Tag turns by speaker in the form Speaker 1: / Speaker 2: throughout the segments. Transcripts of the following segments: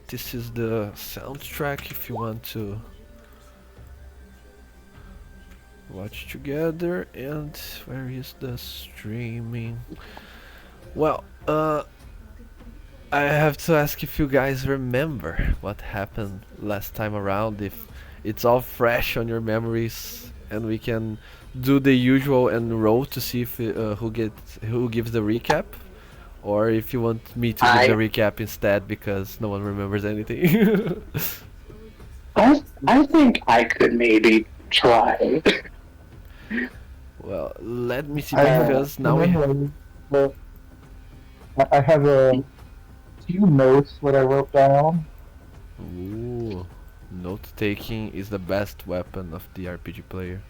Speaker 1: this is the soundtrack if you want to watch together. And where is the streaming? Well, I have to ask if you guys remember what happened last time around, if it's all fresh on your memories, and we can do the usual and roll to see if who gives the recap, or if you want me to give the
Speaker 2: I
Speaker 1: recap instead because no one remembers anything.
Speaker 2: I think I could maybe try.
Speaker 1: Well, let me see
Speaker 3: I have
Speaker 1: because now we.
Speaker 3: memory, but I have a few notes that I wrote down.
Speaker 1: Ooh, note taking is the best weapon of the RPG player.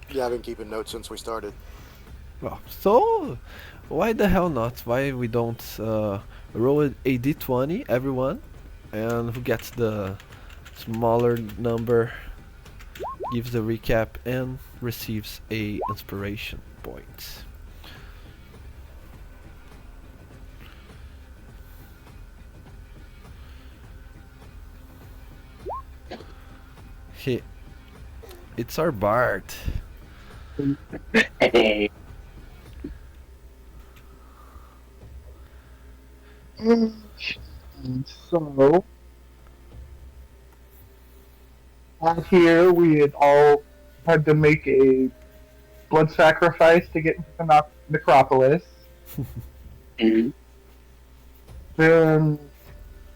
Speaker 4: Yeah, I've been keeping notes since we started.
Speaker 1: Well, so why the hell not? Why we don't roll a d20 everyone, and who gets the smaller number gives the recap and receives a inspiration point. He, it's our bard.
Speaker 2: Hey,
Speaker 3: So, out here, we had all had to make a blood sacrifice to get into the necropolis.
Speaker 2: mhm.
Speaker 3: Then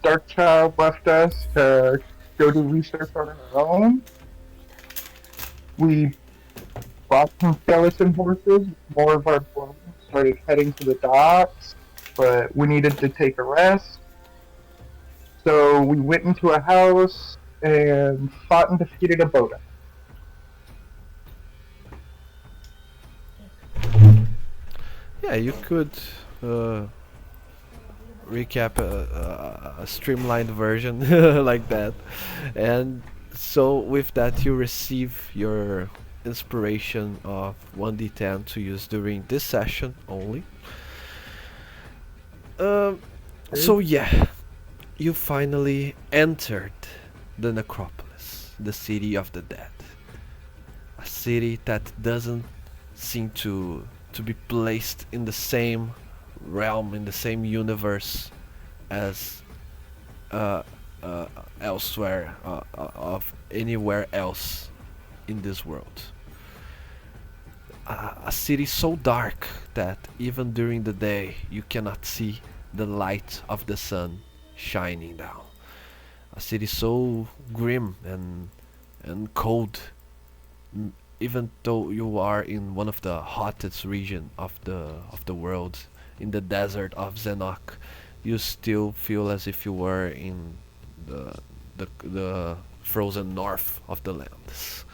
Speaker 3: Darkchild left us to go do research on our own. We bought some skeleton horses. More of our bones started heading to the docks, but we needed to take a rest. So we went into a house and fought and defeated a Boda.
Speaker 1: Yeah, you could uh, recap a streamlined version like that. And so with that you receive your inspiration of 1d10 to use during this session only. So yeah, you finally entered the necropolis, the city of the dead. A city that doesn't seem to be placed in the same realm, in the same universe as uh, uh, elsewhere, of anywhere else in this world. A city so dark that even during the day you cannot see the light of the sun shining down. A city so grim and cold, even though you are in one of the hottest region of the world, in the desert of Xenok, you still feel as if you were in the frozen north of the lands.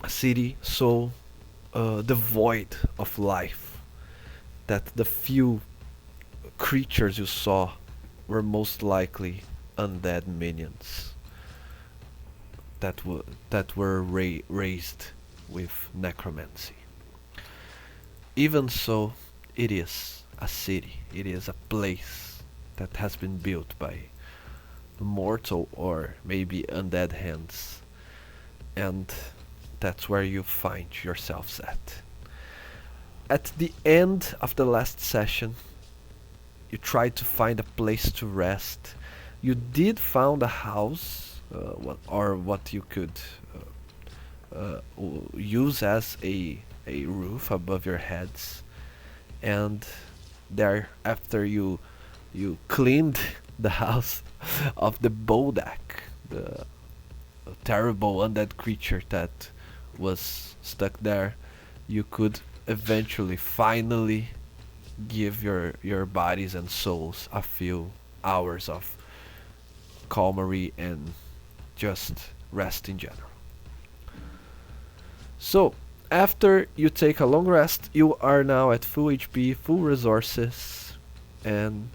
Speaker 1: A city so devoid of life that the few creatures you saw were most likely undead minions that were raised with necromancy. Even so, it is a city. It is a place that has been built by mortal or maybe undead hands, and that's where you find yourselves at. At the end of the last session, you tried to find a place to rest. You did found a house, what you could use as a roof above your heads, and there after you cleaned the house of the Bodak, the terrible undead creature that was stuck there, you could eventually finally give your bodies and souls a few hours of calmery and just rest in general. So, after you take a long rest, you are now at full HP, full resources, and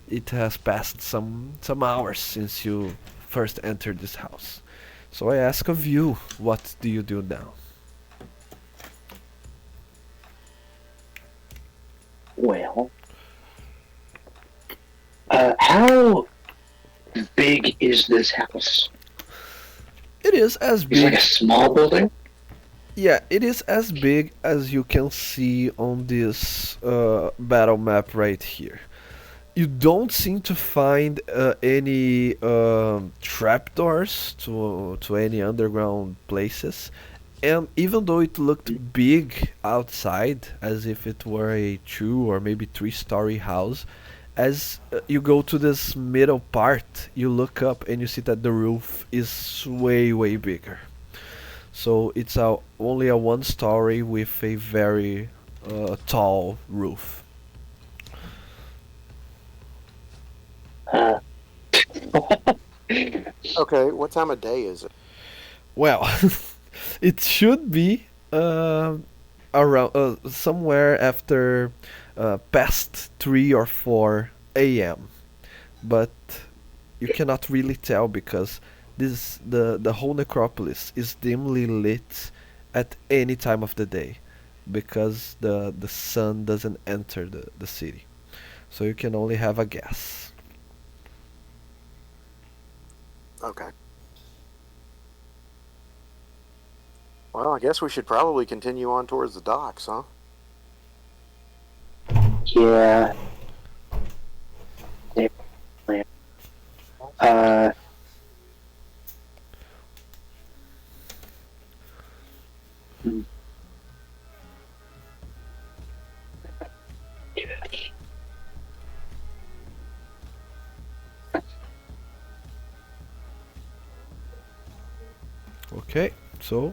Speaker 1: it has passed some hours since you first entered this house. So I ask of you, what do you do now?
Speaker 2: Well, How big is this house?
Speaker 1: It is as
Speaker 2: It's like
Speaker 1: big.
Speaker 2: a small building?
Speaker 1: Yeah, it is as big as you can see on this battle map right here. You don't seem to find any trapdoors to any underground places. And even though it looked big outside, as if it were a 2 or maybe 3-story house, as you go to this middle part, you look up and you see that the roof is way, way bigger. So it's only a 1-story with a very tall roof.
Speaker 2: Uh,
Speaker 4: Okay, what time of day is it?
Speaker 1: Well, it should be around somewhere after past 3 or 4 a.m. But you cannot really tell because the whole necropolis is dimly lit at any time of the day because the sun doesn't enter the city. So you can only have a guess.
Speaker 4: Okay. Well, I guess we should probably continue on towards the docks, huh?
Speaker 2: yeah. Uh, hmm.
Speaker 1: Okay, so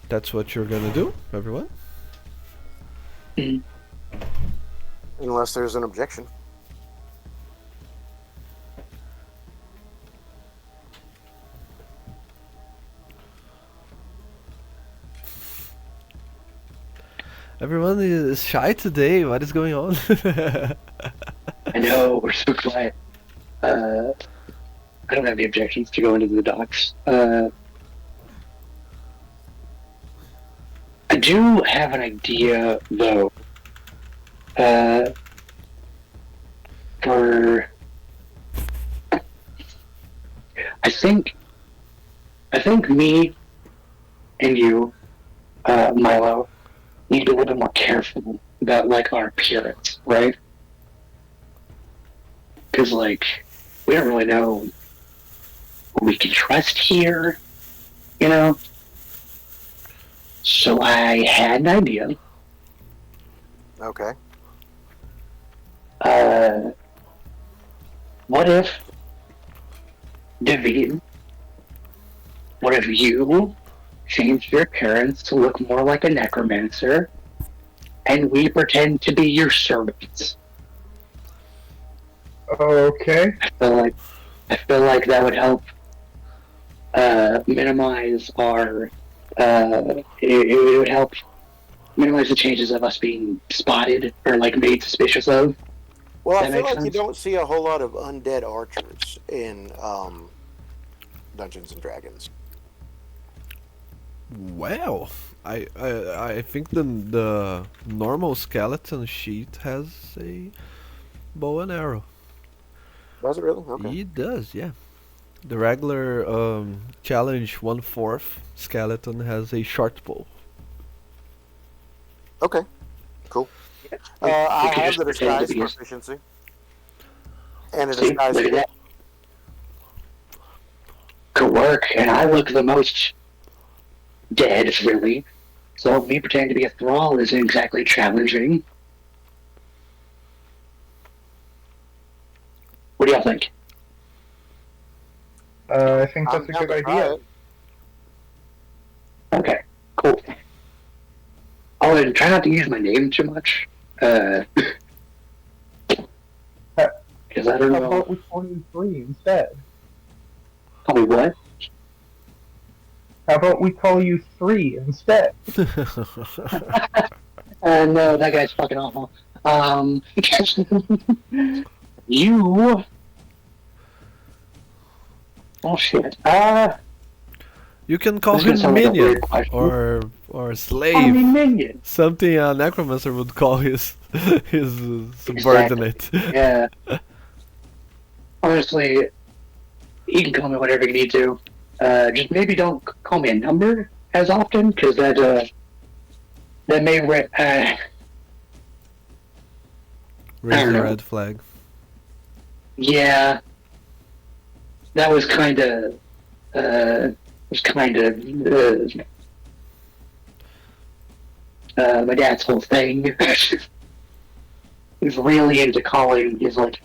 Speaker 1: that's what you're gonna do, everyone.
Speaker 4: Unless there's an objection.
Speaker 1: Everyone is shy today. What is going on?
Speaker 2: I know, we're so quiet. I don't have any objections to going into the docks. I do have an idea, though. For I think me and you, Milo, need to be a little bit more careful about like our appearance, right? Because like we don't really know who we can trust here, you know. So I had an idea.
Speaker 4: Okay.
Speaker 2: What if David? What if you changed your appearance to look more like a necromancer, and we pretend to be your servants?
Speaker 3: Okay.
Speaker 2: I feel like that would help minimize our. It would help minimize the chances of us being spotted or like made suspicious of.
Speaker 4: Well, I
Speaker 2: That
Speaker 4: feel
Speaker 2: makes
Speaker 4: like you
Speaker 2: sense.
Speaker 4: don't see a whole lot of undead archers in Dungeons and Dragons.
Speaker 1: Well, I think the normal skeleton sheet has a bow and arrow.
Speaker 4: Does it really? Okay.
Speaker 1: It does, yeah. The regular challenge 1/4 skeleton has a short bow.
Speaker 4: Okay. Cool.
Speaker 2: We
Speaker 4: I
Speaker 2: could
Speaker 4: have
Speaker 2: just
Speaker 4: the
Speaker 2: pretend to
Speaker 4: disguise
Speaker 2: be a-
Speaker 4: proficiency. And a
Speaker 2: See,
Speaker 4: disguise
Speaker 2: look at
Speaker 4: skill.
Speaker 2: that. Could work, and I look the most dead, really. So me pretending to be a thrall isn't exactly challenging. What do y'all think?
Speaker 3: I think
Speaker 4: I'm
Speaker 3: that's a
Speaker 4: down
Speaker 3: good
Speaker 4: to try
Speaker 3: idea.
Speaker 4: it.
Speaker 2: Okay, cool. Oh, and try not to use my name too much. Because I don't
Speaker 3: How
Speaker 2: know.
Speaker 3: about we call you 3 instead?
Speaker 2: Call me what?
Speaker 3: How about we call you 3 instead?
Speaker 2: No, that guy's fucking awful. You. Oh shit.
Speaker 1: You can call
Speaker 2: This is gonna
Speaker 1: him
Speaker 2: sound like a
Speaker 1: minion
Speaker 2: weird question.
Speaker 1: or
Speaker 2: Call me
Speaker 1: slave.
Speaker 2: minion.
Speaker 1: Something a necromancer would call his subordinate.
Speaker 2: Yeah. honestly, you can call me whatever you need to. Just maybe don't call me a number as often, because that may I
Speaker 1: Raise
Speaker 2: don't
Speaker 1: a
Speaker 2: know.
Speaker 1: red flag.
Speaker 2: Yeah, that was kind of was kind of my dad's whole thing. He's really into calling his like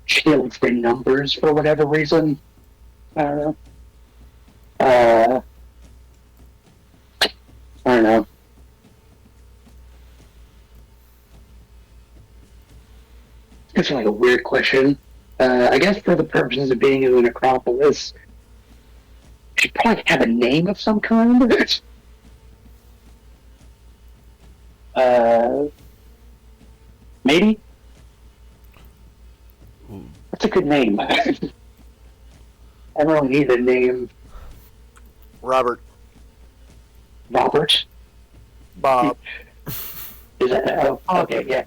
Speaker 2: children numbers for whatever reason. I don't know. Uh, I don't know. It's like a weird question. I guess for the purposes of being in the necropolis, you should probably have a name of some kind. uh, maybe
Speaker 1: Ooh,
Speaker 2: that's a good name. I don't really need a name.
Speaker 4: Robert,
Speaker 2: Robert.
Speaker 4: Bob.
Speaker 2: Is that? Oh,
Speaker 3: Oh,
Speaker 2: okay, yeah.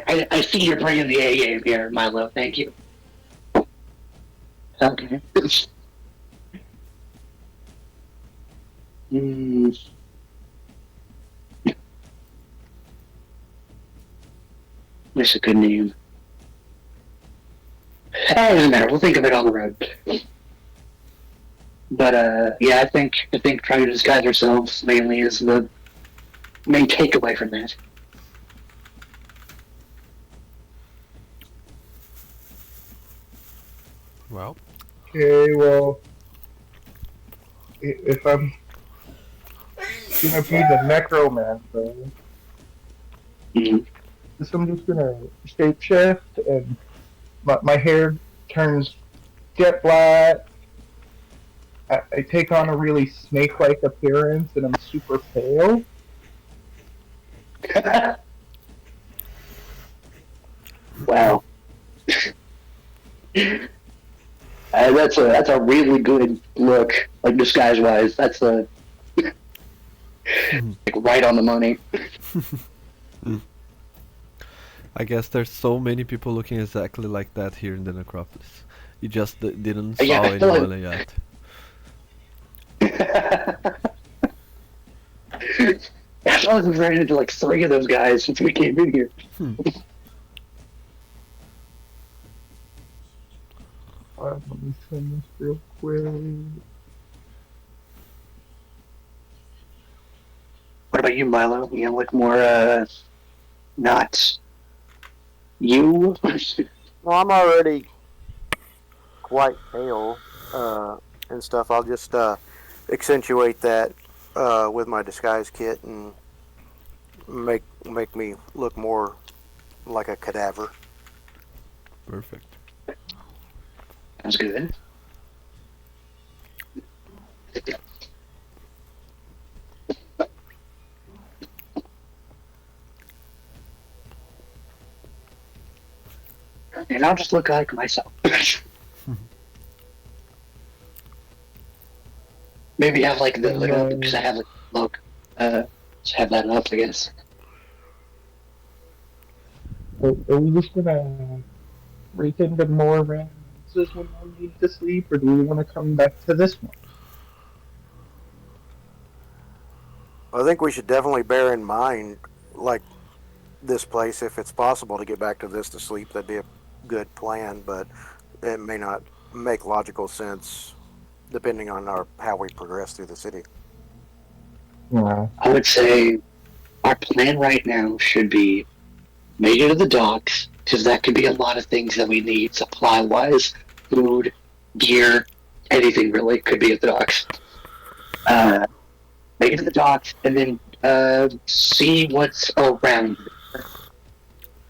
Speaker 2: I see you're bringing the A game here, Milo. Thank you. Okay. Hmm. That's a good name. It doesn't matter. We'll think of it on the road. But yeah, I think trying to disguise ourselves mainly is the main takeaway from that.
Speaker 1: well,
Speaker 3: okay, well, if I'm gonna be the necromancer,
Speaker 2: Mm.
Speaker 3: so I'm just gonna shapeshift and my hair turns jet black. I take on a really snake-like appearance and I'm super pale.
Speaker 2: Wow, that's a really good look, like disguise wise. That's like right on the money.
Speaker 1: I guess there's so many people looking exactly like that here in the necropolis. You just didn't
Speaker 2: Yeah,
Speaker 1: saw
Speaker 2: I feel
Speaker 1: anyone yet.
Speaker 2: I feel like we've ran into like three of those guys since we came in here.
Speaker 1: Hmm.
Speaker 3: Let me send this real quick.
Speaker 2: What about you, Milo? You look more not you.
Speaker 4: Well, I'm already quite pale and stuff. I'll just accentuate that with my disguise kit and make me look more like a cadaver.
Speaker 1: Perfect.
Speaker 2: Sounds good. And I'll just look like myself. Maybe have like the hood up because I have like look. Just have that up, I guess.
Speaker 3: Are we just gonna break into more random houses when we need to sleep, or do we want to come back to this one?
Speaker 4: I think we should definitely bear in mind, like, this place, if it's possible to get back to this to sleep, that'd be a good plan, but it may not make logical sense depending on how we progress through the city.
Speaker 3: Yeah.
Speaker 2: I would say our plan right now should be make it to the docks because that could be a lot of things that we need supply wise, food, gear, anything really could be at the docks. Uh, Make it to the docks and then see what's around.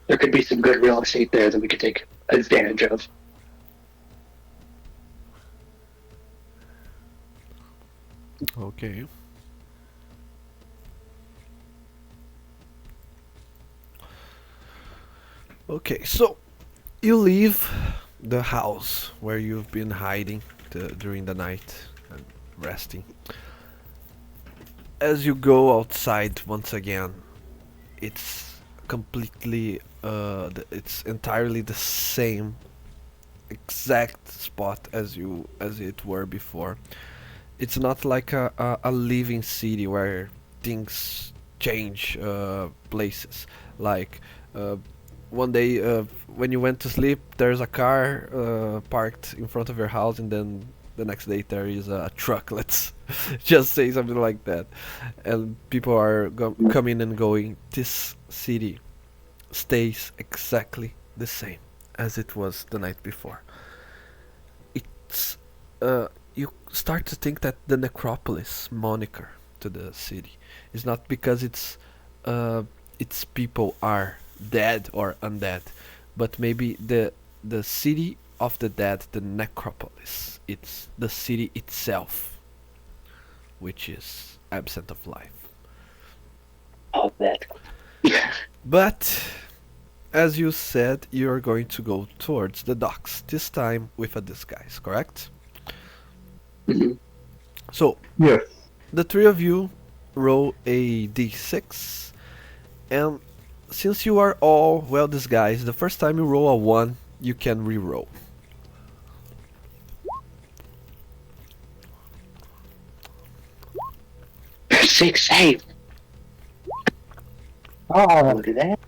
Speaker 2: There could be some good real estate there that we could take advantage of.
Speaker 1: Okay. Okay, so you leave the house where you've been hiding during the night and resting. As you go outside once again, it's completely, it's entirely the same exact spot as it were before. It's not like a living city where things change places. Like uh, one day when you went to sleep, there's a car parked in front of your house, and then the next day there is a truck. Let's just say something like that, and people are coming and going. This city stays exactly the same as it was the night before. It's you start to think that the necropolis moniker to the city is not because its people are dead or undead, but maybe the city of the dead, the necropolis. It's the city itself, which is absent of life.
Speaker 2: Oh, that.
Speaker 1: But as you said, you're going to go towards the docks, this time with a disguise, correct?
Speaker 2: Mhm.
Speaker 1: So,
Speaker 3: Yes.
Speaker 1: the three of you roll a d6, and since you are all well disguised, the first time you roll a 1, you can re-roll.
Speaker 2: Six, hey,
Speaker 3: Ah,
Speaker 2: look at that.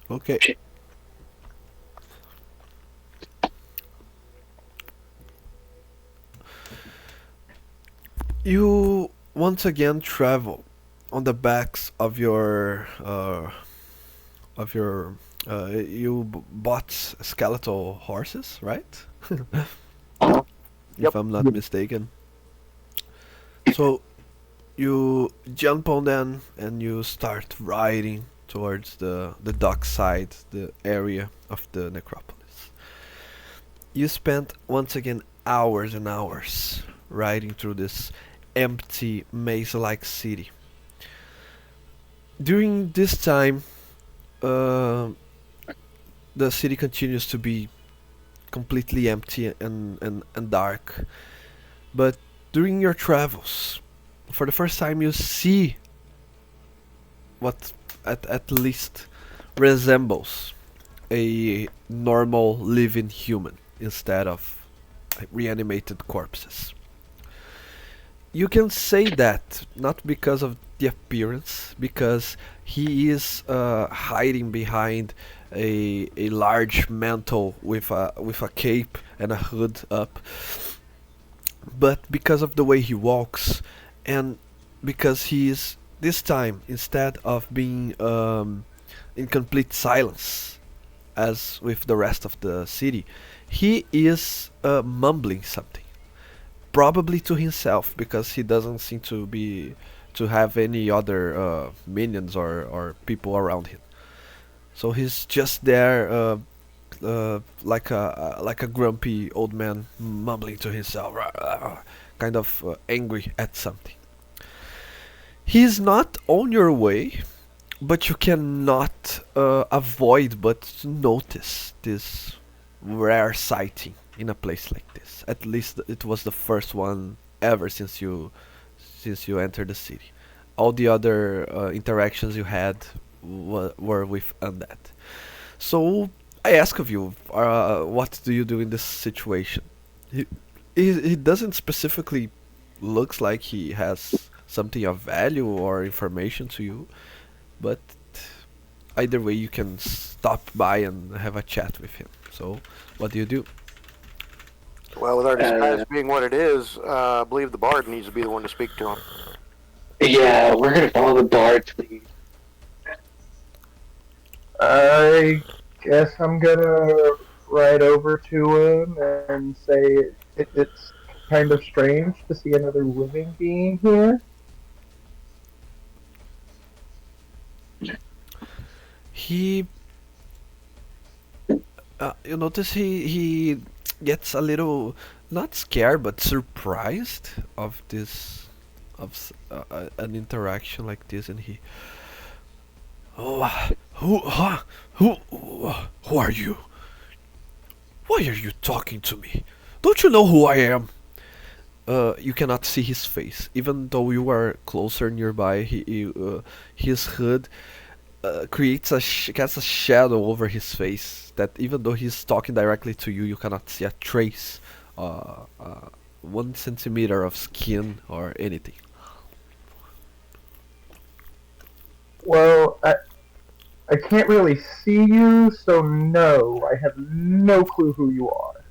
Speaker 1: Okay.
Speaker 2: Shit.
Speaker 1: You once again travel on the backs of your you bought skeletal horses, right?
Speaker 2: Uh-huh.
Speaker 1: If I'm not mistaken. So you jump on them and you start riding towards the dock side, the area of the necropolis. You spent once again hours and hours riding through this empty maze-like city. During this time, uh, the city continues to be completely empty and dark. But during your travels, for the first time, you see what at least resembles a normal living human instead of reanimated corpses. You can say that not because of the appearance, because he is hiding behind a large mantle with a cape and a hood up, but because of the way he walks, and because he is this time, instead of being in complete silence as with the rest of the city, he is mumbling something, probably to himself, because he doesn't seem to have any other minions or people around him. So he's just there, like a grumpy old man mumbling to himself, kind of angry at something. He's not on your way, but you cannot avoid but notice this rare sighting in a place like this. At least it was the first one ever since you entered the city. All the other interactions you had were with undead. So I ask of you, what do you do in this situation? He, he doesn't specifically looks like he has something of value or information to you, but either way you can stop by and have a chat with him. So what do you do?
Speaker 4: Well, with our disguise
Speaker 2: Uh,
Speaker 4: being what it is, I believe the bard needs to be the one to speak to him.
Speaker 2: yeah, we're gonna follow the bard's lead.
Speaker 3: I guess I'm gonna ride over to him and say it's kind of strange to see another living being here.
Speaker 1: He you notice he gets a little not scared but surprised of this an interaction like this, and he, oh, who who are you? Why are you talking to me? Don't you know who I am? You cannot see his face, even though you are closer nearby. His hood creates casts a shadow over his face that even though he's talking directly to you, you cannot see a trace, 1 centimeter of skin or anything.
Speaker 3: Well, I can't really see you, so no, I have no clue who you are.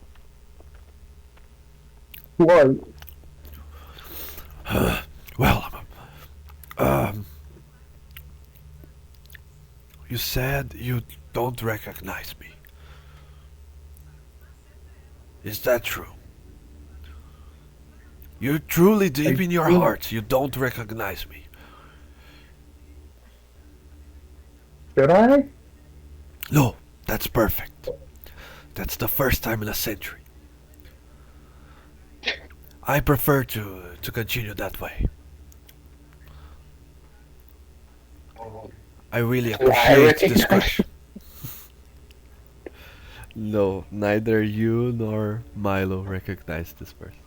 Speaker 3: Who are you?
Speaker 1: Well, um, you said you don't recognize me. Is that true? You truly deep in your
Speaker 3: do.
Speaker 1: heart, you don't recognize me.
Speaker 3: Should I?
Speaker 1: No, that's perfect. That's the first time in a century. I prefer to continue that way. I really appreciate this question. No, neither you nor Milo recognize this person.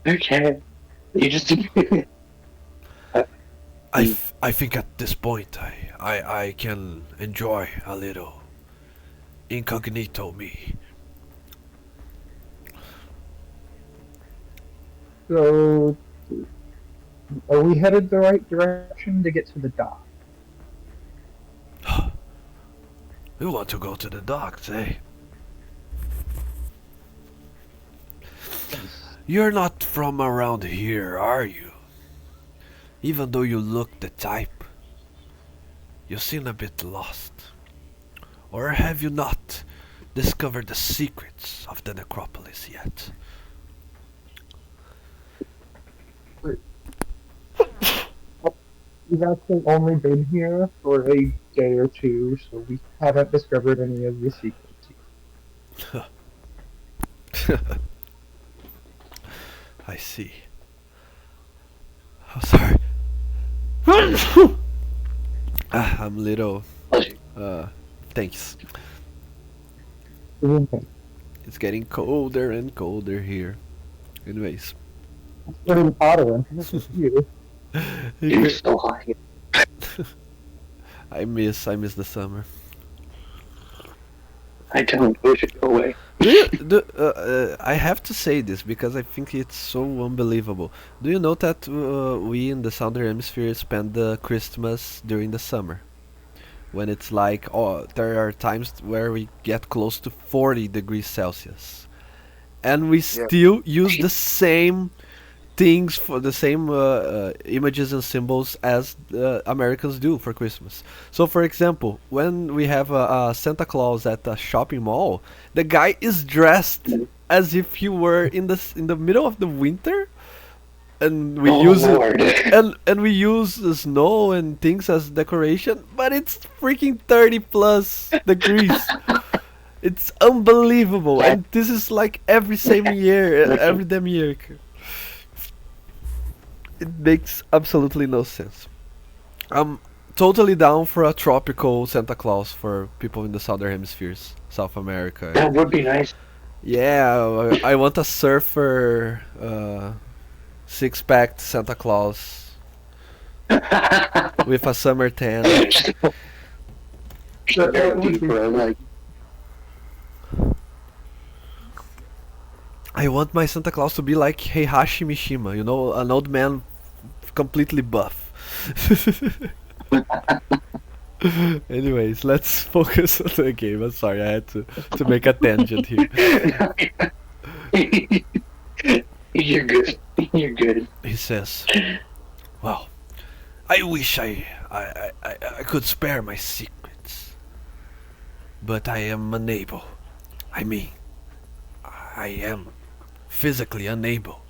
Speaker 2: Okay. You just.
Speaker 1: I think at this point I can enjoy a little incognito me.
Speaker 3: So, are we headed the right direction to get to the dock?
Speaker 1: We want to go to the docks, eh? You're not from around here, are you? Even though you look the type, you seem a bit lost. Or have you not discovered the secrets of the necropolis yet?
Speaker 3: We've actually only been here for a day or two, so we haven't discovered any of the secrets yet.
Speaker 1: I see. Oh, sorry. I'm little. Thanks.
Speaker 3: Okay.
Speaker 1: It's getting colder and colder here. Anyways.
Speaker 3: It's getting hotter in here.
Speaker 2: You're so high.
Speaker 1: I miss the summer.
Speaker 2: I don't. We should go away.
Speaker 1: I have to say this because I think it's so unbelievable. Do you know that we in the Southern Hemisphere spend the Christmas during the summer? When it's like, oh, there are times where we get close to 40 degrees Celsius. And we still use the same things for the same images and symbols as Americans do for Christmas. So, for example, when we have a Santa Claus at a shopping mall, the guy is dressed as if he were in the middle of the winter, and we use
Speaker 2: Lord.
Speaker 1: and we use the snow and things as decoration, but it's freaking 30 plus degrees. It's unbelievable, and this is like every same year, every damn year. It makes absolutely no sense. I'm totally down for a tropical Santa Claus for people in the southern hemispheres, South America.
Speaker 2: That would be nice.
Speaker 1: Yeah, I want a surfer, six-packed Santa Claus with a summer tan.
Speaker 3: That would be
Speaker 2: Like,
Speaker 1: I want my Santa Claus to be like Heihachi Mishima, you know, an old man completely buff. Anyways, let's focus on the game. I'm sorry, I had to make a tangent here.
Speaker 2: You're good. You're good.
Speaker 1: He says, well, I wish I could spare my secrets, but I am unable. I mean, I am physically unable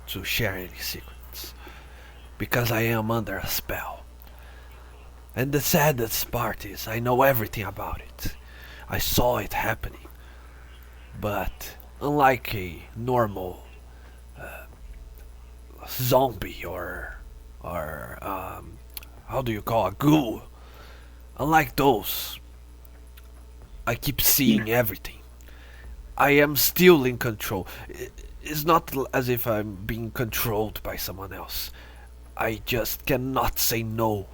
Speaker 1: to share any secrets because I am under a spell. And the saddest part is I know everything about it. I saw it happening. But unlike a normal zombie or how do you call a ghoul? Unlike those, I keep seeing everything. I am still in control. It's not as if I'm being controlled by someone else. I just cannot say no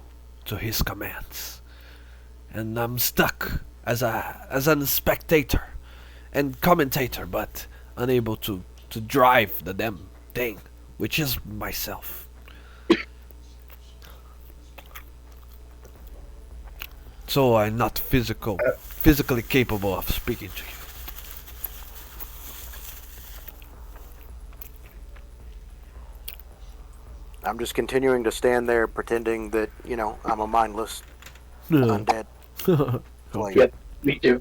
Speaker 1: to his commands. And I'm stuck as a spectator and commentator, but unable to drive the damn thing, which is myself. So I'm not physically capable of speaking to you.
Speaker 4: I'm just continuing to stand there pretending that, I'm a mindless undead slave.
Speaker 2: Yep, me too.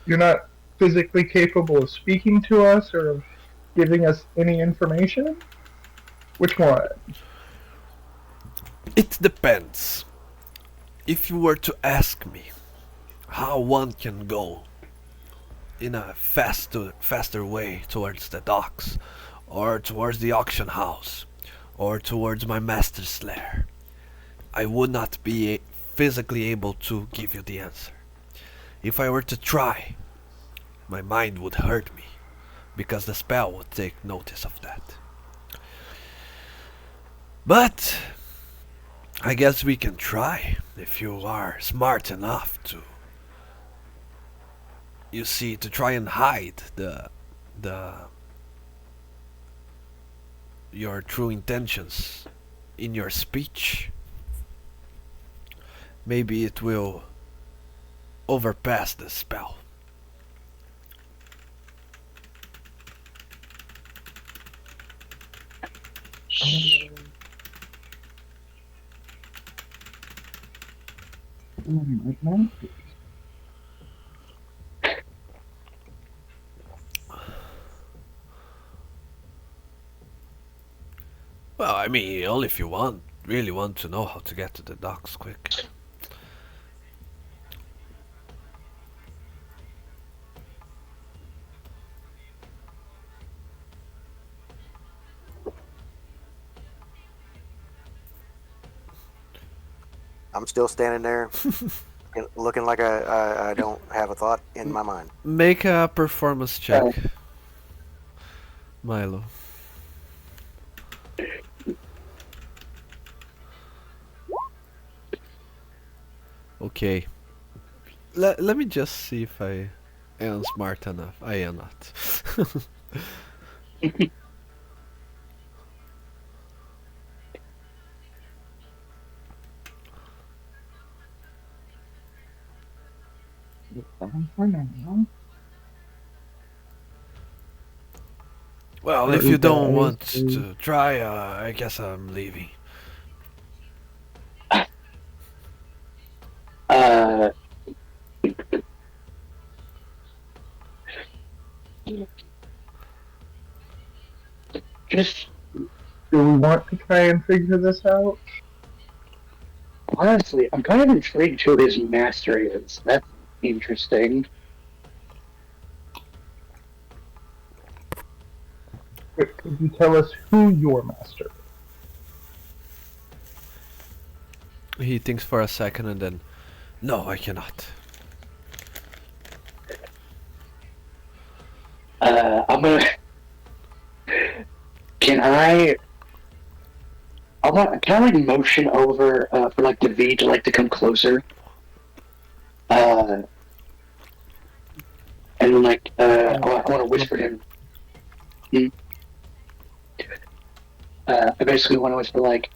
Speaker 3: You're not physically capable of speaking to us or of giving us any information? Which one?
Speaker 1: It depends. If you were to ask me how one can go in a faster way towards the docks, or towards the auction house, or towards my master's lair, I would not be physically able to give you the answer. If I were to try, my mind would hurt me, because the spell would take notice of that. But I guess we can try if you are smart enough to, you see, to try and hide the your true intentions in your speech. Maybe it will overpass the spell. Well, I mean, only if you really want to know how to get to the docks quick.
Speaker 4: I'm still standing there looking like I don't have a thought in my mind.
Speaker 1: Make a performance check, Milo. Okay. Let me just see if I am smart enough. I am not. Well, if you don't want to try, I guess I'm leaving.
Speaker 2: Uh, just
Speaker 3: Do we want to try and figure this out?
Speaker 2: honestly, I'm kind of intrigued who his master is. That's interesting.
Speaker 3: Could you tell us who your master is?
Speaker 1: He thinks for a second and then, no, I cannot.
Speaker 2: I'm gonna. Can I? Can I like motion over for like the V to like to come closer? And then like I want to whisper to him. I basically want to whisper like,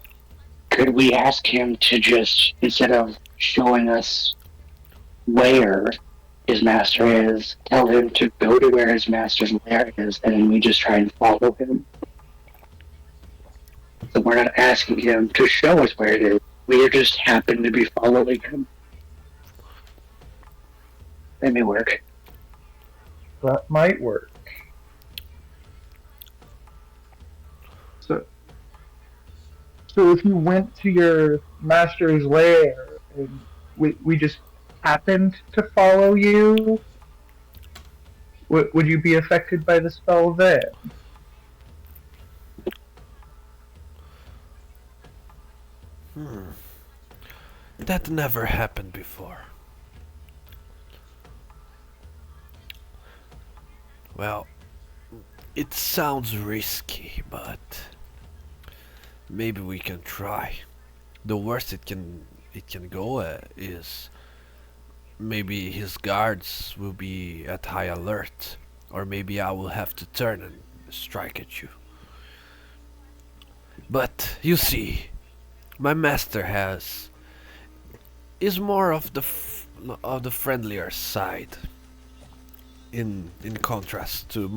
Speaker 2: could we ask him to just instead of showing us where his master is, tell him to go to where his master's lair is, and then we just try and follow him. So we're not asking him to show us where it is. We just happen to be following him. That may work.
Speaker 3: That might work. So if you went to your master's lair and we just happened to follow you, would you be affected by the spell then?
Speaker 1: That never happened before. Well, It sounds risky, but maybe we can try. The worst it can go is maybe his guards will be at high alert, or maybe I will have to turn and strike at you. But you see, my master has is more of the friendlier side in contrast to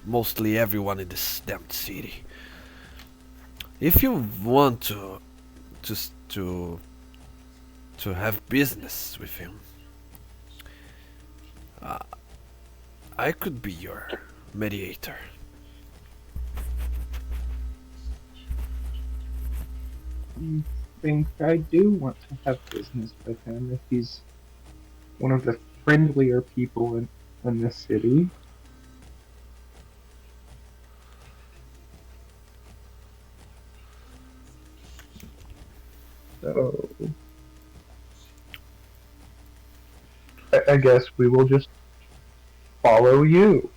Speaker 1: mostly everyone in this damned city. If you want to s- to have business with him, uh, I could be your mediator.
Speaker 3: I think I do want to have business with him if he's one of the friendlier people in this city. So I guess we will just follow you.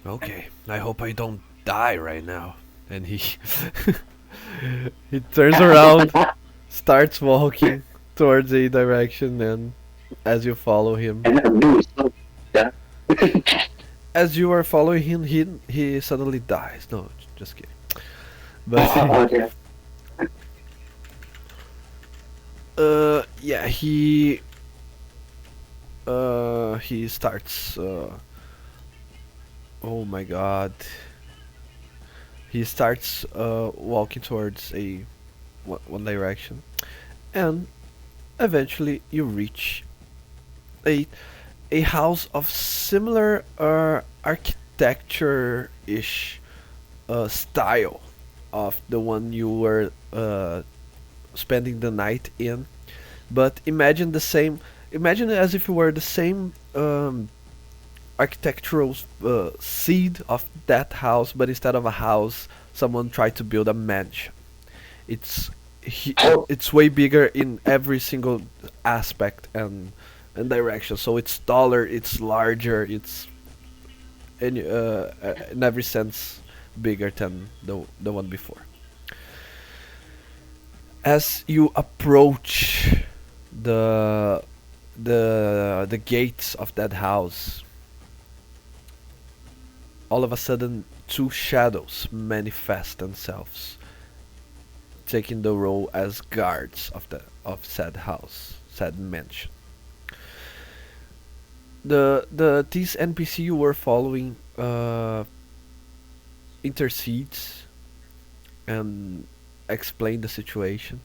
Speaker 1: Okay, I hope I don't die right now. And he he turns around, starts walking towards a direction, and as you follow him,
Speaker 2: I never knew so. Yeah.
Speaker 1: as you are following him, he suddenly dies. No, just kidding. But
Speaker 2: Okay.
Speaker 1: yeah, he starts. Oh my God, he starts walking towards a one direction, and eventually you reach a a house of similar architecture-ish style of the one you were spending the night in. But imagine the same. Imagine it as if it were the same architectural seed of that house, but instead of a house, someone tried to build a mansion. It's
Speaker 2: Oh,
Speaker 1: it's way bigger in every single aspect and direction. So it's taller, it's larger, it's in every sense bigger than the one before. As you approach the the gates of that house, all of a sudden two shadows manifest themselves, taking the role as guards of said house, said mansion. These NPC you were following intercedes and explain the situation,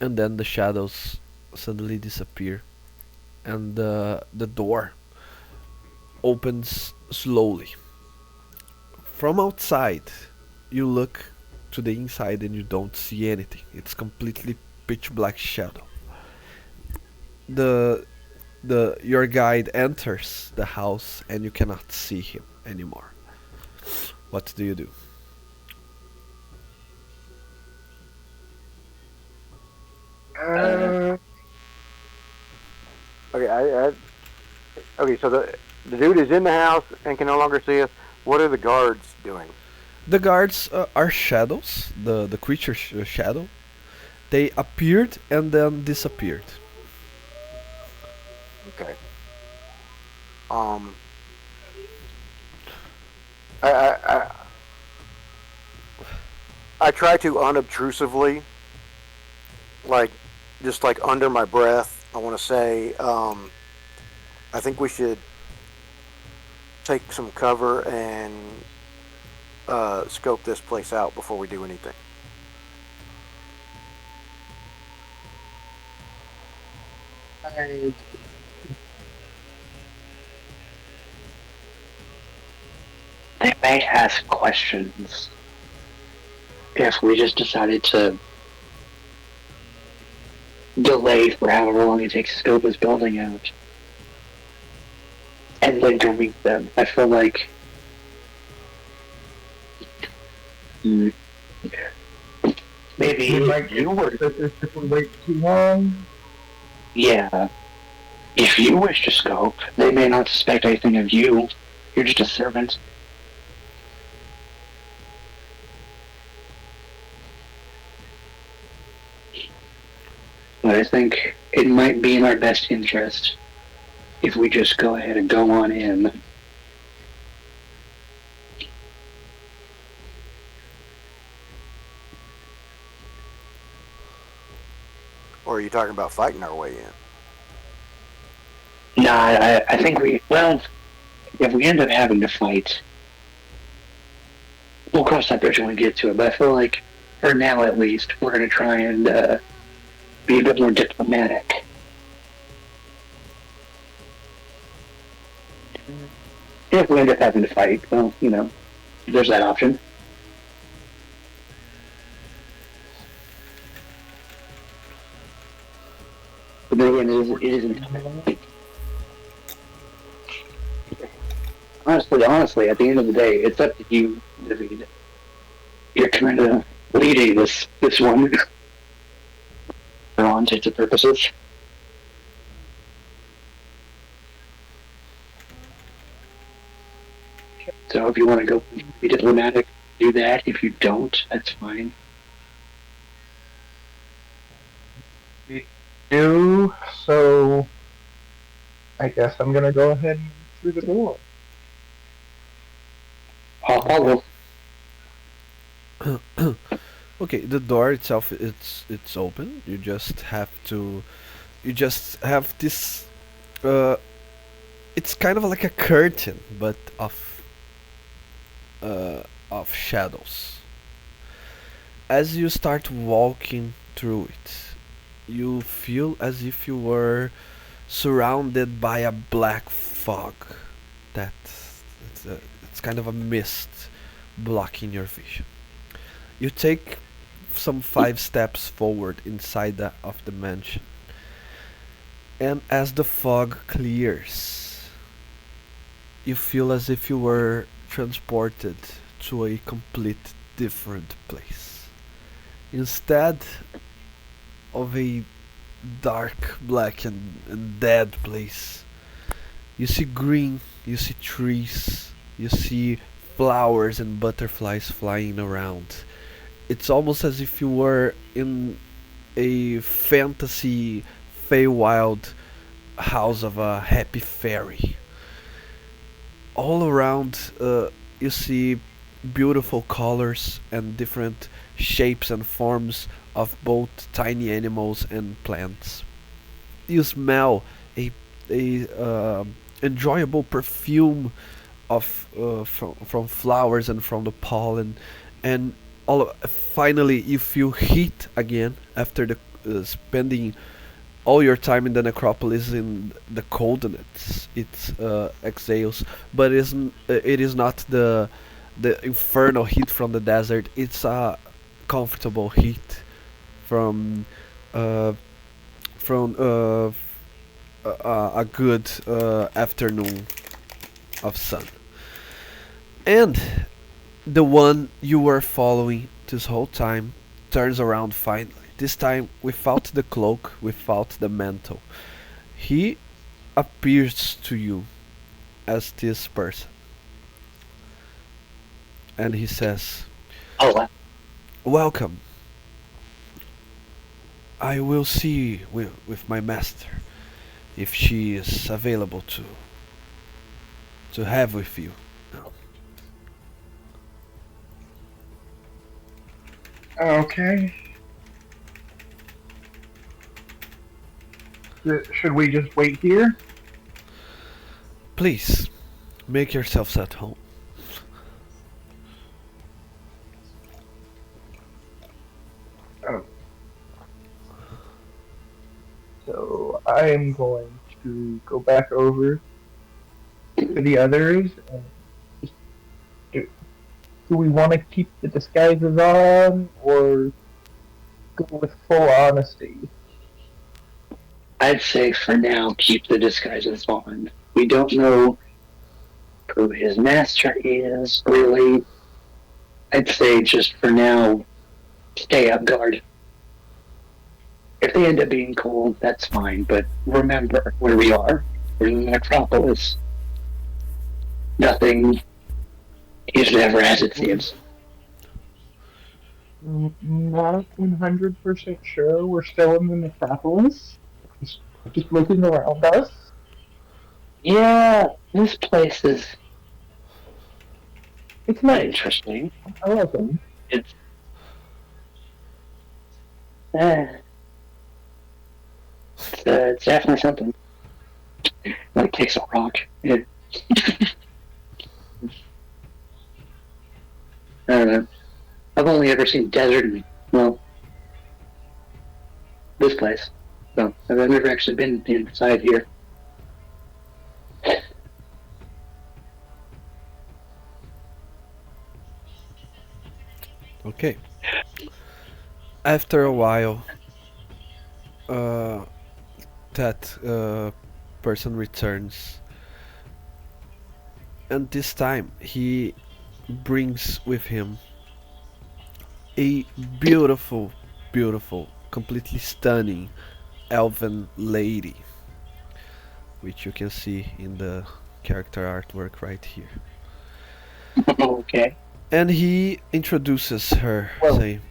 Speaker 1: and then the shadows suddenly disappear, and the door opens slowly. From outside, you look to the inside and you don't see anything. It's completely pitch black shadow. The the your guide enters the house and you cannot see him anymore. What do you do?
Speaker 2: uh,
Speaker 3: Uh,
Speaker 4: Okay, okay. So the dude is in the house and can no longer see us. What are the guards doing?
Speaker 1: The guards are shadows. The creature shadow. They appeared and then disappeared.
Speaker 4: Okay. Um. I I I, I try to unobtrusively, like, just like under my breath. I want to say, I think we should take some cover and scope this place out before we do anything.
Speaker 3: I,
Speaker 2: they may ask questions if we just decided to delay for however long it takes to scope this building out and then to meet them. I feel like mm, maybe
Speaker 3: we might get
Speaker 2: you were
Speaker 3: suspicious if we wait too long.
Speaker 2: Yeah, if you wish to scope, they may not suspect anything of you. You're just a servant. But I think it might be in our best interest if we just go ahead and go on in.
Speaker 4: Or are you talking about fighting our way in?
Speaker 2: Nah, I think well, if we end up having to fight, we'll cross that bridge when we get to it. But I feel like, for now at least, we're going to try and be a bit more diplomatic. If we end up having to fight, well, there's that option. But then again, it isn't. Honestly, at the end of the day, it's up to you, David. You're kind of leading this one for all intents and purposes. So if you want to go be diplomatic, do that. If you don't, that's fine.
Speaker 3: Do so. I guess I'm gonna go ahead and move through the door.
Speaker 2: I'll follow.
Speaker 1: Okay, the door itself it's open. You just have this it's kind of like a curtain but of shadows. As you start walking through it, you feel as if you were surrounded by a black fog that it's kind of a mist blocking your vision. You take some 5 steps forward inside of the mansion, and as the fog clears, you feel as if you were transported to a complete different place. Instead of a dark, black, and dead place, you see green, you see trees, you see flowers and butterflies flying around. It's almost as if you were in a fantasy Feywild house of a happy fairy. All around, you see beautiful colors and different shapes and forms of both tiny animals and plants. You smell a enjoyable perfume of from flowers and from the pollen, and finally you feel heat again after the spending all your time in the necropolis in the coldness it exhales, but it is not the infernal heat from the desert. It's a comfortable heat from uh, a good afternoon of sun. And the one you were following this whole time turns around finally. This time without the cloak, without the mantle. He appears to you as this person. And he says,
Speaker 2: Oh,
Speaker 1: "Welcome. I will see with my master if she is available to have with you."
Speaker 3: Okay. Should we just wait here?
Speaker 1: Please, make yourselves at home.
Speaker 3: Oh. So I am going to go back over to the others. And do we want to keep the disguises on or go with full honesty?
Speaker 2: I'd say for now, keep the disguises on. We don't know who his master is, really. I'd say just for now, stay up guard. If they end up being cool, that's fine. But remember where we are. We're in the necropolis. Nothing is never as it seems.
Speaker 3: Not 100% sure. We're still in the necropolis. Just looking around us.
Speaker 2: Yeah, this place is
Speaker 3: It's nice.
Speaker 2: interesting.
Speaker 3: I like it.
Speaker 2: It's uh, it's definitely something. Like takes a rock. Yeah. I don't know. I've only ever seen desert in, well, this place. So I've never actually been inside here.
Speaker 1: Okay. After a while, uh, that person returns, and this time he brings with him a beautiful, beautiful, completely stunning elven lady, which you can see in the character artwork right here.
Speaker 2: Okay.
Speaker 1: And he introduces her,
Speaker 3: Well,
Speaker 1: saying,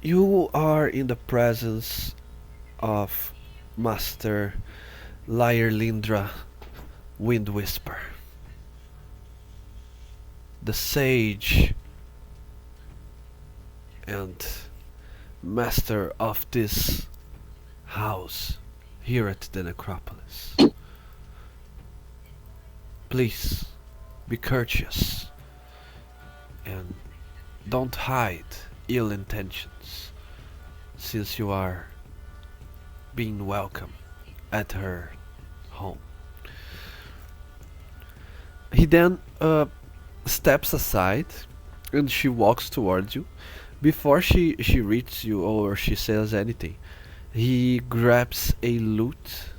Speaker 1: "You are in the presence of Master Lyrlindra Wind Whisper, the sage and master of this house here at the necropolis. Please be courteous and don't hide ill intentions, since you are being welcome at her home." He then steps aside and she walks towards you. Before she reaches you or she says anything, he grabs a lute,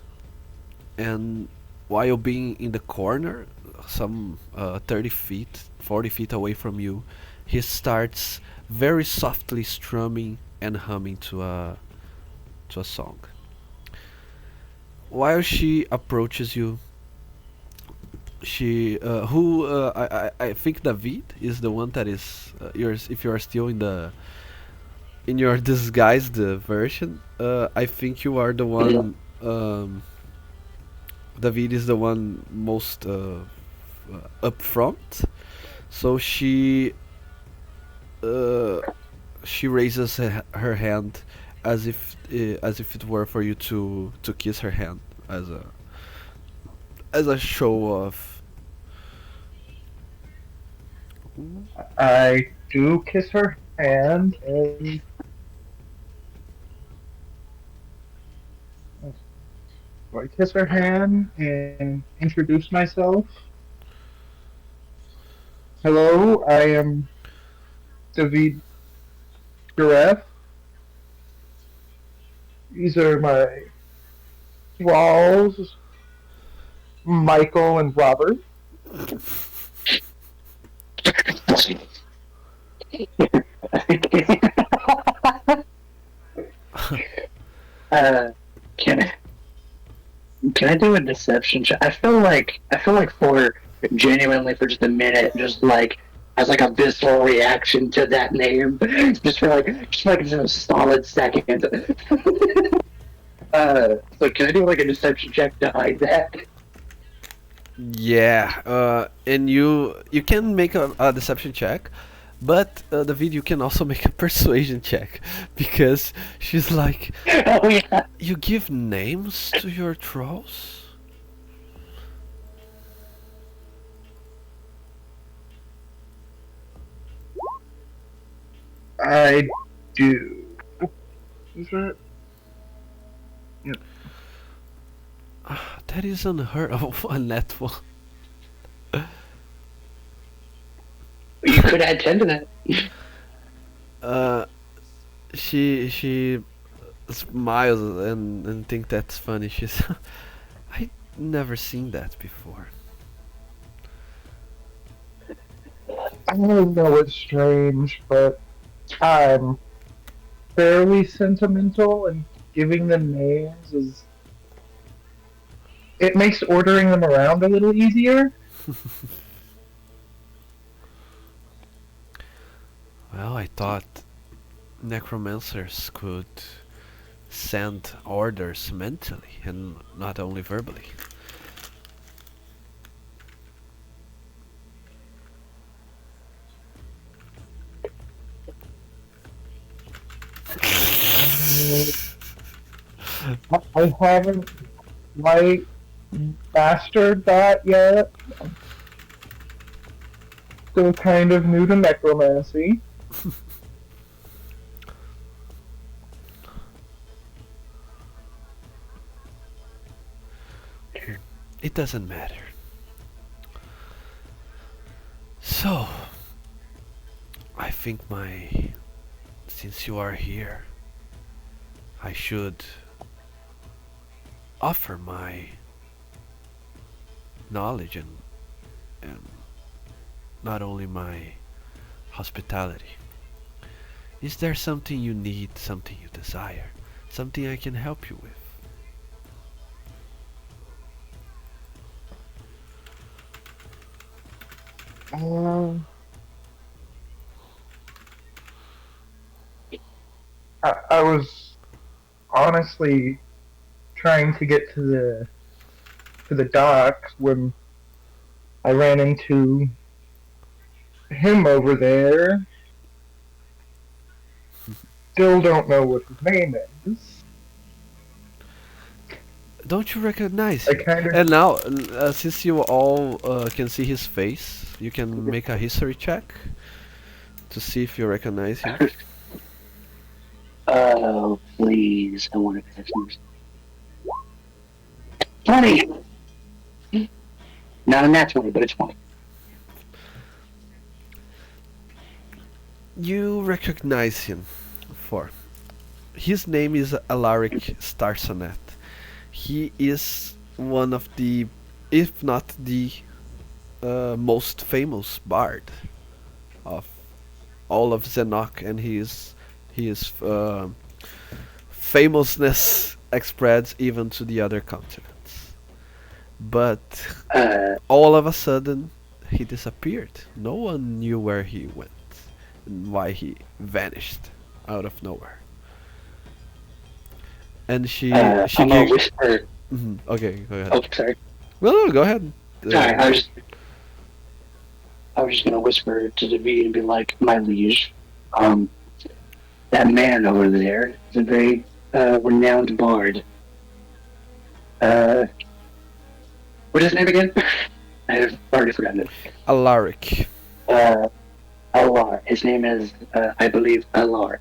Speaker 1: and while being in the corner, some 30 feet, 40 feet away from you, he starts very softly strumming and humming to a song. While she approaches you, she who I think David is the one that is yours. If you are still in your disguised version, I think you are the one. David is the one most up front. So uh, she raises her hand as if it were for you to kiss her hand as a show of.
Speaker 3: I do kiss her hand and I kiss her hand and introduce myself. Hello, I am David Giraffe. These are my walls, Michael and Robert.
Speaker 2: uh, can can I do a deception check? I feel like for just a minute, just like as like a visceral reaction to that name, just like just a solid second. So can I do like a deception check to hide that?
Speaker 1: Yeah, and you can make a deception check, but David, you can also make a persuasion check because she's like,
Speaker 2: Oh yeah.
Speaker 1: you give names to your trolls.
Speaker 3: I do. Is that? Yep.
Speaker 1: That is unheard of. A net one.
Speaker 2: You could add 10 to that.
Speaker 1: Uh, she smiles and think that's funny. She's I never seen that before.
Speaker 3: I know it's strange, but I'm fairly sentimental, and giving them names is it makes ordering them around a little easier.
Speaker 1: Well, I thought necromancers could send orders mentally and not only verbally.
Speaker 3: I haven't quite mastered that yet. Still kind of new to necromancy.
Speaker 1: It doesn't matter. So, I think since you are here, I should offer my knowledge and not only my hospitality. Is there something you need, something you desire, something I can help you with?
Speaker 3: Um, I was honestly trying to get to the docks when I ran into him over there. Still don't know what his name is.
Speaker 1: Don't you recognize
Speaker 3: I
Speaker 1: him?
Speaker 3: kind of
Speaker 1: And now, since you all can see his face, you can make a history check to see if you recognize him.
Speaker 2: Oh, please. I want to pass this. 20! Not a nat 20, but a 20.
Speaker 1: You recognize him for his name is Alaric Starsonet. He is one of the, if not the most famous bard of all of Xenok, and his famousness spreads even to the other continents. But
Speaker 2: Uh,
Speaker 1: all of a sudden, he disappeared. No one knew where he went and why he vanished out of nowhere. And she
Speaker 2: I'm gonna
Speaker 1: gave.
Speaker 2: whisper.
Speaker 1: Okay, go ahead.
Speaker 2: Oh, sorry.
Speaker 1: Well, no, go ahead.
Speaker 2: Sorry, I was just gonna whisper to David and be like, my liege, that man over there is a very renowned bard. Uh, what is his name again? I've already forgotten it.
Speaker 1: Alaric.
Speaker 2: Alar. His name is, I believe, Alar.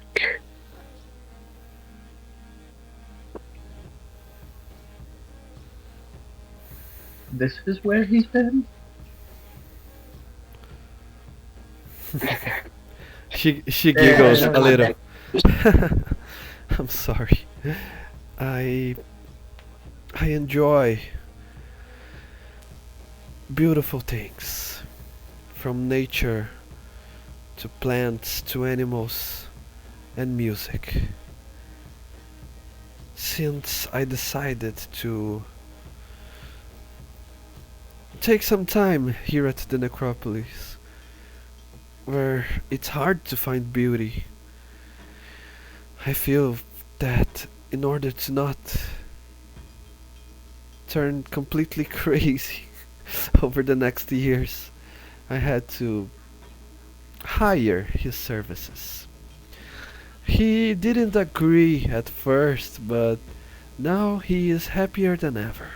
Speaker 3: this is where he's been.
Speaker 1: She giggles
Speaker 3: Yeah,
Speaker 1: a little. I'm sorry. I I enjoy beautiful things, from nature to plants to animals and music. Since I decided to take some time here at the necropolis, where it's hard to find beauty, I feel that in order to not turn completely crazy over the next years, I had to hire his services. He didn't agree at first, but now he is happier than ever.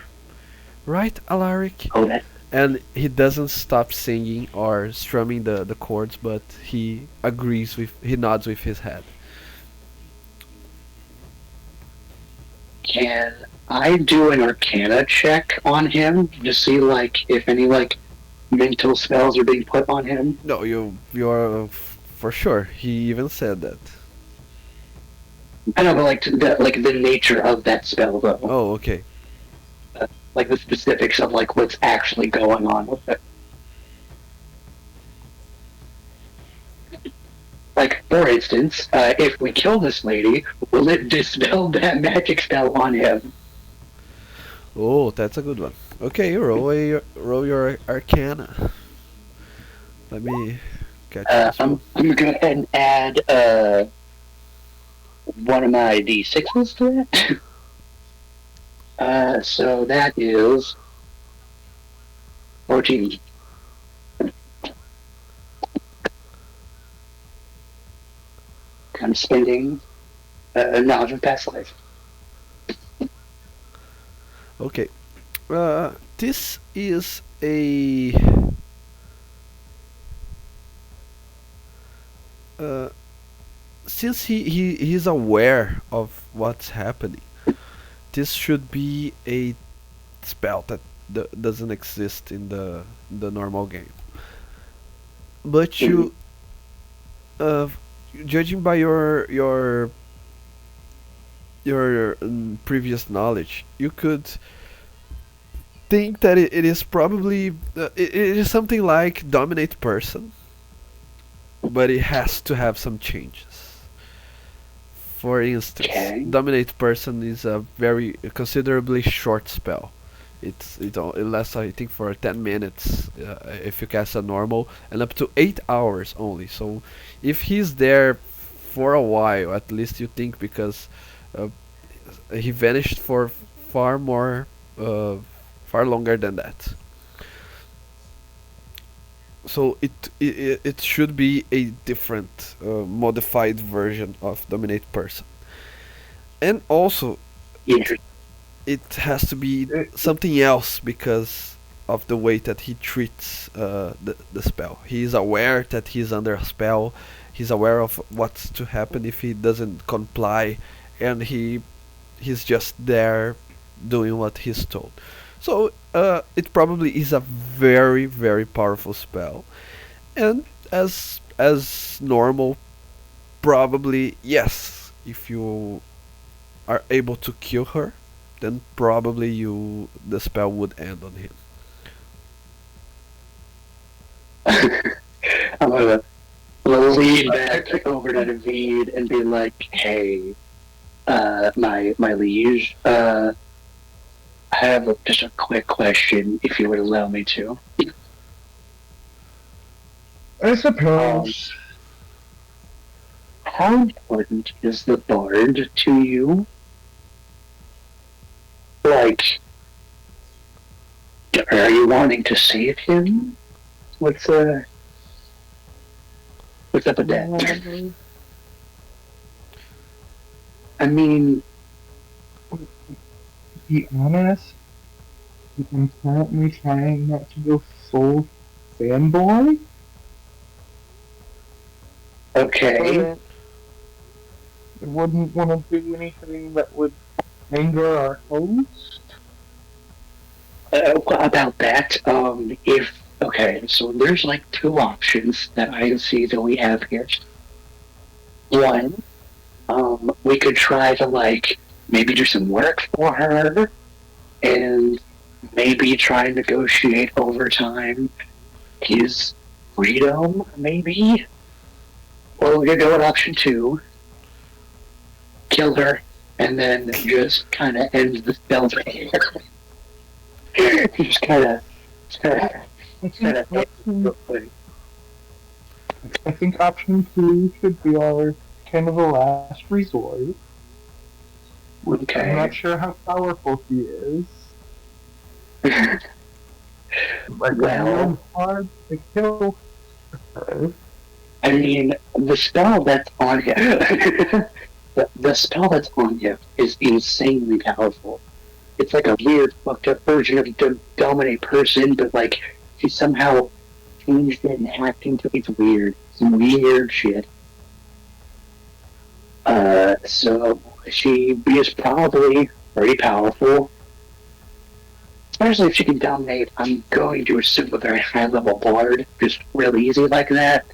Speaker 1: Right, Alaric?
Speaker 2: Oh, that.
Speaker 1: And he doesn't stop singing or strumming the chords, but he nods with his head.
Speaker 2: Can I do an Arcana check on him to see, like, if any, like, mental spells are being put on him?
Speaker 1: No, you're for sure. He even said that.
Speaker 2: I know, but like the nature of that spell, though.
Speaker 1: Oh, okay.
Speaker 2: Like the specifics of like what's actually going on with it. Like, for instance, if we kill this lady, will it dispel that magic spell on him?
Speaker 1: Oh, that's a good one. Okay, roll your Arcana. Let me catch this one.
Speaker 2: I'm gonna go ahead and add one of my d6s to that. So that is 14. I'm spending knowledge of past life.
Speaker 1: Okay. This is a uh, since he's aware of what's happening. This should be a spell that doesn't exist in the normal game. But
Speaker 2: Mhm.
Speaker 1: uh, judging by your previous knowledge, you could think that it is probably it is something like dominate person, but it has to have some changes. For instance,
Speaker 2: Okay.
Speaker 1: dominate person is a very considerably short spell. It lasts I think for 10 minutes if you cast a normal, and up to 8 hours only. So if he's there for a while, at least you think, because uh, he vanished for far more uh, far longer than that. So it should be a different modified version of dominate person, and also
Speaker 2: Interesting.
Speaker 1: it has to be
Speaker 3: It,
Speaker 1: something else because of the way that he treats the spell. He is aware that he's under a spell. He's aware of what's to happen if he doesn't comply, and he's just there doing what he's told. So it probably is a very very powerful spell, and as normal, probably yes. If you are able to kill her, then probably the spell would end on him.
Speaker 2: I'm gonna lean
Speaker 3: I,
Speaker 2: back over to David and be like, "Hey, my liege, I have just a quick question, if you would allow me to.
Speaker 3: I
Speaker 2: Um,
Speaker 3: suppose.
Speaker 2: how important is the bard to you? Like, are you wanting to save him? What's what's up with that?
Speaker 3: To
Speaker 2: I mean,
Speaker 3: be honest, I'm currently trying not to go full fanboy,
Speaker 2: okay.
Speaker 3: but I wouldn't want to do anything that would anger our host.
Speaker 2: What about that? If okay, so there's like two options that I see that we have here. One, we could try to like maybe do some work for her and maybe try and negotiate overtime his freedom, maybe. Or we could go with option two, kill her, and then just kind of end the spell there. just kind
Speaker 3: I think
Speaker 2: of end
Speaker 3: option
Speaker 2: real quick.
Speaker 3: I think option two should be our kind of a last resort. I'm
Speaker 2: Okay.
Speaker 3: not sure how powerful he is. Like a real
Speaker 2: Well,
Speaker 3: hard to kill her.
Speaker 2: I mean, the spell that's on him, the spell that's on him is insanely powerful. It's like a weird, fucked up version of dominate person, but like she somehow changed it and hacked into it's weird, some weird shit. So she is probably pretty powerful, especially if she can dominate. I'm going to assume a very high level bard, just real easy like that.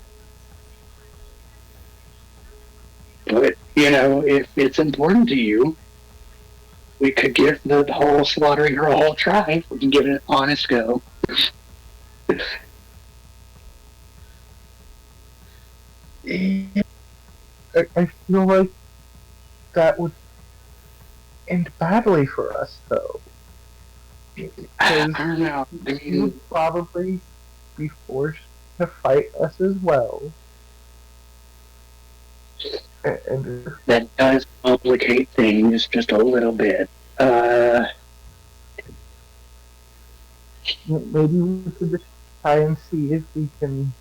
Speaker 2: But you know, if it's important to you, we could give the whole slaughtering her a whole try. We can give it an honest go.
Speaker 3: I feel like that would end badly for us, though,
Speaker 2: I
Speaker 3: because
Speaker 2: don't know. I
Speaker 3: he would
Speaker 2: mean,
Speaker 3: probably be forced to fight us as well. And
Speaker 2: that does complicate things just a little bit. Uh,
Speaker 3: maybe we should just try and see if we can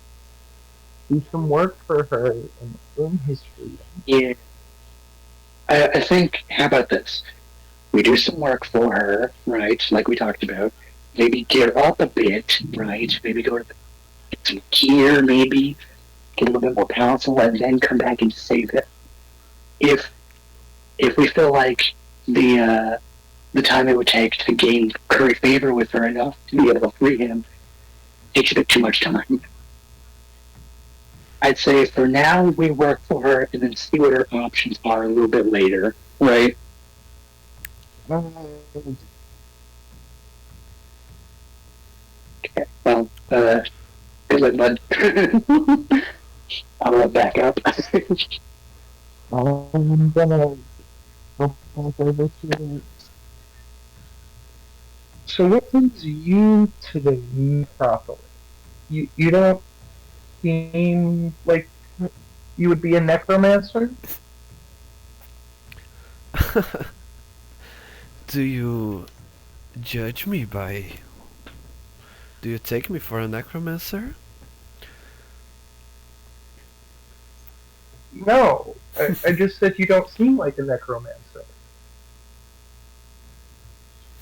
Speaker 3: do some work for her and earn his freedom.
Speaker 2: yeah. I think, how about this? We do some work for her, right? Like we talked about. Maybe get her up a bit, right? Maybe go to get some gear, maybe get a little bit more powerful, and then come back and save it. If if we feel like the time it would take to gain curry favor with her enough to be able to free him takes a bit too much time. I'd say for now we work for her and then see what her options are a little bit later, right?
Speaker 3: Um,
Speaker 2: Okay. Well, good luck, bud. I'm gonna back up.
Speaker 3: I'm gonna go back over to. So what brings you to the metropolis? You don't seem like you would be a necromancer.
Speaker 1: Do you judge me by... Do you take me for a necromancer?
Speaker 3: No, I just said you don't seem like a necromancer.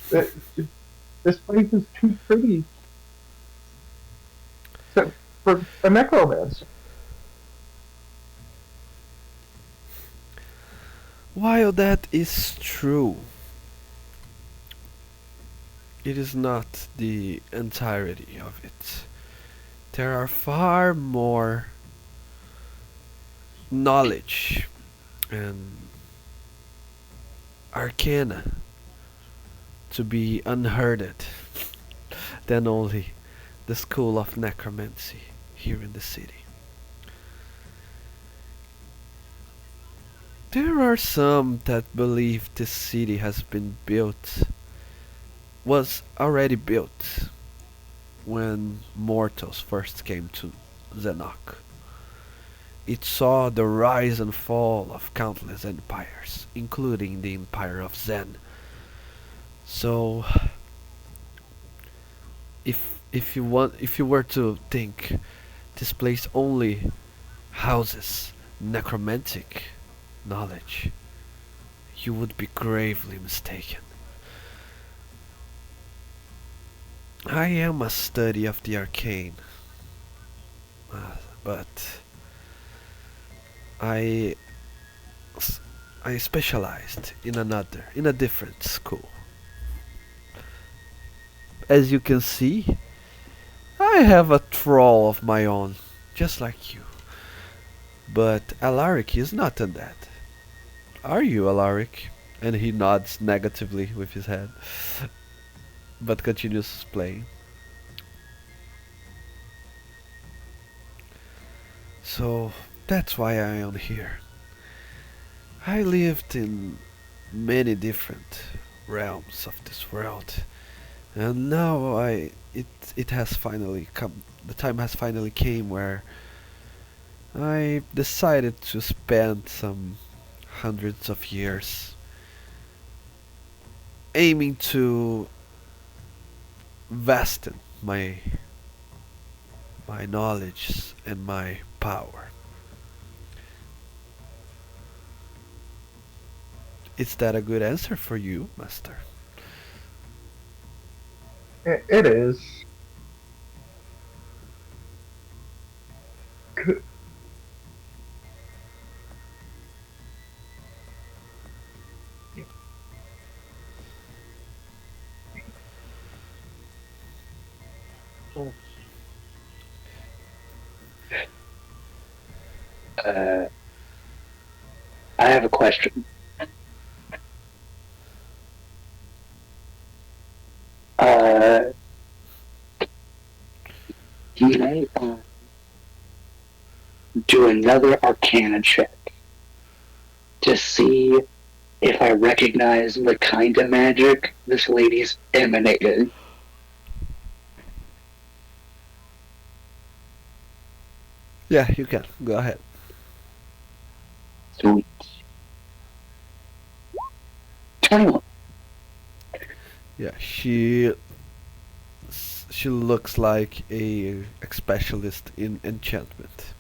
Speaker 3: Th- This place is too pretty for a necromancer.
Speaker 1: While that is true, it is not the entirety of it. There are far more knowledge and arcana to be unhearded than only the school of necromancy here in the city. There are some that believe this city was already built when mortals first came to Xenok. It saw the rise and fall of countless empires, including the Empire of Zen. So, if you were to think this place only houses necromantic knowledge, you would be gravely mistaken. I am a study of the arcane, but I I specialized in a different school. As you can see, I have a troll of my own, just like you. But Alaric is not on that. Are you, Alaric? And he nods negatively with his head, but continues playing. So that's why I am here. I lived in many different realms of this world, and now it has finally come. The time has finally came where I decided to spend some hundreds of years aiming to vasten my knowledge and my power. Is that a good answer for you, Master?
Speaker 3: It is.
Speaker 2: uh, I have a question. Uh, can I do another Arcana check? to see if I recognize the kind of magic this lady's emanating.
Speaker 1: Yeah, you can. Go ahead.
Speaker 2: Sweet. 21.
Speaker 1: Yeah, she looks like a specialist in enchantment.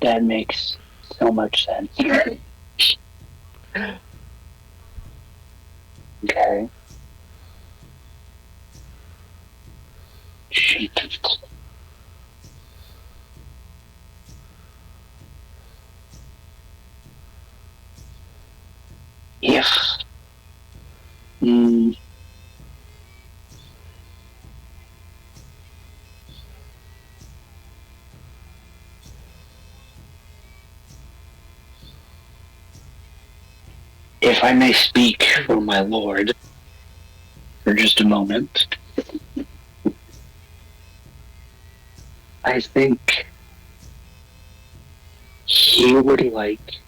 Speaker 2: That makes so much sense. Okay. Shit. If mm, if I may speak for my lord for just a moment, I think he would like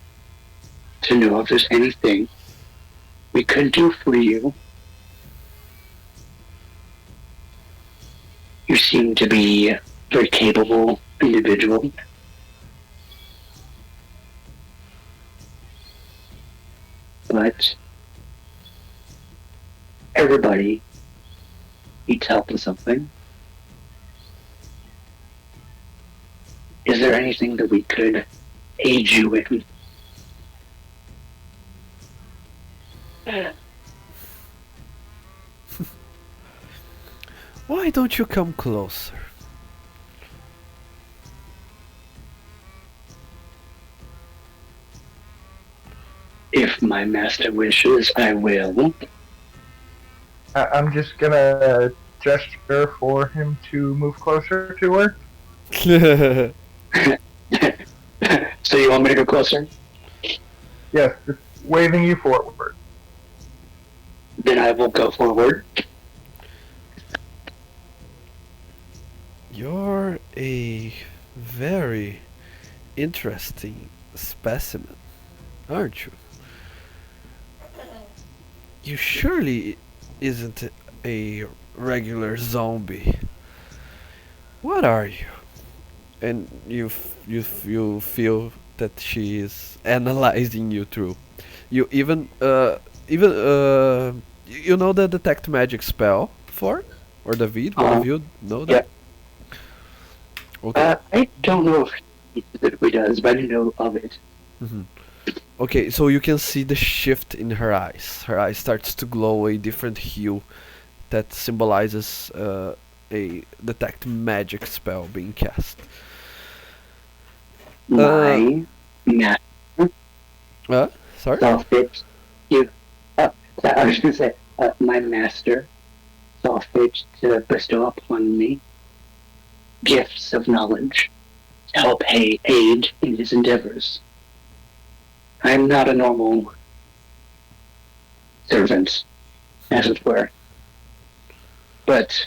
Speaker 2: to know if there's anything we could do for you. You seem to be a very capable individual. But everybody needs help with something. Is there anything that we could aid you in?
Speaker 1: Why don't you come closer?
Speaker 2: If my master wishes, I will.
Speaker 3: I'm just gonna gesture for him to move closer to her.
Speaker 2: So you want me to go closer?
Speaker 3: Yes, just waving you forward.
Speaker 2: Then I will go forward.
Speaker 1: You're a very interesting specimen, aren't you? You surely isn't a regular zombie. What are you? And you feel that she is analyzing you through. You you know the detect magic spell for or David? One of you know that? Okay.
Speaker 2: I don't know if he specifically does, but I do know of it.
Speaker 1: hmm Okay, so you can see the shift in her eyes. Her eyes starts to glow a different hue that symbolizes a detect magic spell being cast.
Speaker 2: My master
Speaker 1: Sorry?
Speaker 2: saw fit you. I was going to say, my master saw fit to bestow upon me gifts of knowledge to help aid in his endeavors. I'm not a normal servant, as it were, but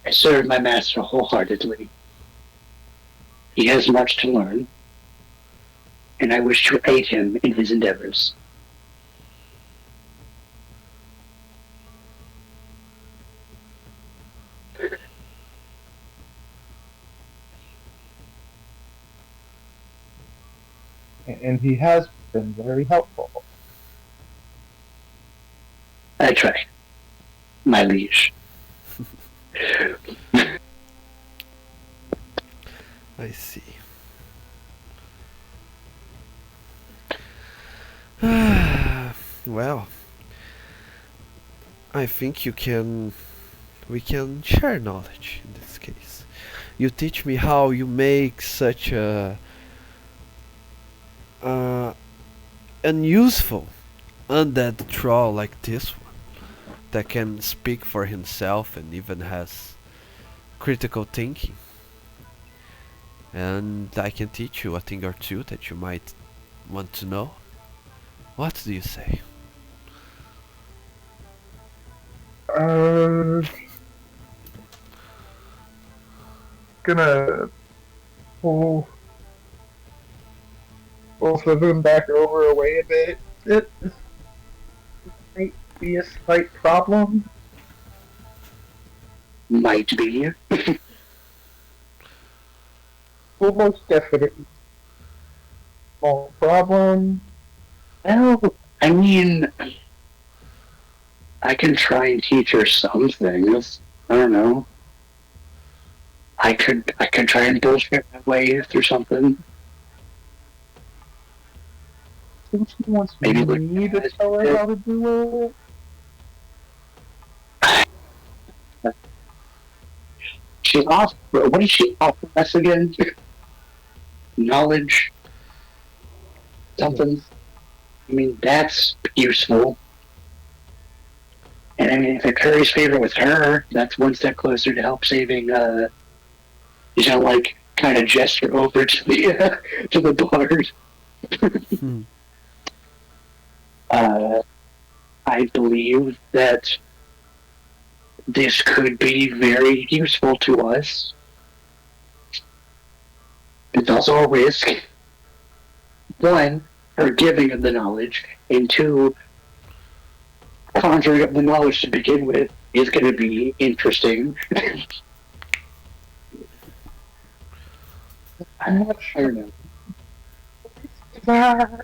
Speaker 2: I serve my master wholeheartedly. He has much to learn, and I wish to aid him in his endeavors.
Speaker 3: And he has been very helpful.
Speaker 2: I try, my liege.
Speaker 1: I see. Well, I think we can share knowledge in this case. You teach me how you make such a uh, unuseful undead troll like this one that can speak for himself and even has critical thinking. And I can teach you a thing or two that you might want to know. What do you say?
Speaker 3: gonna pull both of them back over away a bit. It might be a slight problem.
Speaker 2: Might be.
Speaker 3: Well, most definitely small problem.
Speaker 2: Well, I mean, I can try and teach her some things. I don't know. I could try and bullshit my way through something.
Speaker 3: Since he wants
Speaker 2: Maybe like
Speaker 3: me to tell her how to do it,
Speaker 2: she's off. What is she offering us again? Knowledge, something. I mean, that's useful. And I mean, if it curries favor with her, that's one step closer to help saving. Like kind of gesture over to the bard. I believe that this could be very useful to us. It's also a risk. One, her giving of the knowledge, and two, conjuring up the knowledge to begin with is going to be interesting.
Speaker 3: I'm not
Speaker 2: I
Speaker 3: sure.
Speaker 2: don't know.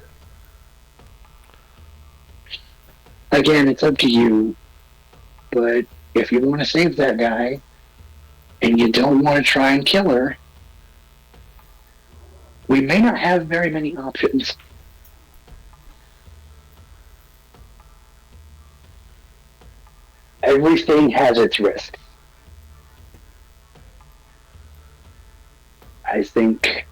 Speaker 2: Again, it's up to you. But if you want to save that guy, and you don't want to try and kill her, we may not have very many options. Everything has its risks. I think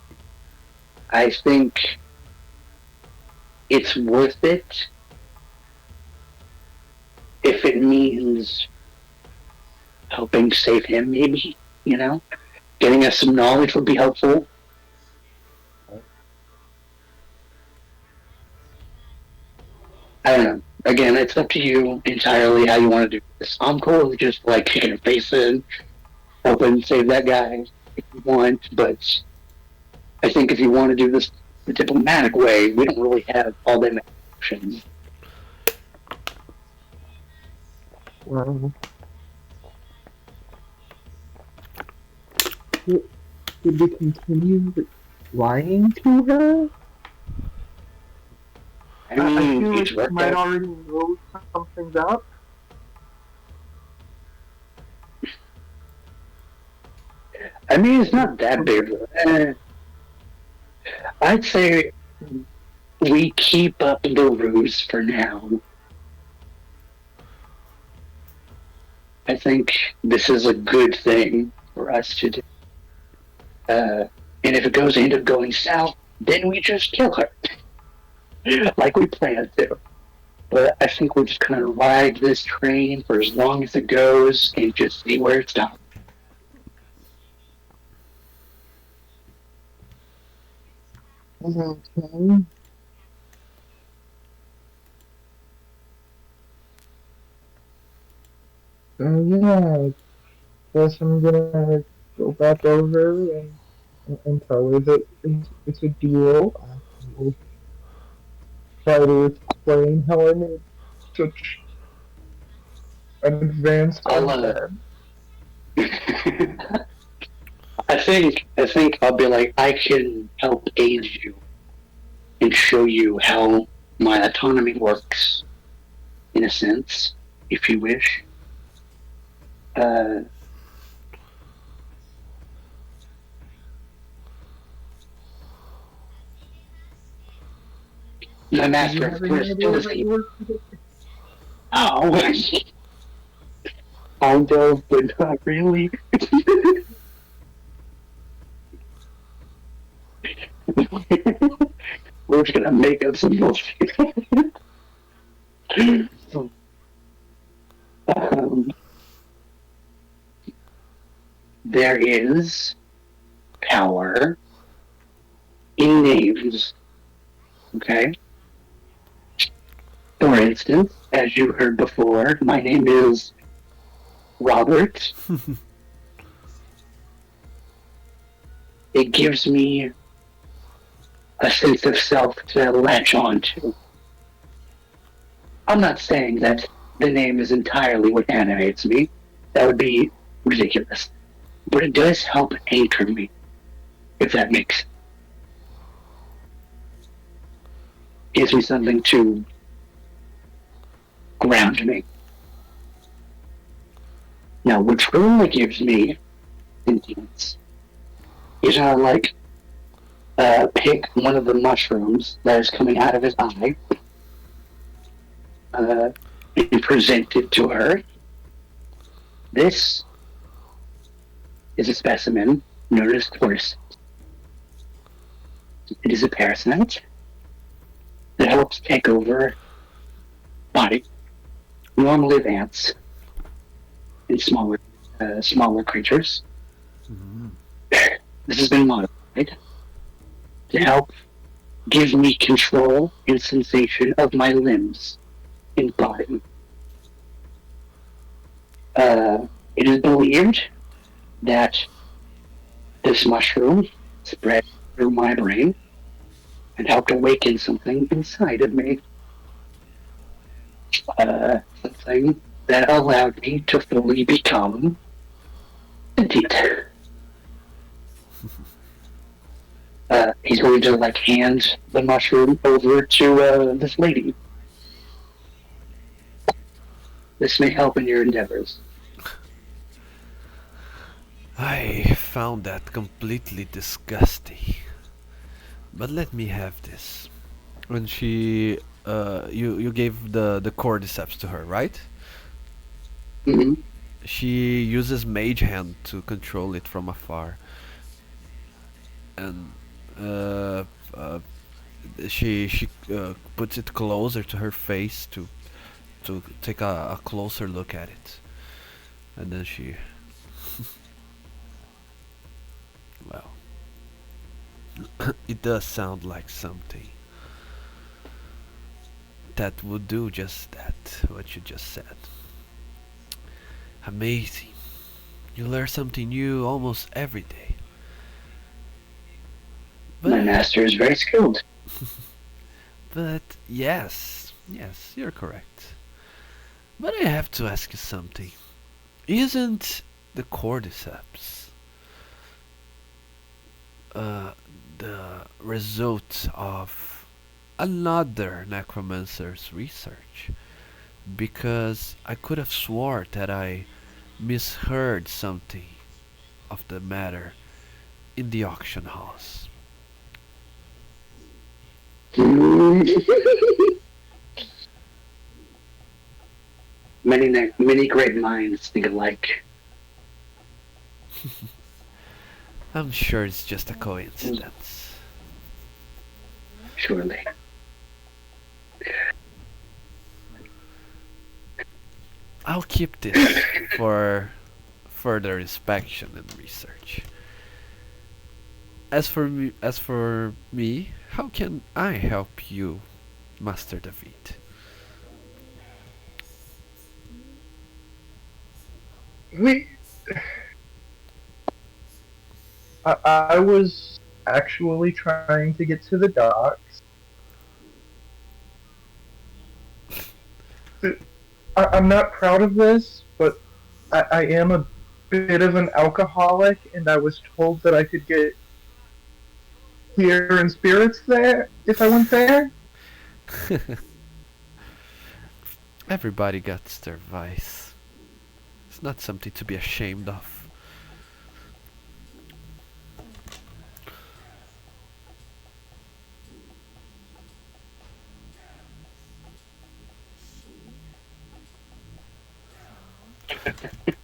Speaker 2: it's worth it if it means helping save him, maybe, getting us some knowledge would be helpful. I don't know. Again, it's up to you entirely how you want to do this. I'm cool with just like kicking her face in, helping save that guy if you want, but I think if you want to do this the diplomatic way, we don't really have all that many options.
Speaker 3: Well, should we continue lying to her? I feel like she might already know something's up.
Speaker 2: I mean, it's not that big. I'd say we keep up the ruse for now. I think this is a good thing for us to do. And if it ends up going south, then we just kill her. Like we planned to. But I think we're just going to ride this train for as long as it goes and just see where it stops.
Speaker 3: Okay. Yeah, guess I'm gonna go back over and tell her that it's a duel. I will try to explain how I made such an advance on that.
Speaker 2: I think I'll be like, I can help aid you and show you how my autonomy works, in a sense, if you wish. My master, of course, does Oh, kind of, but not really. We're just gonna make up some bullshit. There is power in names. Okay? For instance, as you heard before, my name is Robert. It gives me a sense of self to latch on to. I'm not saying that the name is entirely what animates me. That would be ridiculous. But it does help anchor me, if that makes sense. Gives me something to ground me. Now, what truly gives me sentience is I like pick one of the mushrooms that is coming out of his eye uh, and present it to her. This is a specimen known as Taurus. It is a parasite that helps take over body, long-lived ants, and smaller creatures.
Speaker 1: Mm.
Speaker 2: This has been modified to help give me control and sensation of my limbs and body. It is believed that this mushroom spread through my brain and helped awaken something inside of me. Something that allowed me to fully become sentient. He's going to like hand the mushroom over to this lady. This may help in your endeavors.
Speaker 1: I found that completely disgusting. But let me have this. When you gave the cordyceps to her, right?
Speaker 2: Mm-hmm.
Speaker 1: She uses mage hand to control it from afar, and uh, uh, she puts it closer to her face to take a closer look at it, and then she, well, it does sound like something that would do just that, what you just said. Amazing. You learn something new almost every day.
Speaker 2: My master is very skilled.
Speaker 1: But yes, you're correct. But I have to ask you something. Isn't the cordyceps uh, the result of another necromancer's research? Because I could have swore that I misheard something of the matter in the auction house.
Speaker 2: Many great minds think alike.
Speaker 1: I'm sure it's just a coincidence.
Speaker 2: Surely.
Speaker 1: I'll keep this for further inspection and research. As for me, how can I help you, Master David?
Speaker 3: We. I was actually trying to get to the docks. I'm not proud of this, but I am a bit of an alcoholic, and I was told that I could get beer and spirits there if I went there.
Speaker 1: Everybody gets their vice. It's not something to be ashamed of.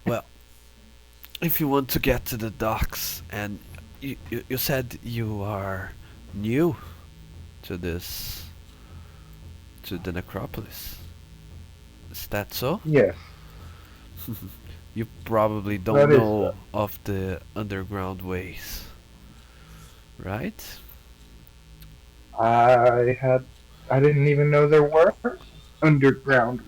Speaker 1: Well, if you want to get to the docks, and you said you are new to this, to the necropolis. Is that so?
Speaker 3: Yes,
Speaker 1: You probably don't
Speaker 3: that is
Speaker 1: know
Speaker 3: so.
Speaker 1: of the underground ways, right?
Speaker 3: I had. I didn't even know there were underground.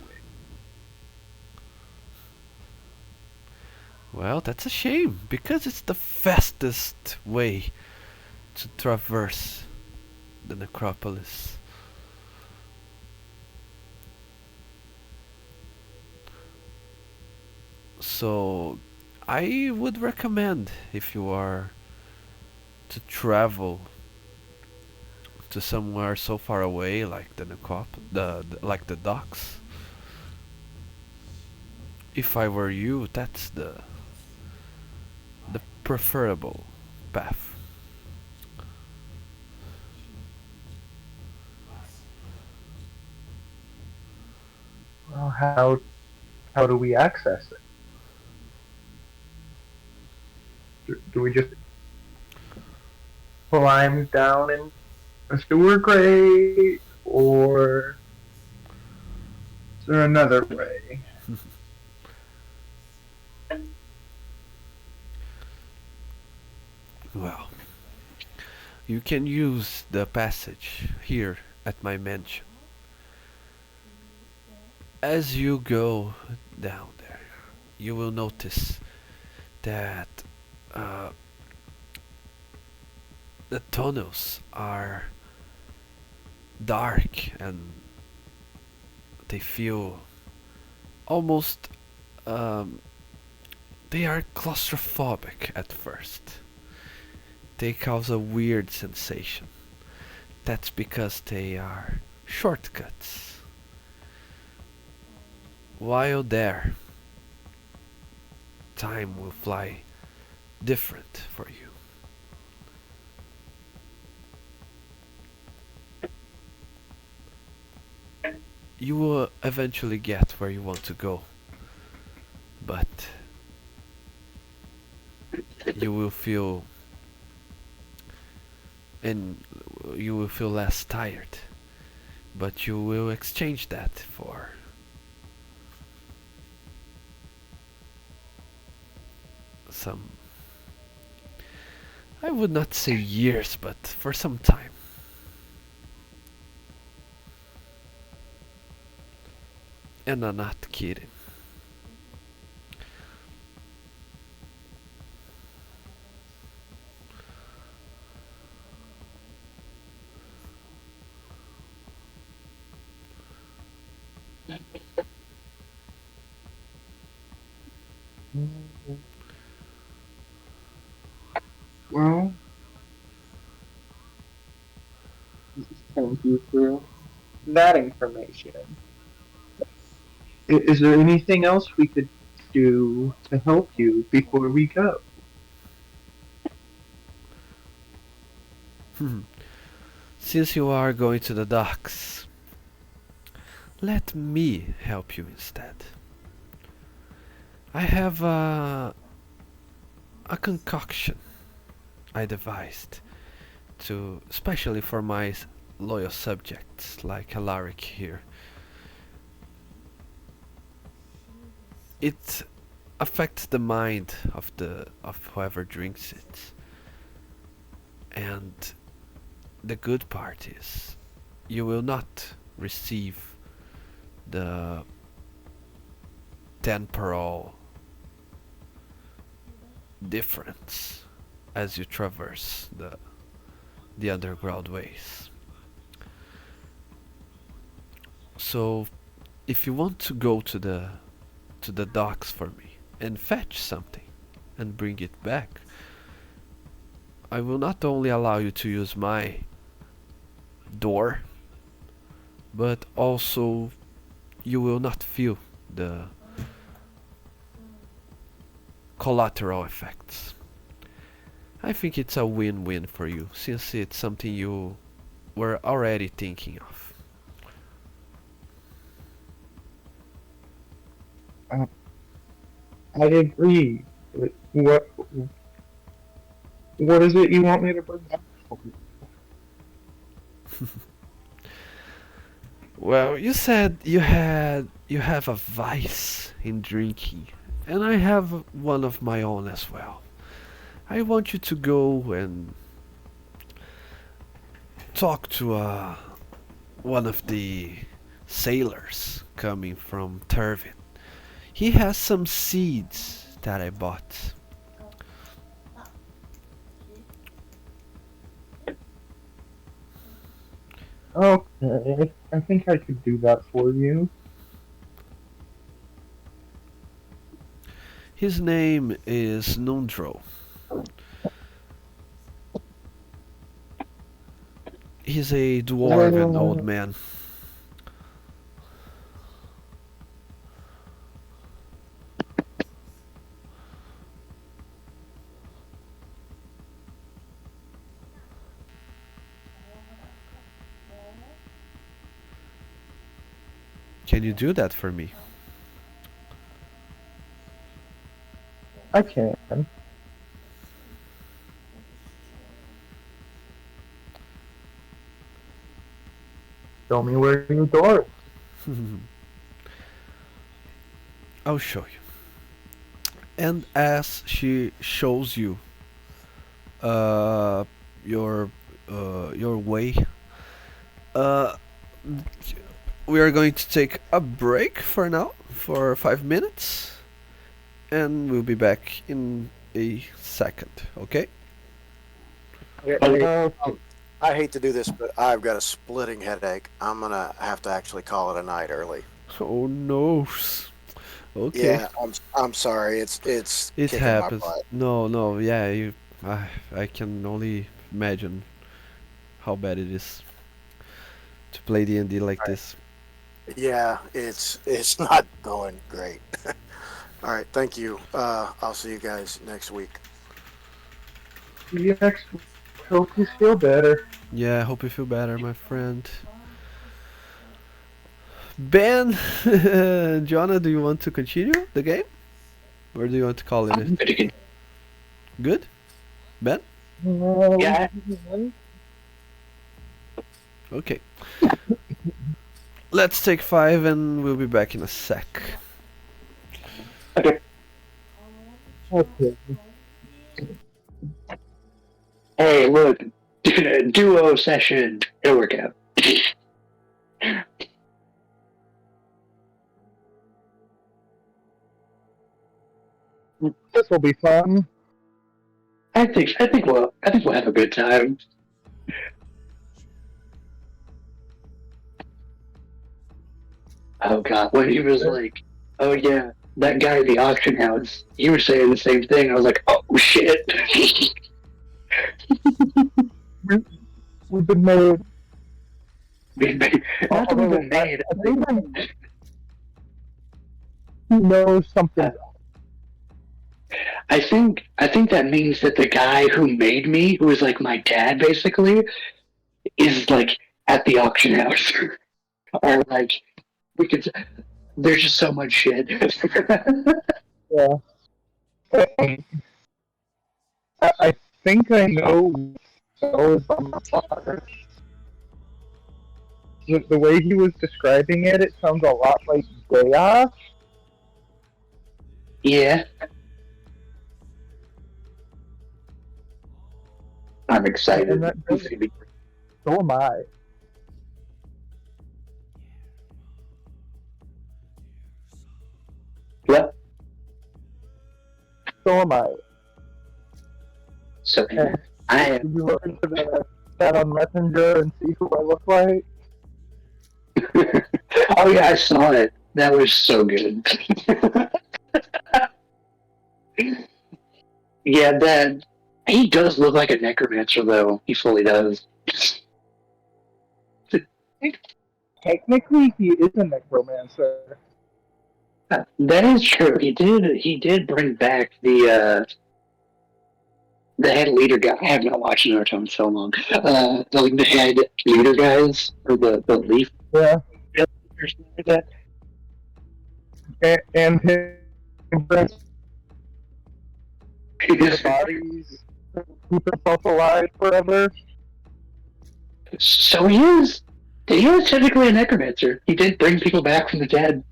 Speaker 1: Well, that's a shame, because it's the fastest way to traverse the necropolis. So I would recommend, if you are to travel to somewhere so far away like like the docks. If I were you, that's the preferable path.
Speaker 3: Well, how do we access it? Do we just climb down in a sewer grate, or is there another way?
Speaker 1: Well, you can use the passage here at my mansion. As you go down there, you will notice that uh, the tunnels are dark and they feel almost um, they are claustrophobic at first. They cause a weird sensation. That's because they are shortcuts. While there, time will fly different for you. You will eventually get where you want to go, but you will feel and you will feel less tired, but you will exchange that for some, I would not say years, but for some time. And I'm not kidding.
Speaker 3: Well, thank you for that information. Is there anything else we could do to help you before we go?
Speaker 1: Since you are going to the docks, let me help you instead. I have a concoction I devised to, especially for my loyal subjects like Alaric here. It affects the mind of whoever drinks it. And the good part is you will not receive the temporal difference as you traverse the underground ways. So if you want to go to the docks for me and fetch something and bring it back, I will not only allow you to use my door, but also you will not feel the collateral effects. I think it's a win-win for you, since it's something you were already thinking of.
Speaker 3: I agree. What is it you want me to bring back?
Speaker 1: Well, you said you have a vice in drinking, and I have one of my own as well. I want you to go and talk to one of the sailors coming from Turvin. He has some seeds that I bought.
Speaker 3: Okay, I think I could do that for you.
Speaker 1: His name is Nundro. He's a dwarven old man. Can you do that for me?
Speaker 3: I can. Show me where your door is.
Speaker 1: I'll show you. And as she shows you uh, your way, uh, we are going to take a break for now for 5 minutes, and we'll be back in a second. Okay?
Speaker 3: Uh,
Speaker 4: I hate to do this, but I've got a splitting headache. I'm gonna have to actually call it a night early.
Speaker 1: Oh no. Okay.
Speaker 4: Yeah, I'm sorry. It's
Speaker 1: It
Speaker 4: kicking my
Speaker 1: happens.
Speaker 4: butt.
Speaker 1: No, yeah, I can only imagine how bad it is to play D&D like this.
Speaker 4: Yeah, it's not going great. All right, thank you. I'll see you guys next week.
Speaker 3: see you next week. Hope you feel better.
Speaker 1: Yeah, I hope you feel better, my friend. Ben, Jonah, do you want to continue the game? Or do you want to call it
Speaker 2: I'm pretty good.
Speaker 1: good? Ben?
Speaker 2: Yeah.
Speaker 1: Okay. Let's take 5 and we'll be back in a sec.
Speaker 2: Okay.
Speaker 3: Okay.
Speaker 2: Hey, look, duo session. It'll work out.
Speaker 3: This will be fun.
Speaker 2: I think we'll have a good time. Oh god, when he was like, oh yeah, that guy at the auction house, he was saying the same thing. I was like, oh shit.
Speaker 3: We've been made.
Speaker 2: Not that we've been made.
Speaker 3: I think he knows something.
Speaker 2: I think that means that the guy who made me, who is like my dad basically, is like at the auction house. Or like we could there's just so much shit.
Speaker 3: Yeah. I think I know so from afar. The way he was describing it, it sounds a lot like chaos.
Speaker 2: Yeah. I'm excited.
Speaker 3: And that so am I.
Speaker 2: What?
Speaker 3: So am I.
Speaker 2: So
Speaker 3: And
Speaker 2: I am.
Speaker 3: did you look into that on Messenger and see who I look like?
Speaker 2: Oh yeah, I saw it. That was so good. Yeah, that he does look like a necromancer though. He fully does.
Speaker 3: Technically, he is a necromancer.
Speaker 2: That is true. He did bring back the head leader guy. I have not watched Naruto in so long. The head leader guys or the leaf
Speaker 3: Yeah.
Speaker 2: or something like that.
Speaker 3: And his bodies keep himself alive forever.
Speaker 2: So he is technically a necromancer. He did bring people back from the dead.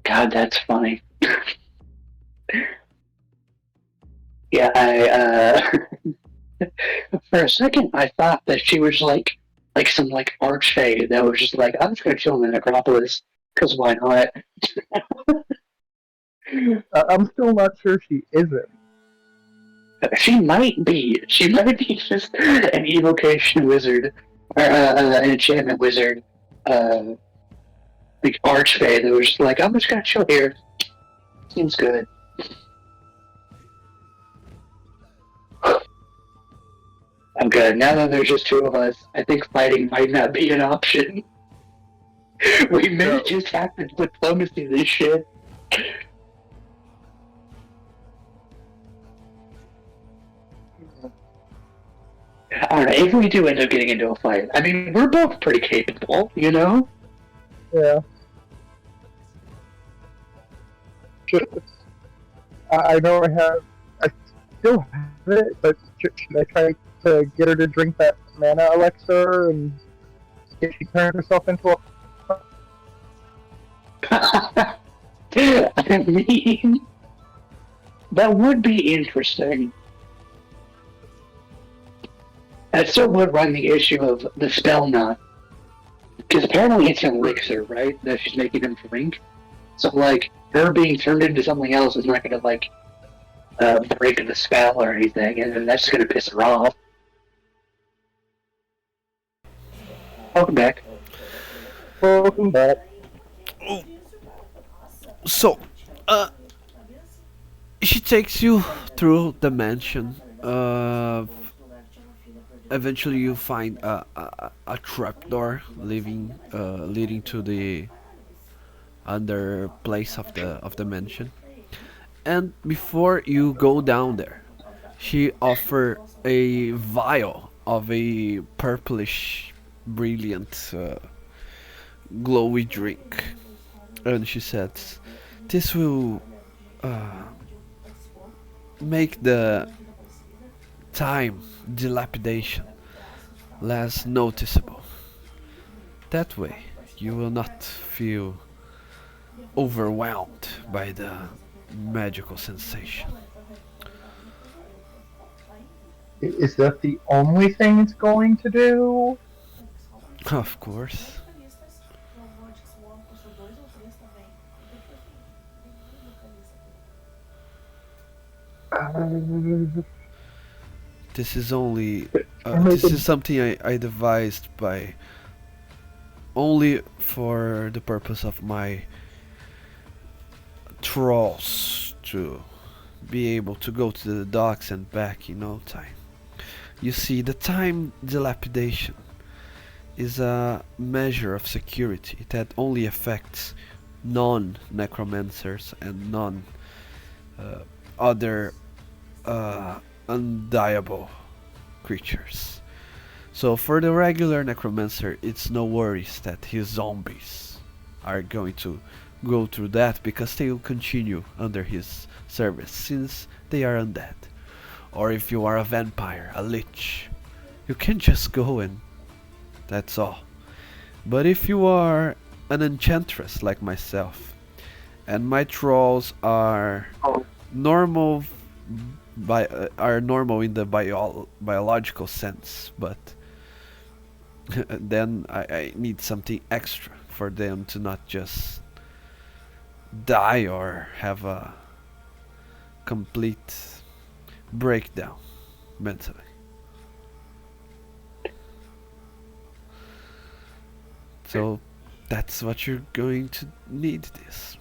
Speaker 2: God, that's funny. Yeah, for a second I thought that she was like some like archfey that was just like, I'm just gonna chill in the necropolis because why not?
Speaker 3: I'm still not sure she isn't.
Speaker 2: She might be. She might be just an evocation wizard or an enchantment wizard, uh, like archfey that was just like, I'm just gonna chill here. Seems good. I'm good. Now that there's just two of us, I think fighting might not be an option. We may just have to diplomacy this shit. I don't know, if we do end up getting into a fight, I mean, we're both pretty capable, you know?
Speaker 3: Yeah. I know I still have it, but should I try to get her to drink that mana elixir and if she turns herself into a.
Speaker 2: I mean, that would be interesting. That still would run the issue of the spell not. Because apparently it's an elixir, right? That she's making him drink. So, like, her being turned into something else is not going to, like, break the spell or anything, and that's just going to piss her off. Welcome back.
Speaker 3: Welcome back.
Speaker 1: So, she takes you through the mansion. Eventually, you find a trapdoor leading to the under place of the mansion. And before you go down there, she offer a vial of a purplish, brilliant, glowy drink, and she says, "This will make the time dilapidation less noticeable. That way, you will not feel overwhelmed by the magical sensation."
Speaker 3: Is that the only thing it's going to do?
Speaker 1: Of course.
Speaker 3: Uh,
Speaker 1: This is only.
Speaker 3: Only
Speaker 1: This
Speaker 3: the-
Speaker 1: is something I devised by. Only for the purpose of my trolls to be able to go to the docks and back in no time. You see, the time dilapidation is a measure of security that only affects non-necromancers and non-other undiable creatures. So for the regular necromancer, it's no worries that his zombies are going to go through that because they will continue under his service since they are undead. Or if you are a vampire, a lich, you can just go and that's all. But if you are an enchantress like myself, and my trolls are normal are normal in the biological sense, but then I need something extra for them to not just die or have a complete breakdown mentally. So that's what you're going to need this.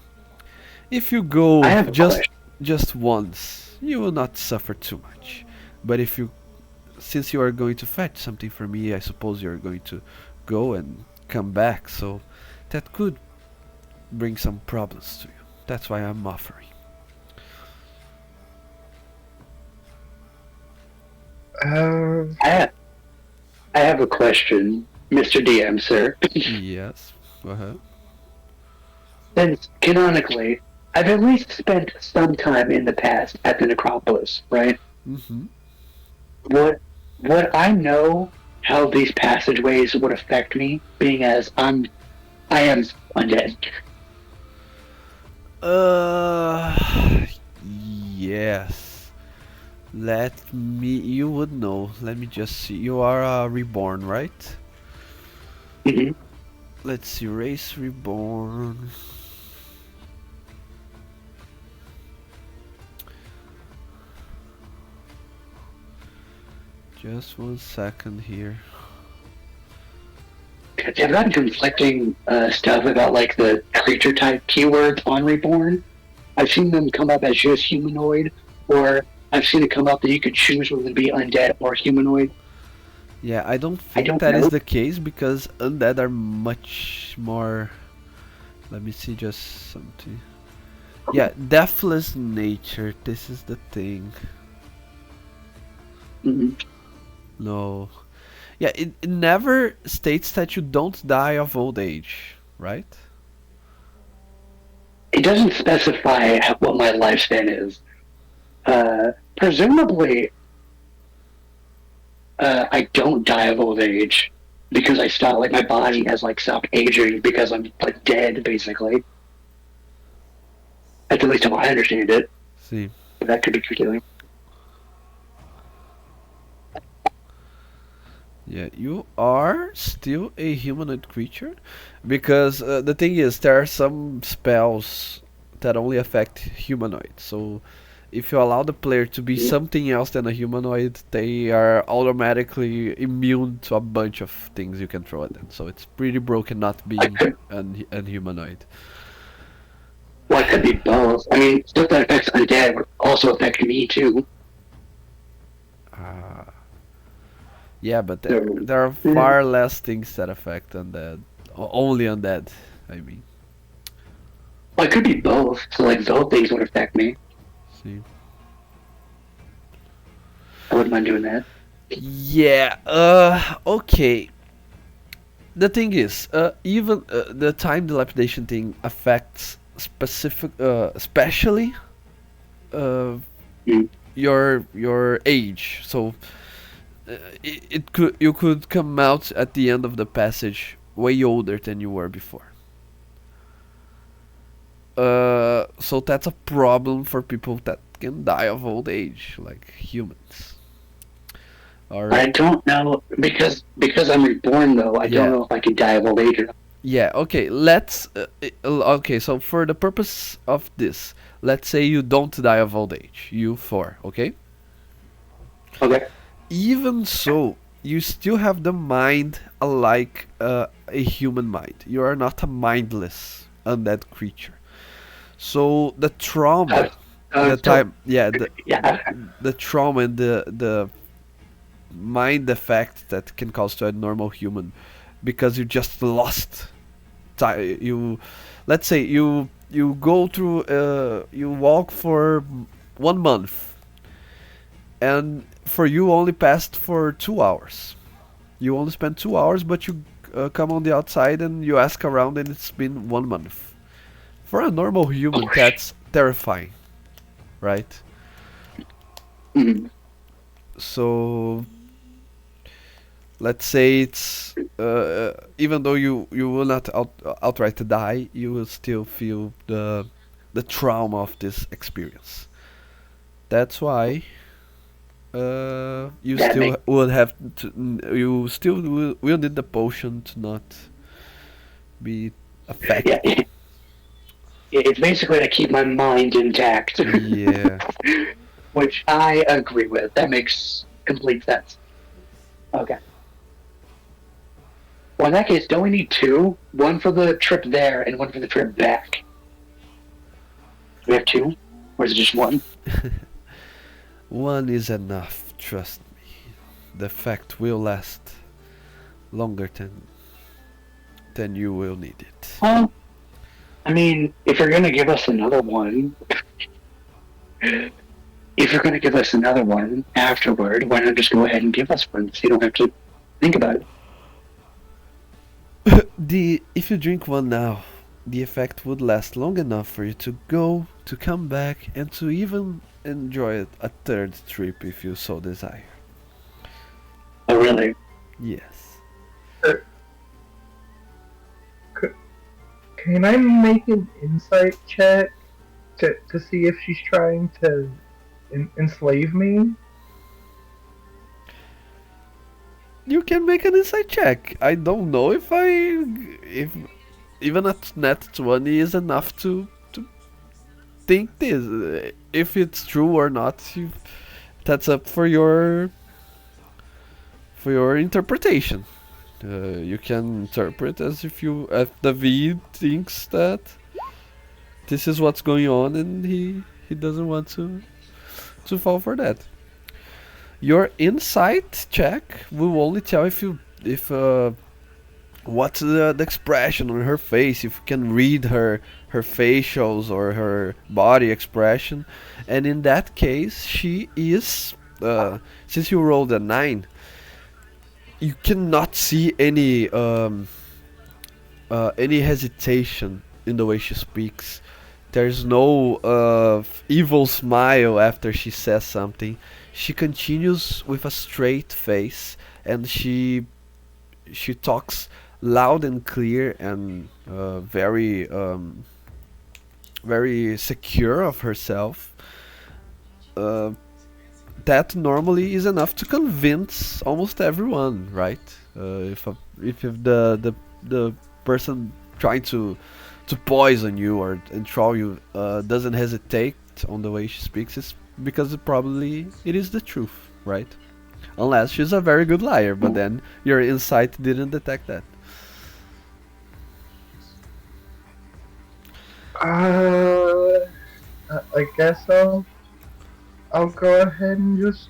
Speaker 1: If you go
Speaker 2: I have a
Speaker 1: just
Speaker 2: question.
Speaker 1: just once, you will not suffer too much. But if you since you are going to fetch something for me, I suppose you're going to go and come back, so that could bring some problems to you. That's why I'm offering.
Speaker 3: uh,
Speaker 2: I have a question, Mr. DM, sir.
Speaker 1: Yes. Go ahead.
Speaker 2: Since canonically, I've at least spent some time in the past at the necropolis, right?
Speaker 1: Mm-hmm.
Speaker 2: Would would I know how these passageways would affect me, being as I am undead?
Speaker 1: Yes. Let me. You would know. Let me just see. You are reborn, right?
Speaker 2: Hmm.
Speaker 1: Let's see. Race reborn. Just 1 second here.
Speaker 2: I've gotten conflicting stuff about like the creature type keywords on Reborn. I've seen them come up as just humanoid, or I've seen it come up that you could choose whether to be undead or humanoid.
Speaker 1: Yeah, I don't
Speaker 2: I
Speaker 1: think
Speaker 2: don't
Speaker 1: that is
Speaker 2: know.
Speaker 1: the case because undead are much more. Let me see just something. Yeah, deathless nature. This is the thing.
Speaker 2: Mhm.
Speaker 1: No. Yeah, it never states that you don't die of old age, right?
Speaker 2: It doesn't specify what my lifespan is. Presumably, I don't die of old age because I stop. Like my body has like stopped aging because I'm like dead, basically. That's at least how I understand it.
Speaker 1: See.
Speaker 2: But that could be confusing.
Speaker 1: Yeah, you are still a humanoid creature because the thing is there are some spells that only affect humanoids. So if you allow the player to be something else than a humanoid, they are automatically immune to a bunch of things you can throw at them. So it's pretty broken not
Speaker 2: I
Speaker 1: being
Speaker 2: could,
Speaker 1: an humanoid.
Speaker 2: well, I could be both. I mean, stuff that affects undead would also affect me too.
Speaker 1: Uh, yeah, but
Speaker 2: So,
Speaker 1: there are
Speaker 2: mm,
Speaker 1: far less things that affect undead. Only undead, I mean.
Speaker 2: well, I could be both. So, like, both things would affect me.
Speaker 1: See.
Speaker 2: I wouldn't mind doing that.
Speaker 1: Yeah, okay. The thing is, even the time dilapidation thing affects especially uh,
Speaker 2: Mm.
Speaker 1: your age. So it could you could come out at the end of the passage way older than you were before. So that's a problem for people that can die of old age, like humans. Or
Speaker 2: I don't know because I'm reborn though. I don't
Speaker 1: yeah,
Speaker 2: know if I can die of old age or not.
Speaker 1: yeah, okay, let's. Okay, so for the purpose of this, let's say you don't die of old age. You four, okay?
Speaker 2: Okay.
Speaker 1: Even so, you still have the mind like a human mind. You are not a mindless undead creature. So the trauma, the
Speaker 2: Still,
Speaker 1: time, yeah,
Speaker 2: yeah.
Speaker 1: the trauma and the mind effect that can cause to a normal human, because you just lost you let's say you go through you walk for 1 month and for you only passed for 2 hours. You only spent 2 hours, but you come on the outside and you ask around and it's been 1 month. For a normal human, that's terrifying, right?
Speaker 2: Mm.
Speaker 1: So let's say it's even though you will not outright die, you will still feel the trauma of this experience. That's why you
Speaker 2: That
Speaker 1: still
Speaker 2: makes
Speaker 1: would have to you still will need the potion to not be
Speaker 2: yeah.
Speaker 1: affected.
Speaker 2: It's basically to keep my mind intact,
Speaker 1: Yeah.
Speaker 2: which I agree with. That makes complete sense. Okay. Well, in that case, don't we need two? One for the trip there and one for the trip back. Do we have two? Or is it just one?
Speaker 1: One is enough, trust me. The effect will last longer than you will need it.
Speaker 2: Well, I mean, if you're going to give us another one, if you're going to give us another one afterward, why not just go ahead and give us one so you don't have to think about it?
Speaker 1: The if you drink one now, the effect would last long enough for you to go, to come back, and to even enjoy it a third trip if you so desire.
Speaker 2: Oh, really?
Speaker 1: Yes.
Speaker 3: Uh, c- Can I make an insight check to see if she's trying to enslave me?
Speaker 1: You can make an insight check. I don't know if even a net 20 is enough to think this. If it's true or not, that's up for your for your interpretation. You can interpret as if David thinks that this is what's going on, and he doesn't want to fall for that. Your insight check will only tell if what's the expression on her face, if you can read her facials or her body expression, and in that case she is since you rolled a 9, you cannot see any hesitation in the way she speaks. There's no evil smile after she says something. She continues with a straight face, and she talks loud and clear and very secure of herself. Uh, that normally is enough to convince almost everyone, right? If the person trying to poison you or enthrall you doesn't hesitate on the way she speaks, it's because it is the truth, right? Unless she's a very good liar, but then your insight didn't detect that.
Speaker 3: I guess I'll go ahead and just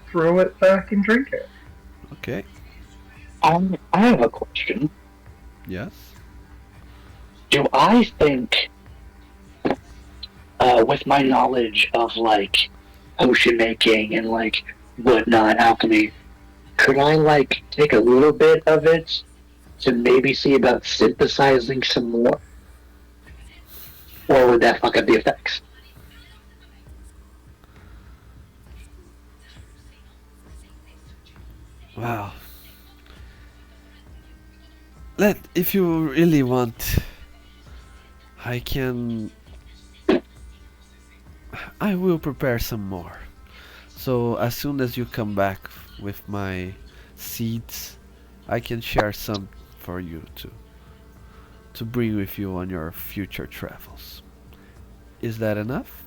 Speaker 3: throw it back and drink it.
Speaker 1: Okay.
Speaker 2: I have a question.
Speaker 1: Yes.
Speaker 2: Do I think, with my knowledge of like potion making and like whatnot alchemy, could I like take a little bit of it to maybe see about synthesizing some more, or would that fuck up the effects?
Speaker 1: Wow. If you really want, I can. I will prepare some more. So as soon as you come back with my seeds, I can share some for you to bring with you on your future travels. Is that enough?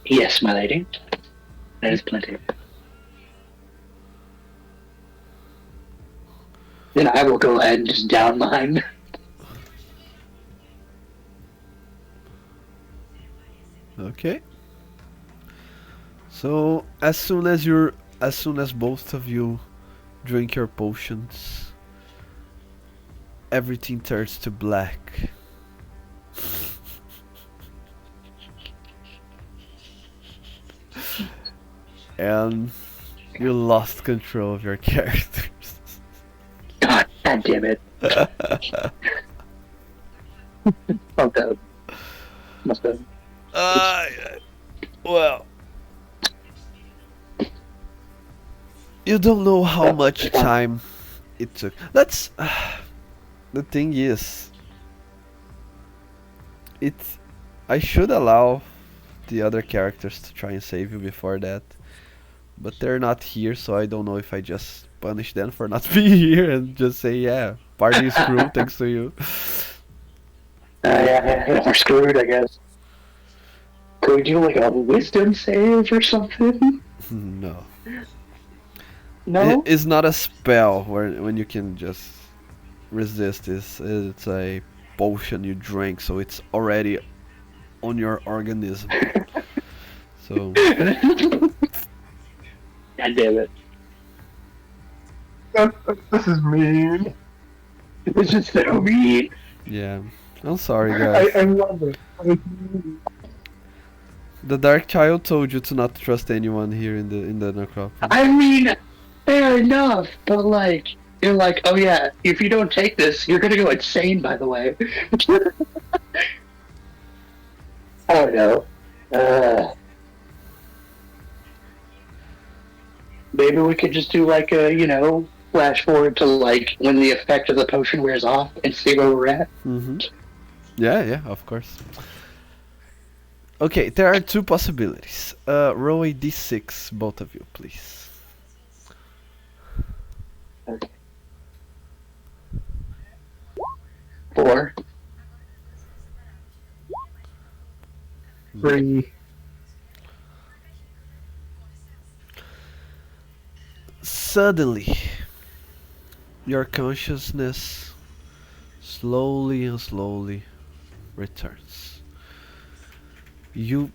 Speaker 2: Yes, my lady. That is plenty. Then I will go ahead and just down mine.
Speaker 1: Okay. So as soon as both of you drink your potions, everything turns to black. And you lost control of your characters.
Speaker 2: God damn it. Fucked up. Must have.
Speaker 1: Uh, well, you don't know how much time it took. Let's. The thing is, it's. I should allow the other characters to try and save you before that, but they're not here, so I don't know if I just punish them for not being here and just say, yeah, party is screwed thanks to you.
Speaker 2: Yeah, we're screwed, I guess. Could we do like a wisdom save or something?
Speaker 1: No.
Speaker 2: No?
Speaker 1: It's not a spell when you can just resist. It's a potion you drink, so it's already on your organism. So
Speaker 2: God damn it.
Speaker 3: This is mean.
Speaker 2: This is so mean.
Speaker 1: yeah, I'm sorry, guys.
Speaker 3: I love it.
Speaker 1: The Dark Child told you to not trust anyone here in the necropolis.
Speaker 2: I mean, fair enough, but like, you're like, oh yeah, if you don't take this, you're gonna go insane, by the way. I don't know. Maybe we could just do like a, flash forward to like when the effect of the potion wears off and see where we're at.
Speaker 1: Mm-hmm. Yeah, of course. Okay, there are two possibilities. Roll a d6, both of you, please.
Speaker 2: Okay. 4.
Speaker 3: 3.
Speaker 1: Suddenly, your consciousness slowly and slowly returns. You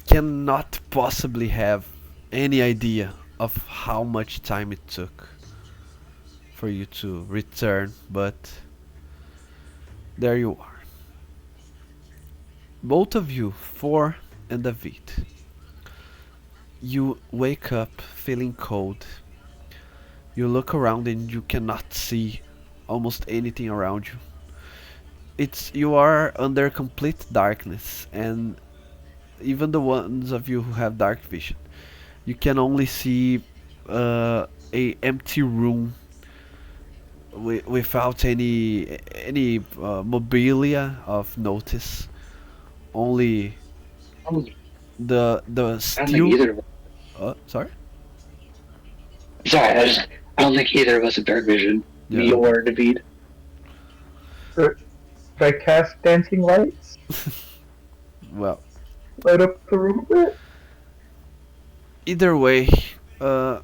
Speaker 1: cannot possibly have any idea of how much time it took for you to return, but there you are. Both of you, Four and David. You wake up feeling cold. You look around and you cannot see almost anything around you. It's you are under complete darkness, and even the ones of you who have dark vision, you can only see a empty room without any mobilia of notice. Only
Speaker 2: I don't
Speaker 1: the
Speaker 2: I don't think
Speaker 1: steel.
Speaker 2: either of us.
Speaker 1: Sorry.
Speaker 2: Sorry, I don't think either of us have dark vision.
Speaker 1: Yeah.
Speaker 2: Me or David.
Speaker 3: Should I cast dancing lights?
Speaker 1: Well,
Speaker 3: Light up the room a bit?
Speaker 1: either way, uh,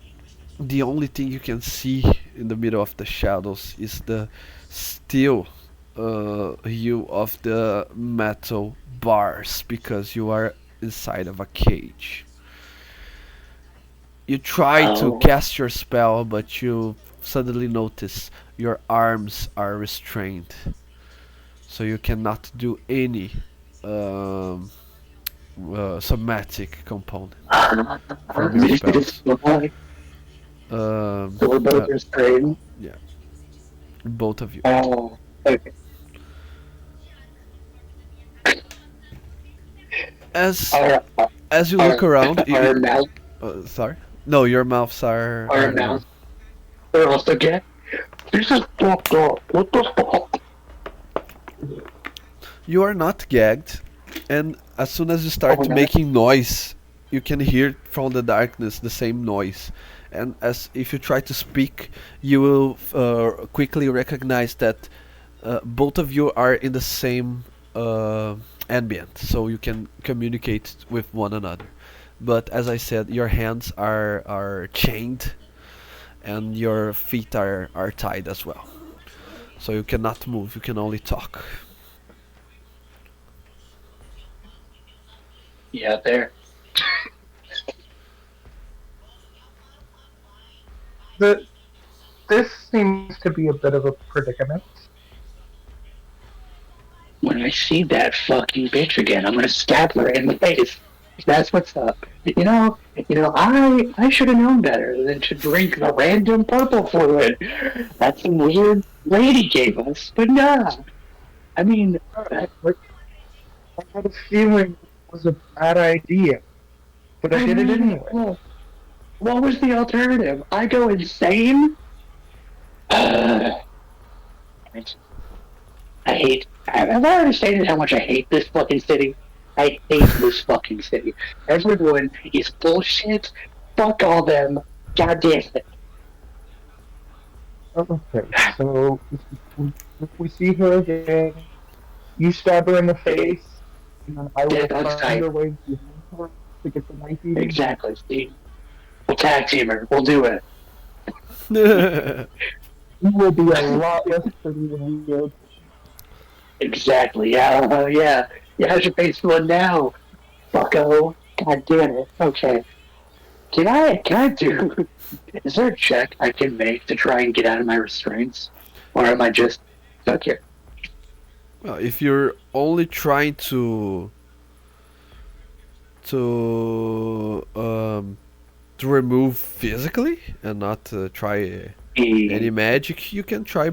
Speaker 1: the only thing you can see in the middle of the shadows is the steel hue of the metal bars because you are inside of a cage. You try to
Speaker 2: Oh.
Speaker 1: cast your spell, but you suddenly notice your arms are restrained, so you cannot do any um, somatic component from your
Speaker 2: It's
Speaker 1: spells.
Speaker 2: like we're both
Speaker 1: Uh,
Speaker 2: restrained.
Speaker 1: yeah, both of you.
Speaker 2: Oh, okay.
Speaker 1: As
Speaker 2: Our
Speaker 1: as you look
Speaker 2: our
Speaker 1: around,
Speaker 2: our mouth
Speaker 1: sorry. No, your mouths are
Speaker 2: our
Speaker 1: normal.
Speaker 2: mouth are also gay. This is fucked up. What the fuck?
Speaker 1: You are not gagged, and as soon as you
Speaker 2: Oh
Speaker 1: start
Speaker 2: no.
Speaker 1: making noise, you can hear from the darkness the same noise. And as if you try to speak, you will quickly recognize that both of you are in the same ambient, so you can communicate with one another. But as I said, your hands are chained, and your feet are tied as well. So you cannot move. You can only talk.
Speaker 2: Yeah, there.
Speaker 3: The, this seems to be a bit of a predicament.
Speaker 2: When I see that fucking bitch again, I'm gonna stab her in the face. That's what's up. I should have known better than to drink the random purple fluid that some weird lady gave us. But nah, I mean,
Speaker 3: Like, I had a feeling it was a bad idea, but I did it anyway.
Speaker 2: well, what was the alternative? I go insane. Uh, I hate. I've already stated how much I hate this fucking city. I hate this fucking city. Everyone is bullshit. Fuck all them. God damn it.
Speaker 3: Okay, so if we see her again, you stab her in the face, and then I will
Speaker 2: Dead on
Speaker 3: find
Speaker 2: sight.
Speaker 3: a way behind her to get the knife even.
Speaker 2: Exactly, Steve. We'll tag team her. We'll do it.
Speaker 3: You will be a lot less pretty when we go.
Speaker 2: Exactly. Yeah. Yeah. Yeah. How's your face feeling now? Fucko. God damn it. Okay. Can I do? Is there a check I can make to try and get out of my restraints, or am I just stuck here?
Speaker 1: Well, if you're only trying to to remove physically and not try any magic, you can try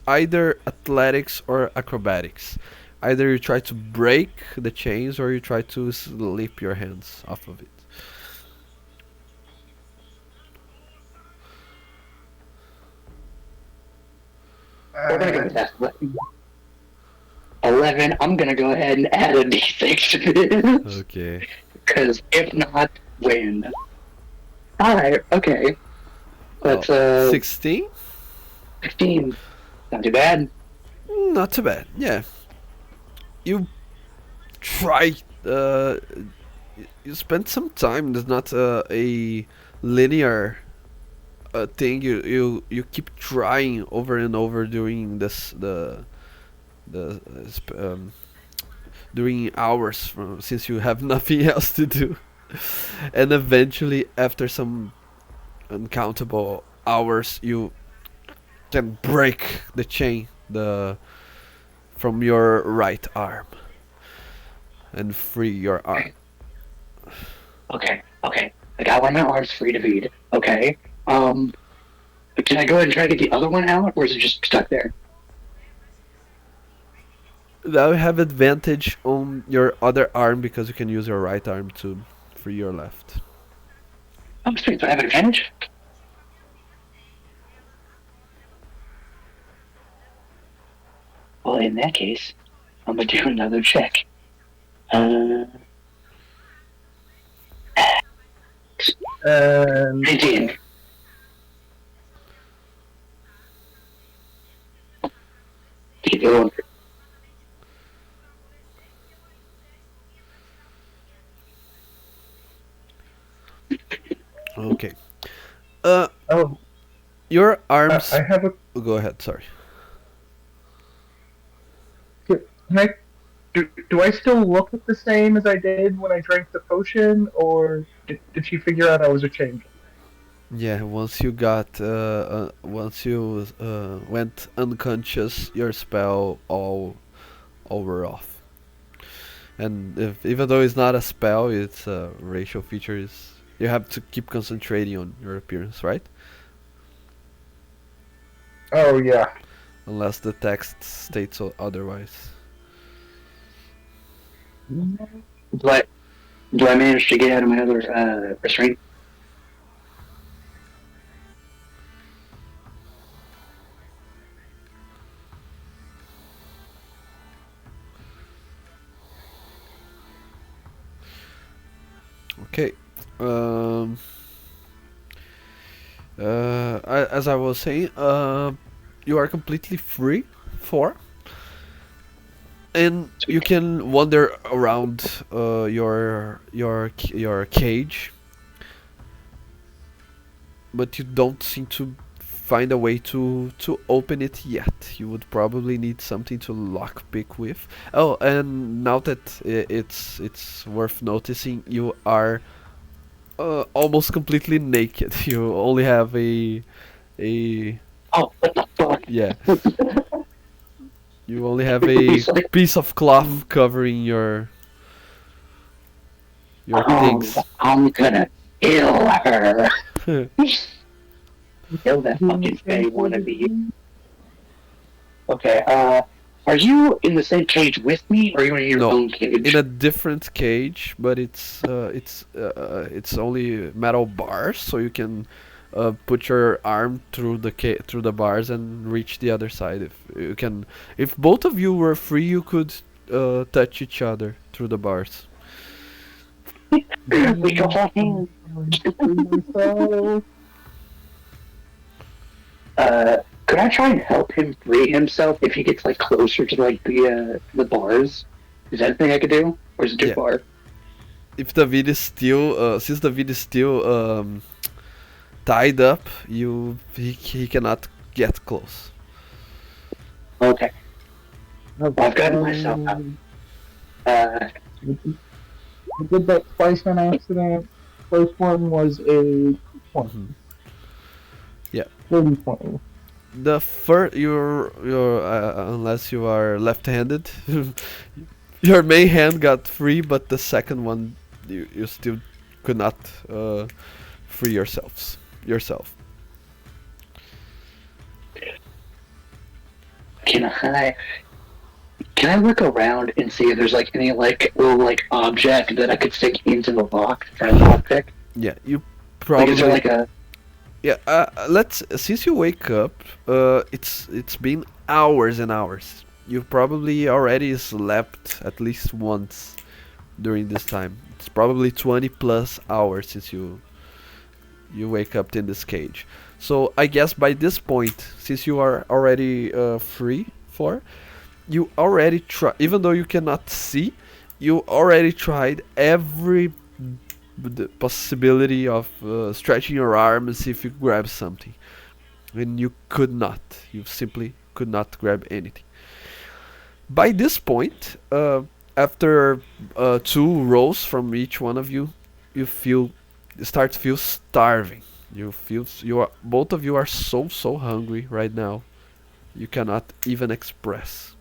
Speaker 1: either athletics or acrobatics. Either you try to break the chains or you try to slip your hands off of it.
Speaker 2: We're gonna go with that. 11. I'm gonna go ahead and add a d6 to this.
Speaker 1: Okay.
Speaker 2: Because if not, win. Alright, okay. That's
Speaker 1: 16?
Speaker 2: 16. Not too bad.
Speaker 1: Not too bad. Yeah. You try. You spend some time. There's not a linear thing you keep trying over and over during this the during hours since you have nothing else to do, and eventually after some uncountable hours you can break the chain the from your right arm and free your arm.
Speaker 2: Okay. I got one of my arms free to feed. Okay. Can I go ahead and try to get the other one out, or is it just stuck there?
Speaker 1: Now you have advantage on your other arm because you can use your right arm to free your left.
Speaker 2: Oh, sweet. So I have an advantage? Well, in that case, I'm going to do another check. 19. Keep going.
Speaker 1: Okay.
Speaker 3: Oh,
Speaker 1: Your arms.
Speaker 3: I have a.
Speaker 1: Go ahead. Sorry.
Speaker 3: Can I? Do I still look the same as I did when I drank the potion, or did she figure out I was a change?
Speaker 1: Yeah. Once you went unconscious, your spell all were off. And even though it's not a spell, it's a racial feature. Is you have to keep concentrating on your appearance, right?
Speaker 3: Oh yeah.
Speaker 1: Unless the text states otherwise.
Speaker 2: But do I manage to get out of my other restraint?
Speaker 1: Okay. Um. As I was saying, you are completely free for, and you can wander around your cage, but you don't seem to find a way to open it yet. You would probably need something to lockpick with. Oh, and now that it's worth noticing, you are almost completely naked. You only have a
Speaker 2: Oh, what the fuck?
Speaker 1: yeah. You only have a piece of cloth covering your things.
Speaker 2: I'm gonna kill her. Kill that fucking fey wannabe. Okay, are you in the same cage with me, or are you in your
Speaker 1: No,
Speaker 2: own cage?
Speaker 1: in a different cage, but it's only metal bars, so you can put your arm through through the bars and reach the other side. If both of you were free, you could touch each other through the bars.
Speaker 2: We go hand. Could I try and help him free himself if he gets like closer to like the bars? Is that a thing I could do, or is it too
Speaker 1: Yeah.
Speaker 2: far?
Speaker 1: If David is still, since David is still tied up, he cannot get close.
Speaker 2: Okay. Well, I've gotten myself out.
Speaker 3: I did that twice on accident. First one was a 20.
Speaker 1: Yeah.
Speaker 3: 30-20.
Speaker 1: The first, your unless you are left-handed, your main hand got free, but the second one you still could not free yourself.
Speaker 2: Can I look around and see if there's like any like little like object that I could stick into the lock to try and lockpick?
Speaker 1: Yeah, you
Speaker 2: Like,
Speaker 1: probably.
Speaker 2: is there like a
Speaker 1: Yeah, since you wake up, it's been hours and hours. You probably already slept at least once during this time. It's probably 20 plus hours since you wake up in this cage. So I guess by this point, since you are already free for, you already try. Even though you cannot see, you already tried every the possibility of stretching your arm and see if you grab something, and you could not. You simply could not grab anything. By this point, after 2 rolls from each one of you, you start to feel starving. You are both of you are so hungry right now. You cannot even express.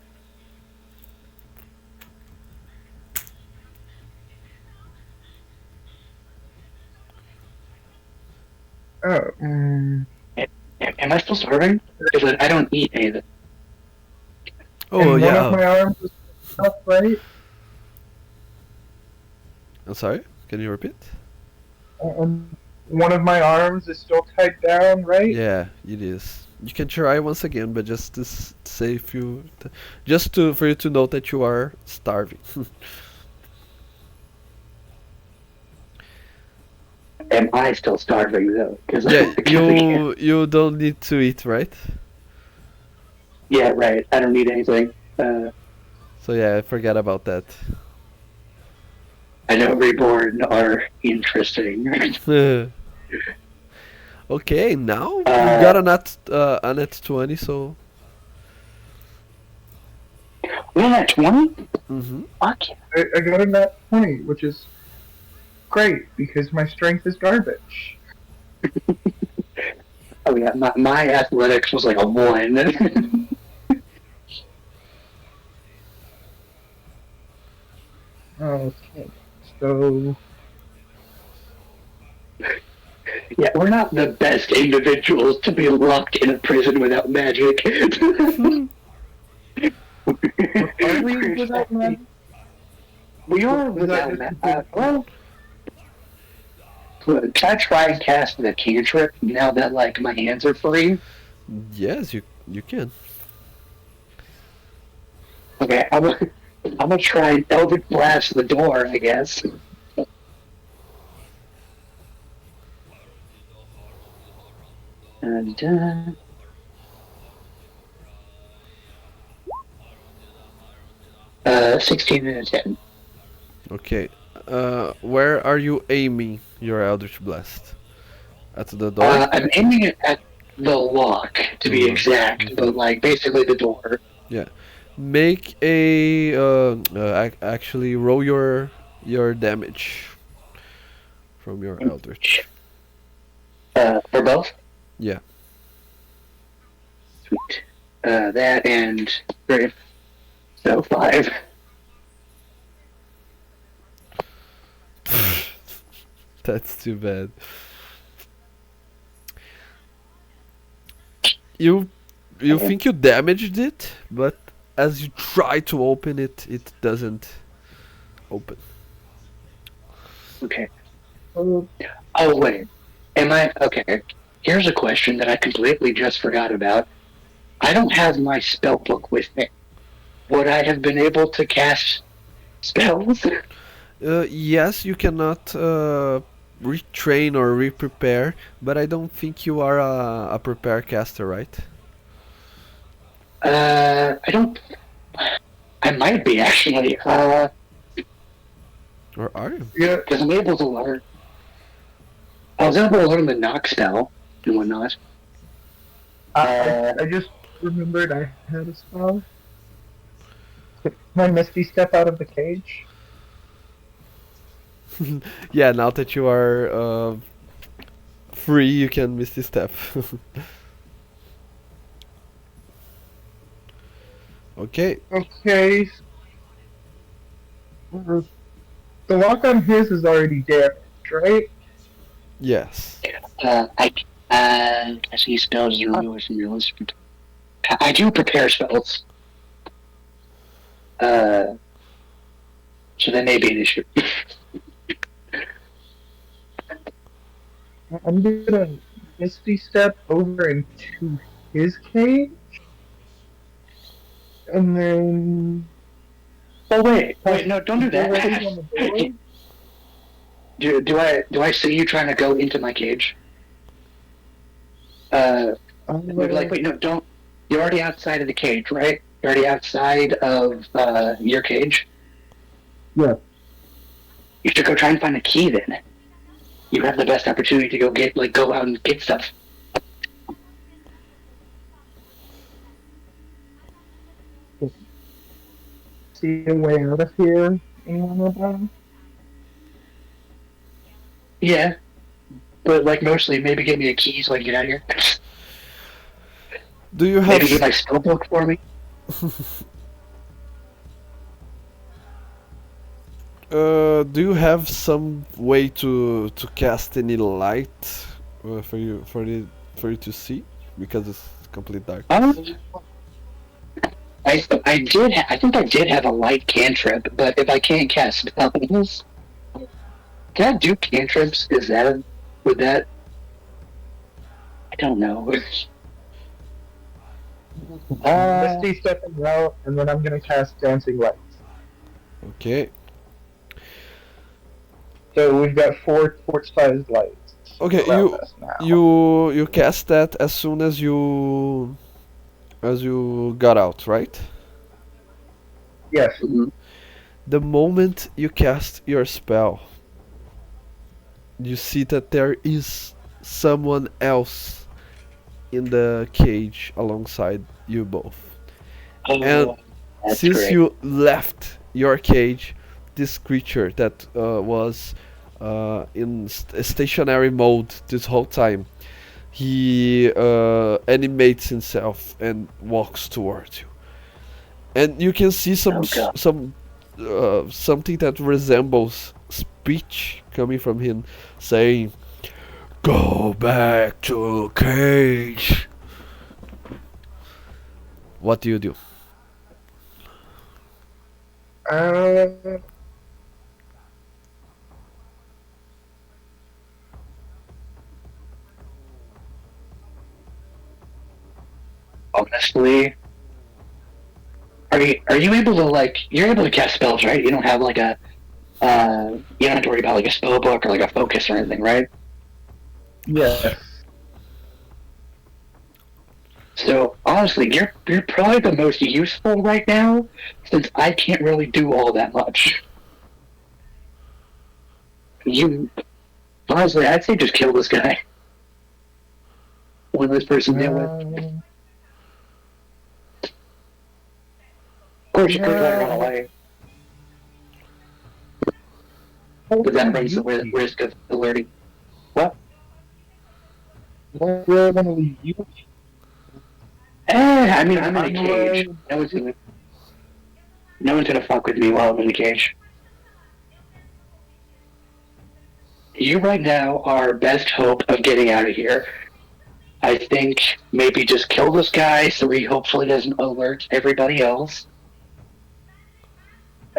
Speaker 3: Oh,
Speaker 2: Am I still starving? Because I don't eat anything.
Speaker 1: Oh
Speaker 3: and one
Speaker 1: yeah.
Speaker 3: of my arms is up, right?
Speaker 1: I'm sorry. Can you repeat?
Speaker 3: And one of my arms is still tied down, right?
Speaker 1: Yeah, it is. You can try once again, but just to say if you, just to for you to know that you are starving.
Speaker 2: Am I still starving though? Because
Speaker 1: Yeah, you don't need to eat, right?
Speaker 2: Yeah, right. I don't eat anything.
Speaker 1: So yeah, forget about that.
Speaker 2: I know reborn are interesting.
Speaker 1: Okay, now you got a net 20, so
Speaker 2: We're at 20?
Speaker 1: mm-hmm.
Speaker 2: Fuck yeah.
Speaker 3: I got a nat 20, which is great because my strength is garbage.
Speaker 2: Oh yeah, my athletics was like a 1.
Speaker 3: Okay, so
Speaker 2: Yeah, we're not the best individuals to be locked in a prison without magic.
Speaker 3: are we without magic?
Speaker 2: We are
Speaker 3: Was that
Speaker 2: without
Speaker 3: just
Speaker 2: magic. Well, can I try and cast the cantrip now that like my hands are free?
Speaker 1: Yes, you can.
Speaker 2: Okay, I'm gonna try and Eldritch Blast the door, I guess. And 16 and a 10.
Speaker 1: Okay. Where are you aiming your Eldritch Blast? At the door?
Speaker 2: I'm aiming it at the lock, to be exact, but like basically the door.
Speaker 1: Yeah. Make a actually roll your damage from your Eldritch.
Speaker 2: For both?
Speaker 1: Yeah.
Speaker 2: Sweet. That and 3. So 5.
Speaker 1: That's too bad. You think you damaged it, but as you try to open it, it doesn't open.
Speaker 2: Okay.
Speaker 3: Oh,
Speaker 2: Oh, wait. Am I. Okay. Here's a question that I completely just forgot about. I don't have my spell book with me. Would I have been able to cast spells?
Speaker 1: Yes, you cannot retrain or re-prepare, but I don't think you are a prepare caster, right?
Speaker 2: I don't. I might be actually.
Speaker 1: Or are you?
Speaker 3: yeah,
Speaker 2: Because I'm able to learn. I was able to learn the knock spell and whatnot.
Speaker 3: I just remembered I had a spell. Can I Misty Step out of the cage?
Speaker 1: Yeah, now that you are free, you can Misty Step. Okay.
Speaker 3: Okay. The lock on his is already damaged, right?
Speaker 1: Yes.
Speaker 2: I see spells you use in your list. I do prepare spells. So that may be an issue.
Speaker 3: I'm gonna Misty Step over into his cage. And then.
Speaker 2: Oh wait, no, don't do that.
Speaker 3: On the door.
Speaker 2: do I see you trying to go into my cage? Wait, no, don't. You're already outside of the cage, right? You're already outside of your cage.
Speaker 3: Yeah.
Speaker 2: You should go try and find a key then. you have the best opportunity to go out and get stuff.
Speaker 3: See a way out of here? Anyone about?
Speaker 2: Yeah, but like mostly, maybe give me a key so I can get out of here.
Speaker 1: Do you have
Speaker 2: Maybe get my spell book for me.
Speaker 1: do you have some way to cast any light for you to see because it's complete darkness?
Speaker 2: Um, I think I did have a light cantrip, but if I can't cast spells, can I do cantrips? Would that? I don't know.
Speaker 3: Misty stepping out, and then I'm gonna cast dancing lights.
Speaker 1: Okay.
Speaker 3: So we've got 4 torch-sized lights
Speaker 1: Okay,
Speaker 3: around us now.
Speaker 1: you cast that as soon as you got out, right?
Speaker 3: Yes.
Speaker 1: The moment you cast your spell, you see that there is someone else in the cage alongside you both. And
Speaker 2: Oh, that's
Speaker 1: since
Speaker 2: great.
Speaker 1: you left your cage, this creature that was in stationary mode this whole time, he animates himself and walks towards you. And you can see
Speaker 2: Oh god.
Speaker 1: something that resembles speech coming from him, saying, "Go back to cage." What do you do?
Speaker 3: Uh,
Speaker 2: Honestly, are you able to you're able to cast spells, right? You don't have you don't have to worry about like a spell book or like a focus or anything, right?
Speaker 3: yes.
Speaker 2: So honestly, you're probably the most useful right now, since I can't really do all that much. You honestly, I'd say just kill this guy. One less person to deal with.
Speaker 3: Uh,
Speaker 2: Of course, you could try to run away, but that runs the risk of alerting. What?
Speaker 3: What do I want to leave you?
Speaker 2: I mean, I'm in a cage. No one's gonna fuck with me while I'm in the cage. You right now are best hope of getting out of here. I think maybe just kill this guy so he hopefully doesn't alert everybody else.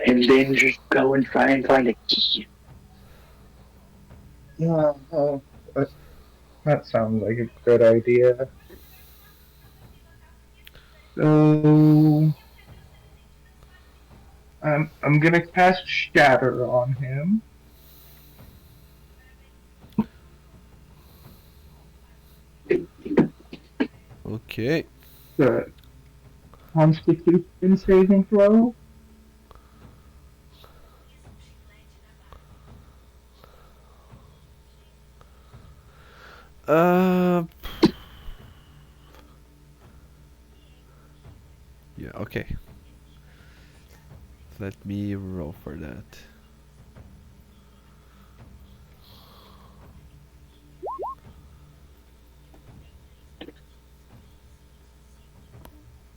Speaker 2: And then just go and try and find a key.
Speaker 3: Yeah, that sounds like a good idea. So I'm gonna cast Shatter on him.
Speaker 1: Okay.
Speaker 3: Good. Constitution saving throw.
Speaker 1: Uh. Yeah. Okay. Let me roll for that.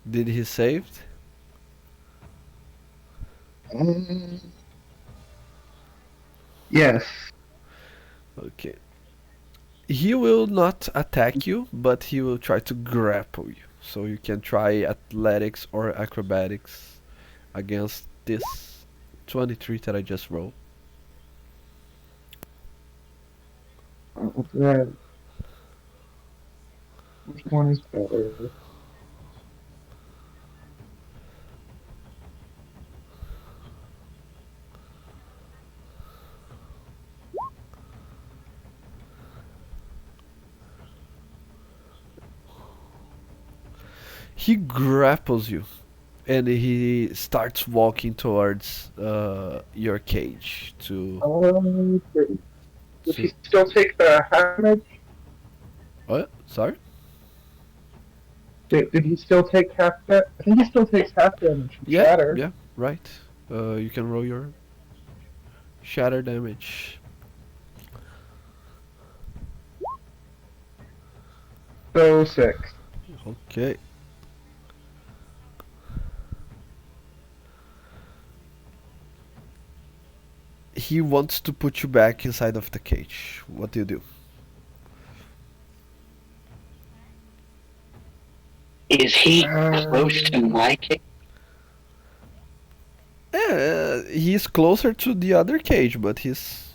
Speaker 1: Did he saved?
Speaker 3: Yes.
Speaker 1: Okay. He will not attack you, but he will try to grapple you. So you can try athletics or acrobatics against this 23 that I just rolled.
Speaker 3: Right. Which one is better?
Speaker 1: He grapples you and he starts walking towards your cage to
Speaker 3: Okay. Would
Speaker 1: So
Speaker 3: he still take the half damage?
Speaker 1: what? Sorry.
Speaker 3: Did he still take half that? I think he still takes half damage from
Speaker 1: Yeah,
Speaker 3: shatter.
Speaker 1: yeah, right. You can roll your shatter damage.
Speaker 3: So 6.
Speaker 1: Okay. He wants to put you back inside of the cage. What do you do?
Speaker 2: Is he close to
Speaker 3: Um,
Speaker 2: my cage?
Speaker 1: Yeah, he's closer to the other cage, but he's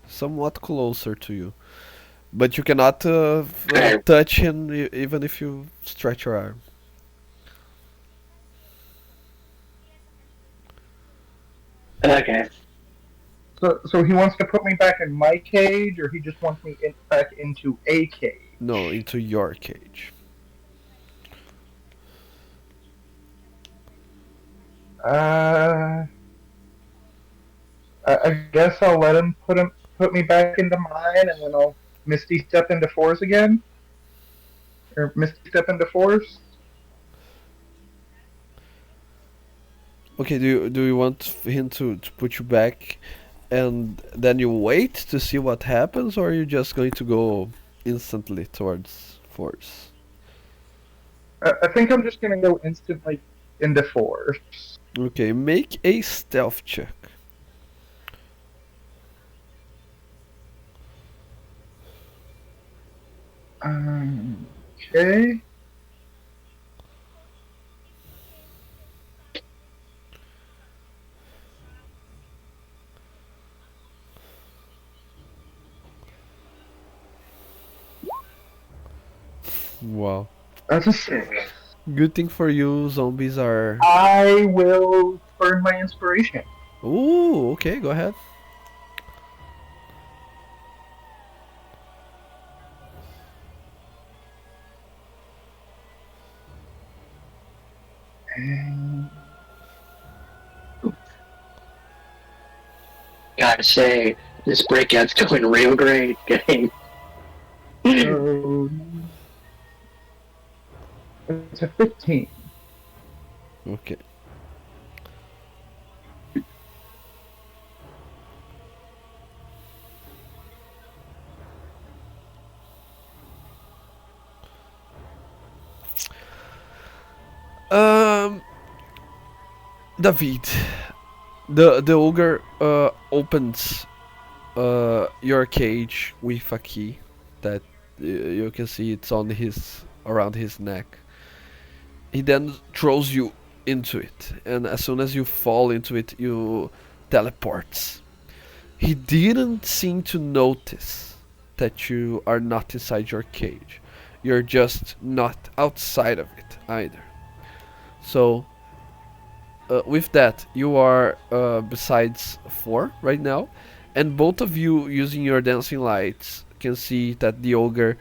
Speaker 1: somewhat closer to you. But you cannot
Speaker 2: Okay.
Speaker 1: touch him even if you stretch your arm.
Speaker 2: Okay.
Speaker 3: so he wants to put me back in my cage, or he just wants me back into a
Speaker 1: No,
Speaker 3: cage?
Speaker 1: into your cage.
Speaker 3: Uh, I guess I'll let him put me back into mine, and then I'll Misty step into fours again, or Misty step into fours.
Speaker 1: Okay, do you want him to put you back and then you wait to see what happens, or are you just going to go instantly towards force?
Speaker 3: I think I'm just gonna go instantly into fours.
Speaker 1: Okay, make a stealth check.
Speaker 3: Okay.
Speaker 1: Wow.
Speaker 3: That's a 6.
Speaker 1: Good thing for you, zombies are.
Speaker 3: I will burn my inspiration.
Speaker 1: Ooh, okay, go ahead.
Speaker 3: And
Speaker 2: Gotta say, this breakout's going real great, gang.
Speaker 3: so it's a 15.
Speaker 1: Okay. Um, David, the ogre opens your cage with a key that you can see it's on his around his neck. He then throws you into it, and as soon as you fall into it, you teleports. He didn't seem to notice that you are not inside your cage. You're just not outside of it either. So, with that, you are besides four right now, and both of you using your dancing lights can see that the ogre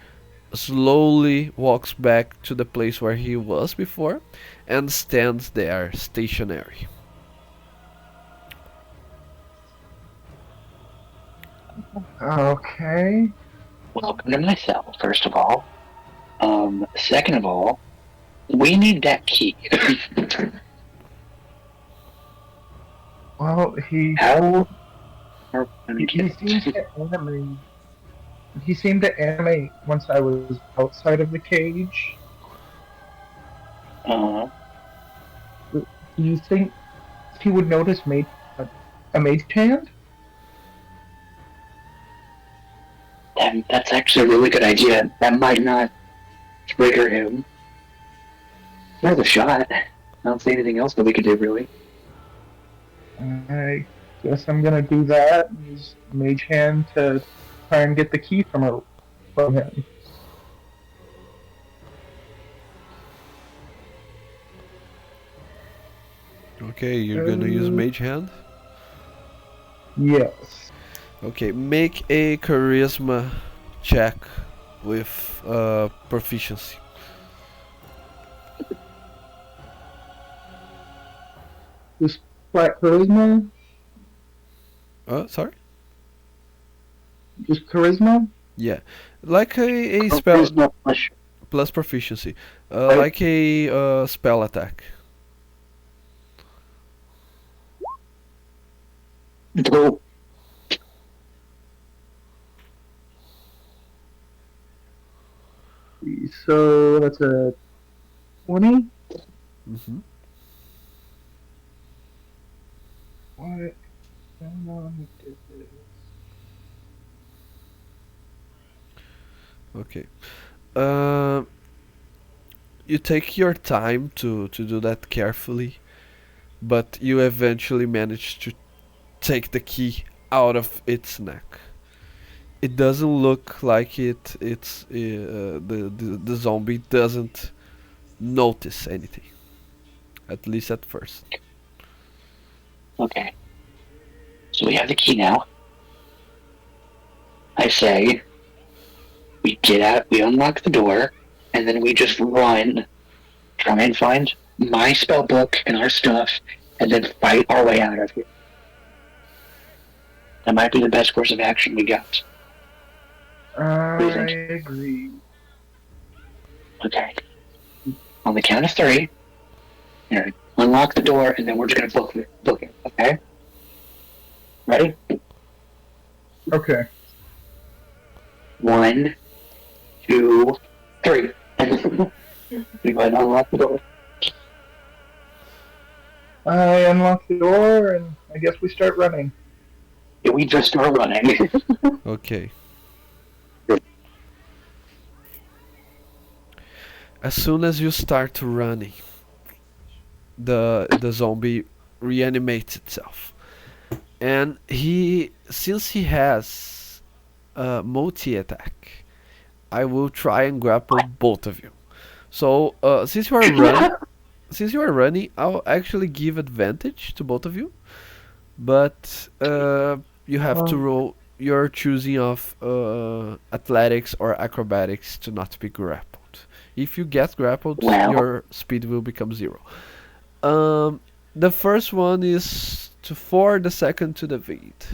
Speaker 1: slowly walks back to the place where he was before and stands there stationary.
Speaker 3: Okay.
Speaker 2: Welcome to my cell, first of all. Second of all, we need that key.
Speaker 3: Well,
Speaker 2: How are we gonna get
Speaker 3: he seems
Speaker 2: it?
Speaker 3: to animate. He seemed to animate once I was outside of the cage.
Speaker 2: Uh,
Speaker 3: Do you think he would notice a mage hand?
Speaker 2: that's actually a really good idea. That might not trigger him. Worth a shot. I don't see anything else that we could do, really.
Speaker 3: I guess I'm gonna do that. Use mage hand to try and get the key from him.
Speaker 1: Okay, you're gonna use mage hand.
Speaker 3: Yes.
Speaker 1: Okay, make a charisma check with proficiency.
Speaker 3: This flat charisma.
Speaker 1: Sorry.
Speaker 3: Just charisma?
Speaker 1: Yeah, like a spell
Speaker 2: Charisma plus.
Speaker 1: plus proficiency,
Speaker 2: Right?
Speaker 1: like a spell attack.
Speaker 2: No.
Speaker 3: So that's a 20?
Speaker 1: Hmm.
Speaker 3: What? Did this.
Speaker 1: Okay. Uh, you take your time to do that carefully, but you eventually manage to take the key out of its neck. It doesn't look like the zombie doesn't notice anything, at least at first.
Speaker 2: Okay. So we have the key now. I say we get out, we unlock the door, and then we just run, try and find my spell book and our stuff, and then fight our way out of here. That might be the best course of action we got. What do you
Speaker 3: I
Speaker 2: think?
Speaker 3: agree.
Speaker 2: Okay. On the count of three, here, unlock the door, and then we're just gonna book it. Okay. Ready?
Speaker 3: Okay.
Speaker 2: 1, 2, 3. And we go ahead and unlock the door.
Speaker 3: I unlock the door, and I guess we start running.
Speaker 2: Yeah, we just start running.
Speaker 1: Okay. As soon as you start running, the zombie reanimates itself, and since he has multi attack, I will try and grapple both of you. So since you are running, I'll actually give advantage to both of you, but you have to
Speaker 3: Um,
Speaker 1: roll your choosing of athletics or acrobatics to not be grappled. If you get grappled,
Speaker 2: Well,
Speaker 1: your speed will become zero. Um, the first one is to 4, the second to the feet.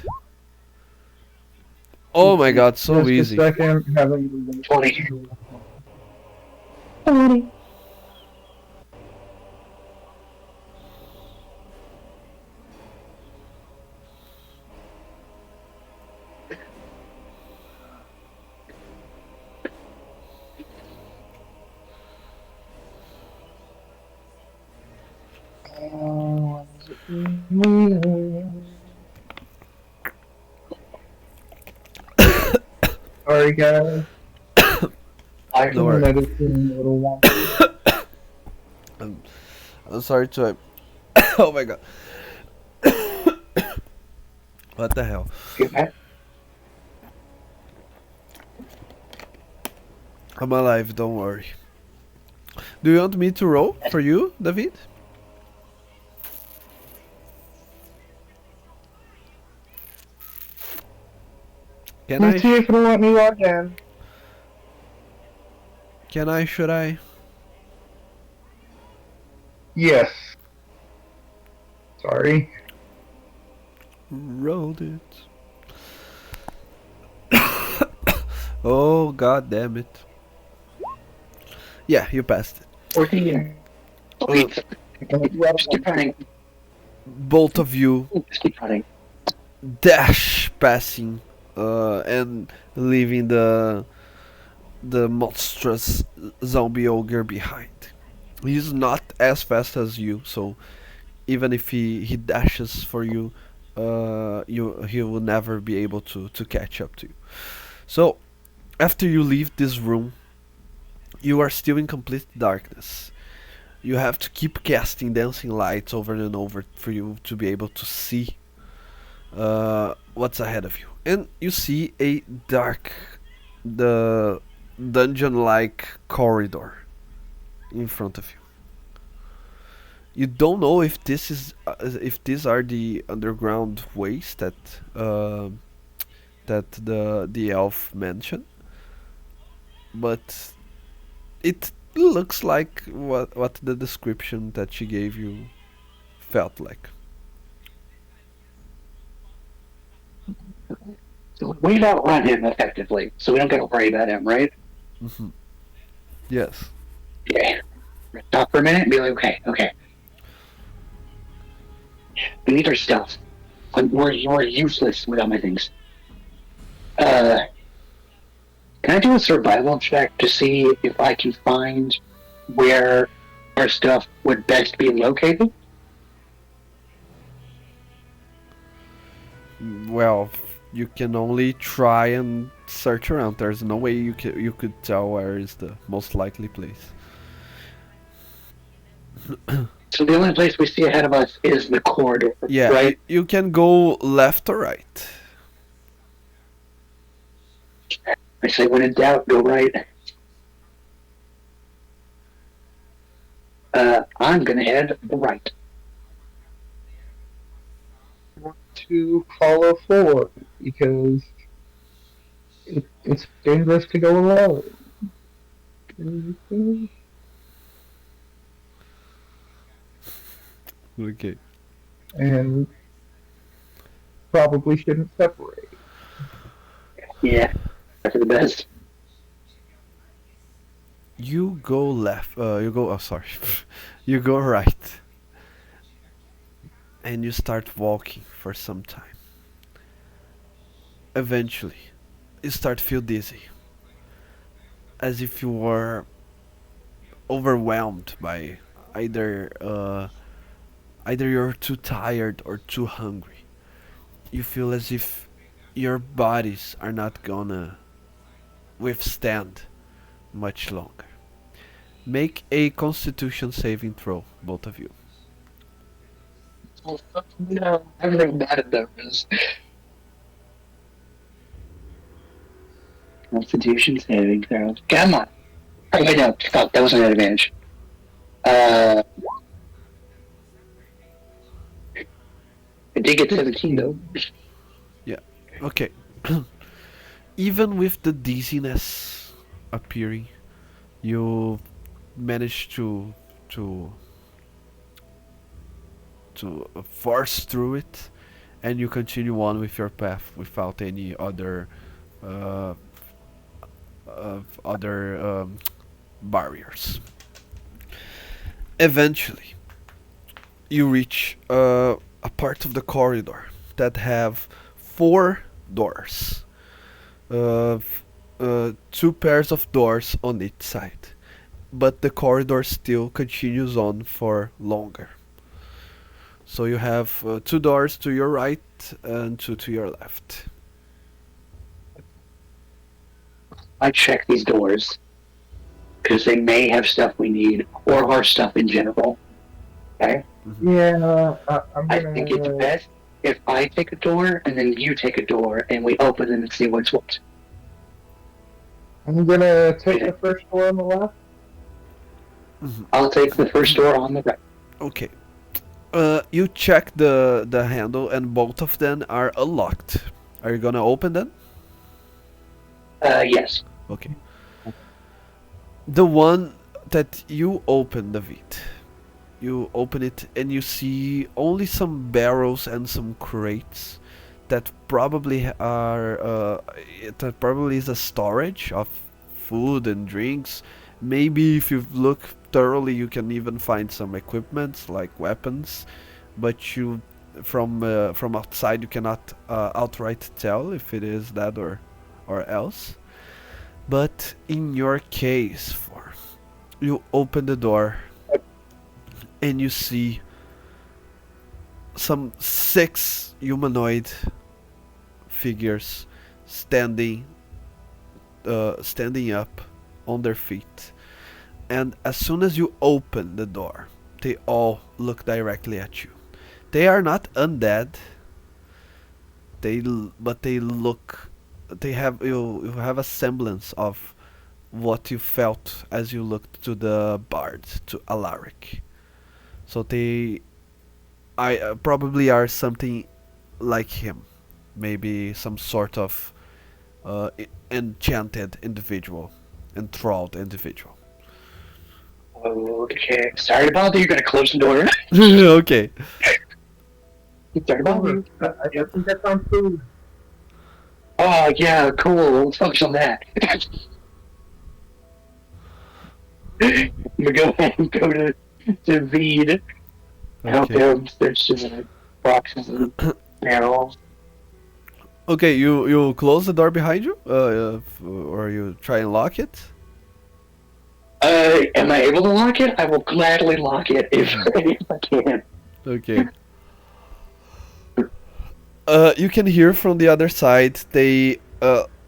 Speaker 1: Oh my god, so
Speaker 3: just a
Speaker 1: easy.
Speaker 3: second. Having
Speaker 2: 20.
Speaker 3: 20. Sorry, guys.
Speaker 2: I,
Speaker 1: No
Speaker 3: My
Speaker 1: worry.
Speaker 3: medicine a little wonky.
Speaker 1: I'm, I'm sorry to. Oh my god. What the hell?
Speaker 2: okay.
Speaker 1: I'm alive, don't worry. Do you want me to roll for you, David? Can I?
Speaker 3: Let's see if it'll let me log in.
Speaker 1: Can I? Should I?
Speaker 3: Yes. Sorry.
Speaker 1: Rolled it. Oh god damn it. Yeah, you passed it.
Speaker 2: 14.
Speaker 1: Uh,
Speaker 2: Sweet. Just keep running.
Speaker 1: both of you
Speaker 2: Just keep running.
Speaker 1: dash passing and leaving the monstrous zombie ogre behind. He's not as fast as you, so even if he dashes for you, he will never be able to catch up to you. So after you leave this room, you are still in complete darkness. You have to keep casting dancing lights over and over for you to be able to see what's ahead of you. And you see a dark, the dungeon-like corridor in front of you. You don't know if these are the underground ways that the elf mentioned, but it looks like what the description that she gave you felt like.
Speaker 2: So we've outrun him effectively, so we don't got to worry about him, right?
Speaker 1: Hmm. Yes.
Speaker 2: Yeah. Stop for a minute and be like, okay, okay. We need our stuff. We're useless without my things. Uh, can I do a survival check to see if I can find where our stuff would best be located?
Speaker 1: Well, you can only try and search around. There's no way you could tell where is the most likely place.
Speaker 2: So the only place we see ahead of us is the corridor,
Speaker 1: Yeah,
Speaker 2: right?
Speaker 1: you can go left or right.
Speaker 2: I say, when in doubt, go right. I'm gonna head right.
Speaker 3: Want to follow forward because it's dangerous to go alone.
Speaker 1: Okay.
Speaker 3: And probably shouldn't separate.
Speaker 2: Yeah, that's the best.
Speaker 1: You go left. You go. Oh, sorry. You go right, and you start walking for some time. Eventually, you start to feel dizzy, as if you were overwhelmed by either either you're too tired or too hungry. You feel as if your bodies are not gonna withstand much longer. Make a Constitution saving throw, both of you.
Speaker 2: Oh, no, everything bad at those. Constitution saving throws. Come on. Oh, wait, no. Fuck, that wasn't an advantage. Uh, I did get 17, though.
Speaker 1: Yeah. Okay. Even with the dizziness appearing, you manage to force through it, and you continue on with your path without any uh, other barriers. Eventually, you reach a part of the corridor that have four doors, uh, two pairs of doors on each side, but the corridor still continues on for longer. So you have two doors to your right and two to your left.
Speaker 2: I check these doors because they may have stuff we need or our stuff in general. Okay?
Speaker 1: Mm-hmm.
Speaker 3: Yeah, I'm
Speaker 2: I think it's
Speaker 3: gonna
Speaker 2: best if I take a door and then you take a door and we open them and see what's what.
Speaker 3: I'm gonna take the first door on the left.
Speaker 1: Mm-hmm.
Speaker 2: I'll take the first door on the right.
Speaker 1: Okay. You check the handle, and both of them are unlocked. Are you gonna open them?
Speaker 2: Yes.
Speaker 1: Okay. The one that you open, David. You open it and you see only some barrels and some crates that probably are that probably is a storage of food and drinks. Maybe if you look thoroughly, you can even find some equipment like weapons, but you from outside you cannot outright tell if it is that or else. But in your case, for you open the door and you see some six humanoid figures standing standing up on their feet. And as soon as you open the door, they all look directly at you. They are not undead. But they look. They have you have a semblance of what you felt as you looked to the bard, to Alaric. So they I probably are something like him, maybe some sort of enchanted individual, enthralled individual.
Speaker 2: Okay. Sorry to bother you. Gonna close the door.
Speaker 1: Okay.
Speaker 2: Sorry to bother you.
Speaker 3: I think that's on food.
Speaker 2: Oh yeah, cool. Let's focus on that. I'm gonna go ahead and go to Veed. Help
Speaker 1: Okay.
Speaker 2: him search the boxes and barrels.
Speaker 1: Okay, you close the door behind you, or you try and lock it.
Speaker 2: Am I able to lock it? I will gladly lock it if,
Speaker 1: Mhm.
Speaker 2: if I can.
Speaker 1: Okay. You can hear from the other side they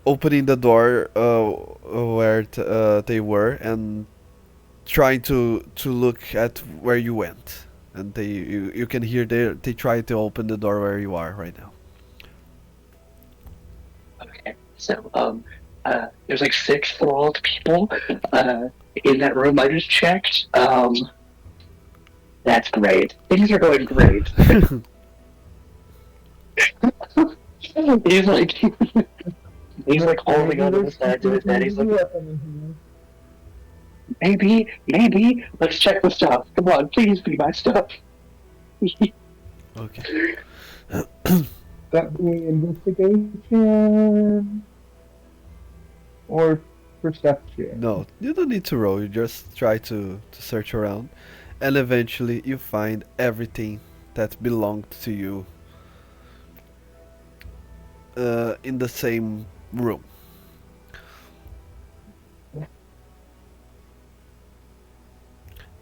Speaker 1: opening the door where they were and trying to look at where you went, and you can hear they try to open the door where you are right now.
Speaker 2: Okay, so there's like 6 thralled people in that room I just checked. That's great. Things are going great. he's like he's like holding onto the side of his head. He's like, maybe. Let's check the stuff. Come on, please be my stuff.
Speaker 1: Okay.
Speaker 3: That be investigation or perception?
Speaker 1: No, you don't need to roll. You just try to search around, and eventually you find everything that belonged to you in the same room.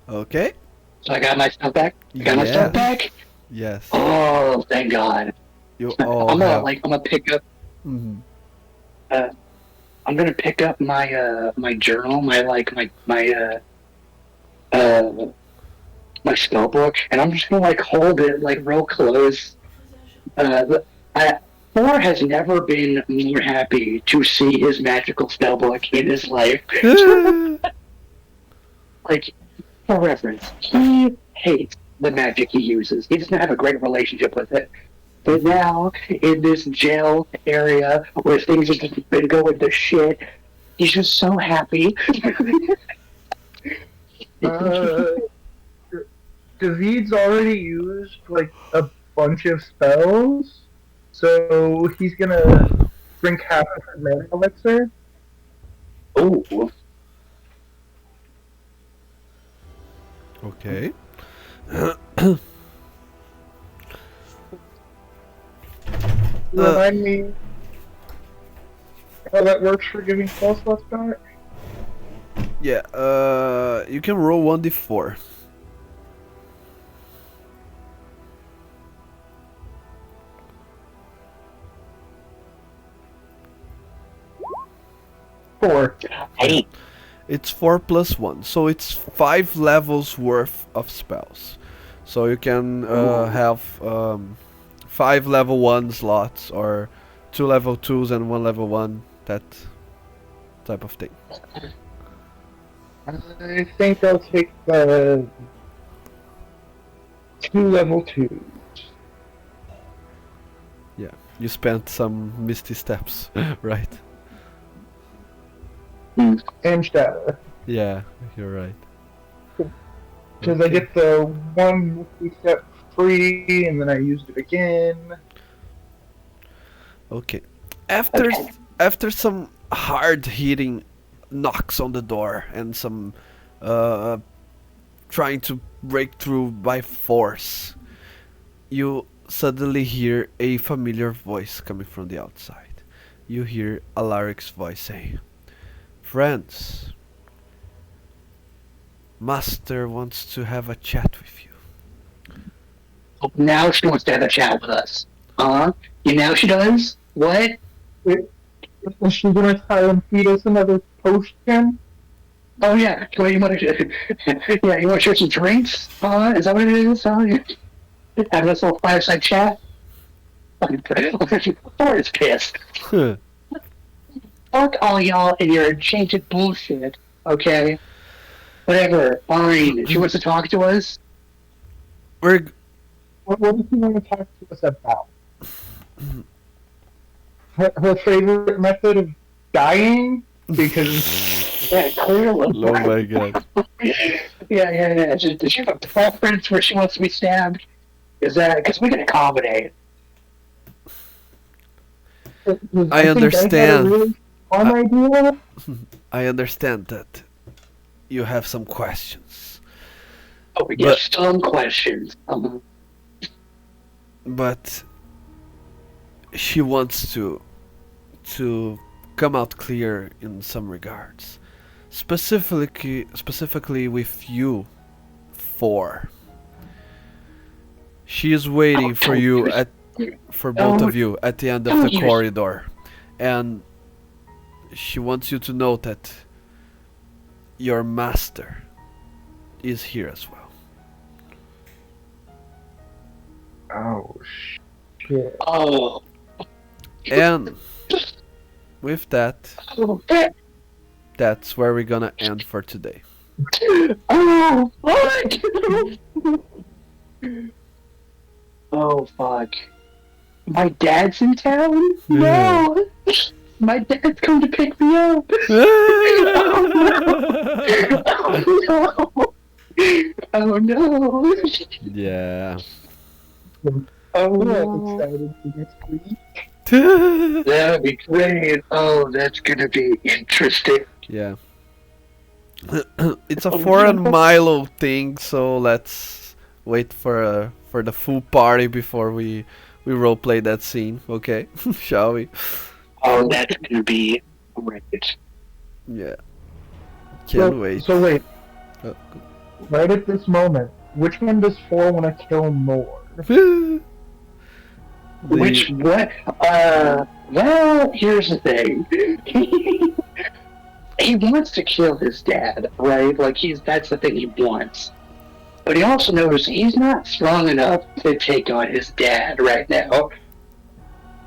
Speaker 1: Okay.
Speaker 2: So I got my stuff back. I got my stuff
Speaker 1: Yes.
Speaker 2: back.
Speaker 1: Yes.
Speaker 2: Oh, thank God.
Speaker 1: You all have.
Speaker 2: I'm gonna pick up.
Speaker 1: Mhm.
Speaker 2: Uh, I'm gonna pick up my journal, uh my spell book, and I'm just gonna like hold it like real close. I, Thor has never been more happy to see his magical spell book in his life. Like, for reference, he hates the magic he uses. He doesn't have a great relationship with it. But now, in this jail area where things have just been going to shit, he's just so happy.
Speaker 3: David's already used like a bunch of spells, so he's gonna drink half of his mana elixir.
Speaker 2: Oh,
Speaker 1: Okay.
Speaker 3: Remind me how that works for giving spell slots back.
Speaker 1: Yeah. You can roll 1d4.
Speaker 3: Four.
Speaker 2: hey,
Speaker 1: It's 4 plus 1, so it's 5 levels worth of spells. So you can have 5 level 1 slots, or 2 level 2s and 1 level 1, that type of thing.
Speaker 3: I think I'll take the 2 level 2
Speaker 1: Yeah, you spent some misty steps, right?
Speaker 3: and shatter.
Speaker 1: Yeah, you're right.
Speaker 3: Because I
Speaker 1: Okay.
Speaker 3: get the 1 misty step free, and then I used it again.
Speaker 1: Okay. After
Speaker 2: okay.
Speaker 1: after some hard hitting knocks on the door and some uh, trying to break through by force, you suddenly hear a familiar voice coming from the outside. You hear Alaric's voice saying, "Friends, Master wants to have a chat with you."
Speaker 2: Now she wants to have a chat with us. You know she does? What?
Speaker 3: Is she gonna try and feed us another potion?
Speaker 2: Oh yeah, you want to? Yeah, you want to share some drinks? Is that what it is? Have this little fireside chat. Thor is pissed.
Speaker 1: Huh.
Speaker 2: Fuck all y'all and your enchanted bullshit. Okay, whatever. Fine. She wants to talk to us.
Speaker 1: We're
Speaker 3: What does she want to talk to us about? Her favorite method of dying? Because
Speaker 2: Yeah, clearly.
Speaker 1: oh my god.
Speaker 2: Yeah. Does she have a preference where she wants to be stabbed? Is that because we can accommodate?
Speaker 1: I
Speaker 3: think I had a
Speaker 1: understand.
Speaker 3: really fun
Speaker 1: I,
Speaker 3: idea.
Speaker 1: I understand that you have some questions,
Speaker 2: Oh, we have
Speaker 1: but
Speaker 2: some questions.
Speaker 1: but she wants to come out clear in some regards, specifically with you four. She is
Speaker 2: Oh,
Speaker 1: waiting for
Speaker 2: don't
Speaker 1: you
Speaker 2: use.
Speaker 1: at for both of
Speaker 2: Don't,
Speaker 1: you at the end of the
Speaker 2: don't use.
Speaker 1: corridor, and she wants you to know that your master is here as well.
Speaker 3: Oh shit!
Speaker 2: Oh,
Speaker 1: And with that,
Speaker 2: oh,
Speaker 1: that's where we're gonna end for today.
Speaker 2: oh, fuck! Oh, fuck. My dad's in town? No! My dad's come to pick me up! Oh no! Oh no! Oh no!
Speaker 1: Yeah.
Speaker 2: Oh
Speaker 3: I'm
Speaker 2: no!
Speaker 3: excited for next week.
Speaker 2: That'd be great! Oh, that's gonna be interesting.
Speaker 1: Yeah. It's a
Speaker 2: Oh
Speaker 1: foreign
Speaker 2: no!
Speaker 1: Milo thing, so let's wait for the full party before we roleplay that scene, okay? Shall we?
Speaker 2: Oh, that's gonna be great.
Speaker 1: Yeah. Can't
Speaker 3: So,
Speaker 1: wait.
Speaker 3: so wait,
Speaker 1: Uh,
Speaker 3: right at this moment, which one does 4 want to kill more?
Speaker 2: Which, what? Well, here's the thing. He wants to kill his dad, right? Like, that's the thing he wants. But he also knows he's not strong enough to take on his dad right now.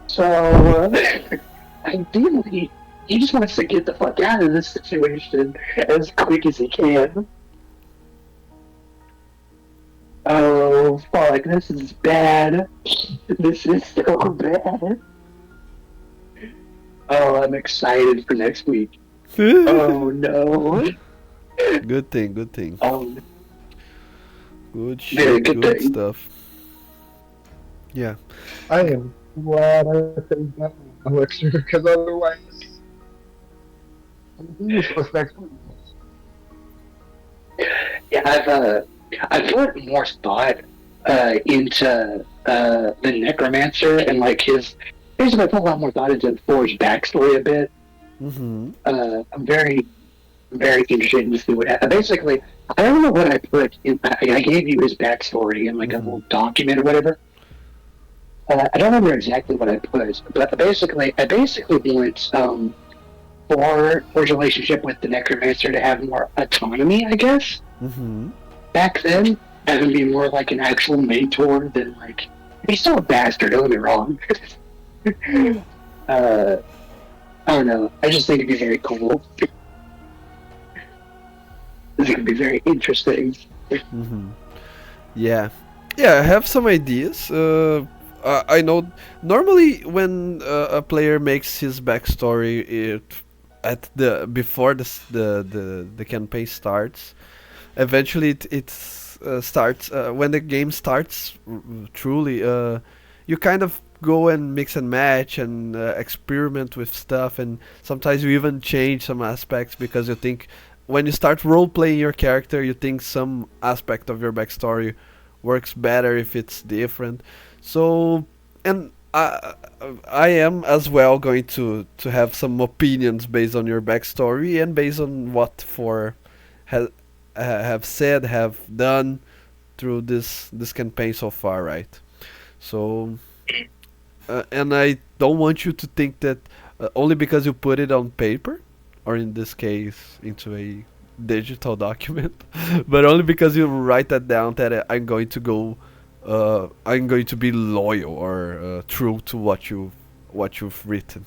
Speaker 2: So, ideally, he just wants to get the fuck out of this situation as quick as he can. Oh, fuck, this is bad. This is so bad. Oh, I'm excited for next week. Oh, no.
Speaker 1: Good thing, good thing.
Speaker 2: Oh,
Speaker 1: Good
Speaker 2: very
Speaker 1: shit,
Speaker 2: good
Speaker 1: good
Speaker 2: thing.
Speaker 1: stuff. Yeah.
Speaker 3: I am glad I saved that elixir because otherwise, I'm useless next week.
Speaker 2: Yeah, I've put more thought into the necromancer and like his. Basically, I put a lot more thought into Thor's backstory a bit.
Speaker 1: Mm-hmm.
Speaker 2: I'm very interested to see what happened. Basically, I don't know what I put in. I gave you his backstory in like a little document or whatever. I don't remember exactly what I put, but I basically want Thor's relationship with the necromancer to have more autonomy, I guess.
Speaker 1: Mm-hmm.
Speaker 2: Back then, have him be more like an actual mentor than like he's still a bastard. Don't get me wrong. I don't know. I just think it'd be very cool. It's gonna be very interesting.
Speaker 1: Mm-hmm. Yeah. Yeah, I have some ideas. I know normally when a player makes his backstory at the before the campaign starts, eventually it starts when the game starts truly. You kind of go and mix and match and experiment with stuff, and sometimes you even change some aspects because you think when you start role playing your character, you think some aspect of your backstory works better if it's different. So, and I am as well going to have some opinions based on your backstory and based on what for ha, have said, have done through this campaign so far, right? So, and I don't want you to think that only because you put it on paper, or in this case into a digital document, but only because you write that down that I'm going to be loyal or true to what you've written,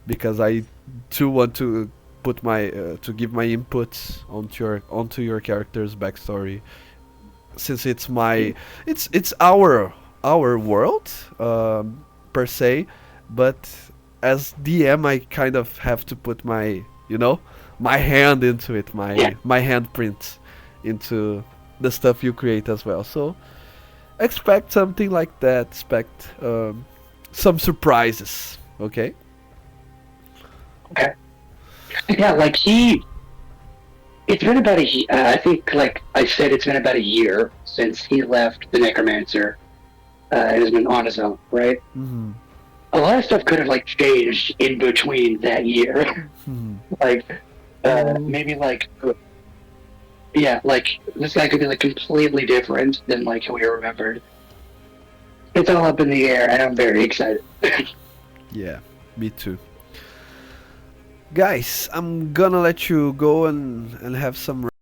Speaker 1: because I too want to put my to give my inputs onto your character's backstory, since it's our world per se, but as DM I kind of have to put my my hand into it, my handprint into the stuff you create as well. So expect something like that. Expect some surprises. Okay.
Speaker 2: Okay. Yeah, like it's been about I think, like I said, it's been about a year since he left the Necromancer and has been on his own, right?
Speaker 1: Mm-hmm.
Speaker 2: A lot of stuff could have like changed in between that year.
Speaker 1: Hmm.
Speaker 2: Like,
Speaker 3: Mm,
Speaker 2: maybe like, yeah, like this guy could be like completely different than like who we remembered. It's all up in the air, and I'm very excited.
Speaker 1: Yeah, me too. Guys, I'm gonna let you go and have some